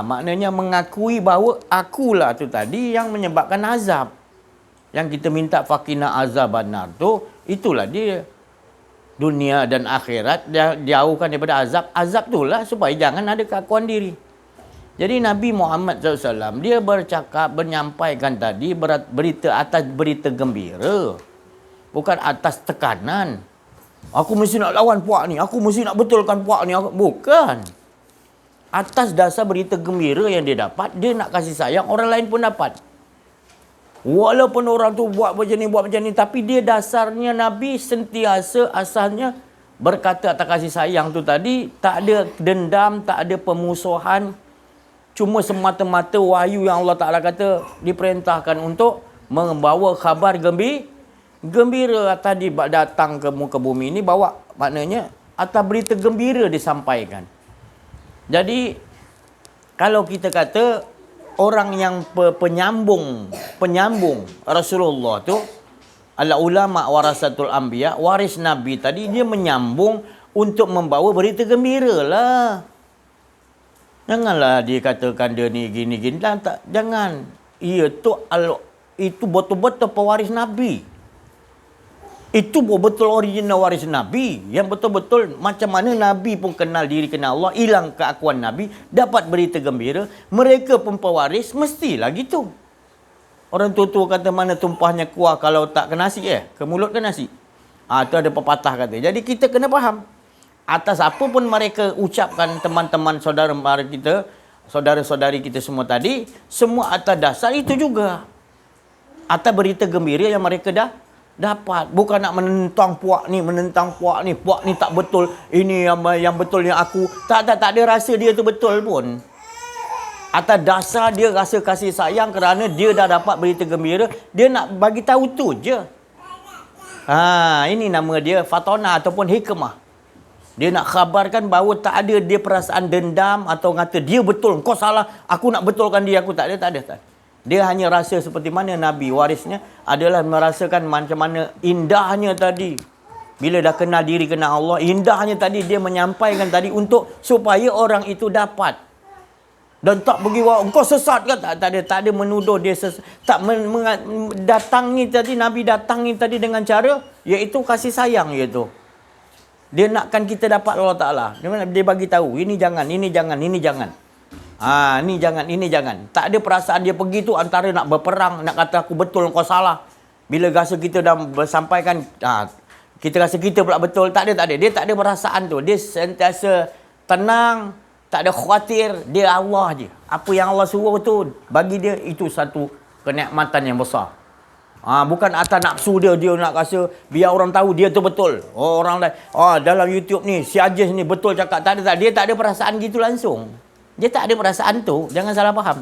Maknanya mengakui bahawa akulah tu tadi yang menyebabkan azab. Yang kita minta fakina azabannar tu, itulah dia. Dunia dan akhirat dia jauhkan daripada azab. Azab itulah supaya jangan ada keakuan diri. Jadi Nabi Muhammad SAW, dia bercakap, menyampaikan tadi berita atas berita gembira. Bukan atas tekanan. Aku mesti nak lawan puak ni. Aku mesti nak betulkan puak ni. Bukan. Atas dasar berita gembira yang dia dapat, dia nak kasih sayang, orang lain pun dapat. Walaupun orang tu buat macam ni, tapi dia dasarnya Nabi sentiasa asalnya berkata atas kasih sayang tu tadi, tak ada dendam, tak ada pemusuhan. Cuma semata-mata wahyu yang Allah Ta'ala kata diperintahkan untuk membawa khabar gembira tadi datang ke muka bumi ini, bawa maknanya atas berita gembira disampaikan. Jadi kalau kita kata orang yang penyambung Rasulullah tu adalah ulama warasatul anbiya, waris Nabi tadi, dia menyambung untuk membawa berita gembira lah. Janganlah dia katakan dia ni gini tak, jangan. Itu betul-betul pewaris Nabi. Itu betul original waris Nabi. Yang betul-betul macam mana Nabi pun kenal diri, kenal Allah, hilang keakuan Nabi, dapat berita gembira, mereka pun pewaris, mestilah gitu. Orang tua-tua kata mana tumpahnya kuah kalau tak ke nasi ke mulut ke nasi. Itu ada pepatah kata. Jadi kita kena faham. Atas apa pun mereka ucapkan, teman-teman saudara-saudara kita, saudara-saudari kita semua tadi, semua atas dasar itu juga. Atas berita gembira yang mereka dah dapat. Bukan nak menentang puak ni, puak ni tak betul, ini yang betul yang aku. Tak ada rasa dia tu betul pun. Atas dasar dia rasa kasih sayang kerana dia dah dapat berita gembira, dia nak bagi tahu tu je. Ini nama dia fatona ataupun hikmah. Dia nak khabarkan bahawa tak ada dia perasaan dendam atau kata dia betul, kau salah, aku nak betulkan dia, aku tak ada. Dia hanya rasa seperti mana Nabi warisnya adalah merasakan macam mana indahnya tadi. Bila dah kenal diri, kenal Allah, indahnya tadi dia menyampaikan tadi untuk supaya orang itu dapat. Dan tak pergi engkau sesat kan? Tak ada menuduh dia sesat. Tak datangi tadi, Nabi datangi tadi dengan cara iaitu kasih sayang iaitu. Dia nakkan kita dapat Allah Ta'ala. Dia bagi tahu, ini jangan, ini jangan, ini jangan. Ini jangan, ini jangan. Tak ada perasaan dia pergi tu antara nak berperang, nak kata aku betul, kau salah. Bila rasa kita dah bersampaikan, kita rasa kita pula betul. Tak ada. Dia tak ada perasaan tu. Dia sentiasa tenang, tak ada khawatir. Dia Allah je. Apa yang Allah suruh tu, bagi dia itu satu kenikmatan yang besar. Bukan atas nafsu dia nak rasa biar orang tahu dia tu betul. Orang lain, dalam YouTube ni, si Ajis ni betul cakap. Tak ada. Dia tak ada perasaan gitu langsung. Dia tak ada perasaan tu. Jangan salah faham.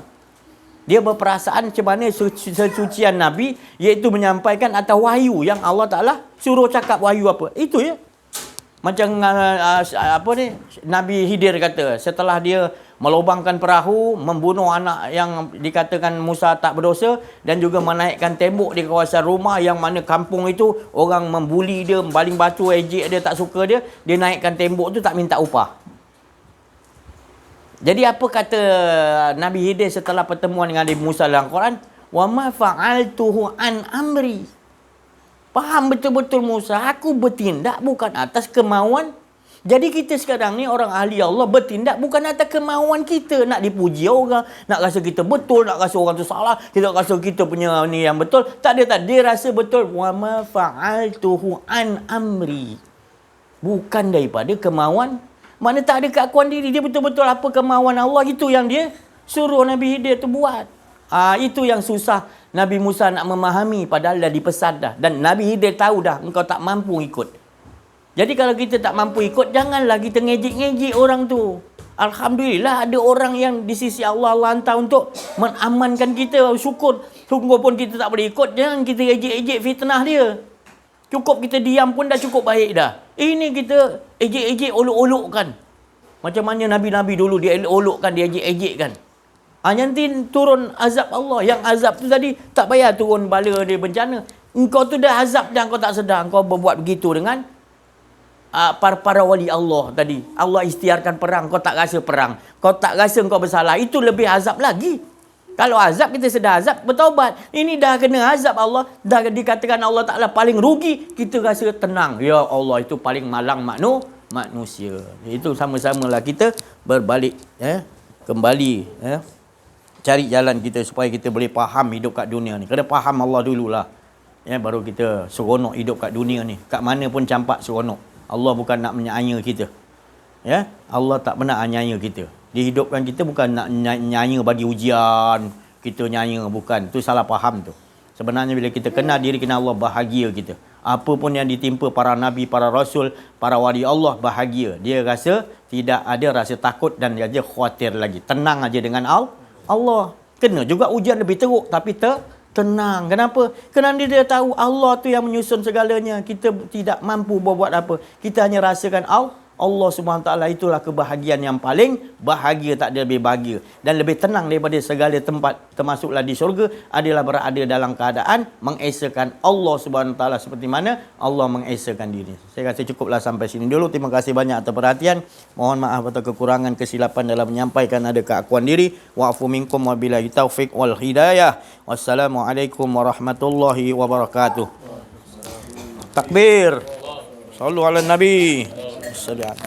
Dia berperasaan macam mana sesucian Nabi, iaitu menyampaikan atas wahyu yang Allah Ta'ala suruh cakap wahyu apa. Itu ya. Macam Nabi Khidir kata, setelah dia melubangkan perahu, membunuh anak yang dikatakan Musa tak berdosa, dan juga menaikkan tembok di kawasan rumah yang mana kampung itu orang membuli dia, baling batu, ejek dia, tak suka dia naikkan tembok tu, tak minta upah. Jadi apa kata Nabi Khidir setelah pertemuan dengan Nabi Musa dalam Quran? Wa ma fa'altuhu an amri. Faham betul-betul Musa, aku bertindak bukan atas kemauan. Jadi kita sekarang ni orang ahli Allah bertindak bukan atas kemauan kita. Nak dipuji orang, nak rasa kita betul, nak rasa orang tu salah, kita rasa kita punya ni yang betul. Tak ada. Dia rasa betul. Wa ma fa'altuhu an amri. Bukan daripada kemauan. Mana tak ada keakuan diri. Dia betul-betul apa kemauan Allah, itu yang dia suruh Nabi Khidir tu buat. Itu yang susah Nabi Musa nak memahami, padahal dah dipesan dah. Dan Nabi Khidir tahu dah engkau tak mampu ikut. Jadi kalau kita tak mampu ikut, janganlah kita ngejek-ngejek orang tu. Alhamdulillah ada orang yang di sisi Allah hantar untuk mengamankan kita. Syukur. Sungguh pun kita tak boleh ikut, jangan kita ejek-ejek fitnah dia. Cukup kita diam pun dah cukup baik dah. Ini kita ejek-ejek, olok-olokkan. Macam mana Nabi-Nabi dulu dia olok-olokkan, dia ejek-ejekkan. Nanti turun azab Allah. Yang azab tu tadi tak payah turun bala dia bencana. Engkau tu dah azab dan kau tak sedar. Kau berbuat begitu dengan para wali Allah tadi. Allah istiarkan perang, kau tak rasa perang. Kau tak rasa kau bersalah. Itu lebih azab lagi. Kalau azab, kita sedar azab, bertaubat. Ini dah kena azab Allah. Dah dikatakan Allah Ta'ala paling rugi. Kita rasa tenang. Ya Allah, itu paling malang manusia. Itu sama-samalah kita berbalik. Kembali. Cari jalan kita supaya kita boleh faham hidup kat dunia ni. Kena faham Allah dululah. Baru kita seronok hidup kat dunia ni. Kat mana pun campak seronok. Allah bukan nak menyayanya kita. Allah tak pernah anyaya kita. Dihidupkan kita bukan nak nyanya bagi ujian, kita nyanya, bukan. Itu salah faham tu. Sebenarnya bila kita kenal diri, kenal Allah, bahagia kita. Apa pun yang ditimpa para nabi, para rasul, para wali Allah, bahagia. Dia rasa tidak ada rasa takut dan dia khawatir lagi. Tenang aja dengan Allah. Kena juga ujian lebih teruk tapi tenang. Kenapa? Kerana dia tahu Allah tu yang menyusun segalanya. Kita tidak mampu berbuat apa. Kita hanya rasakan Allah SWT, itulah kebahagiaan yang paling bahagia, tak ada lebih bahagia dan lebih tenang daripada segala tempat, termasuklah di syurga, adalah berada dalam keadaan mengesakan Allah SWT seperti mana Allah mengesakan diri. Saya rasa cukuplah sampai sini dulu. Terima kasih banyak atas perhatian. Mohon maaf atas kekurangan kesilapan dalam menyampaikan ada keakuan diri. Wa'fu minkum wa billahi taufiq wal hidayah. Wassalamualaikum warahmatullahi wabarakatuh. Takbir. Sallu ala Nabi. Salam.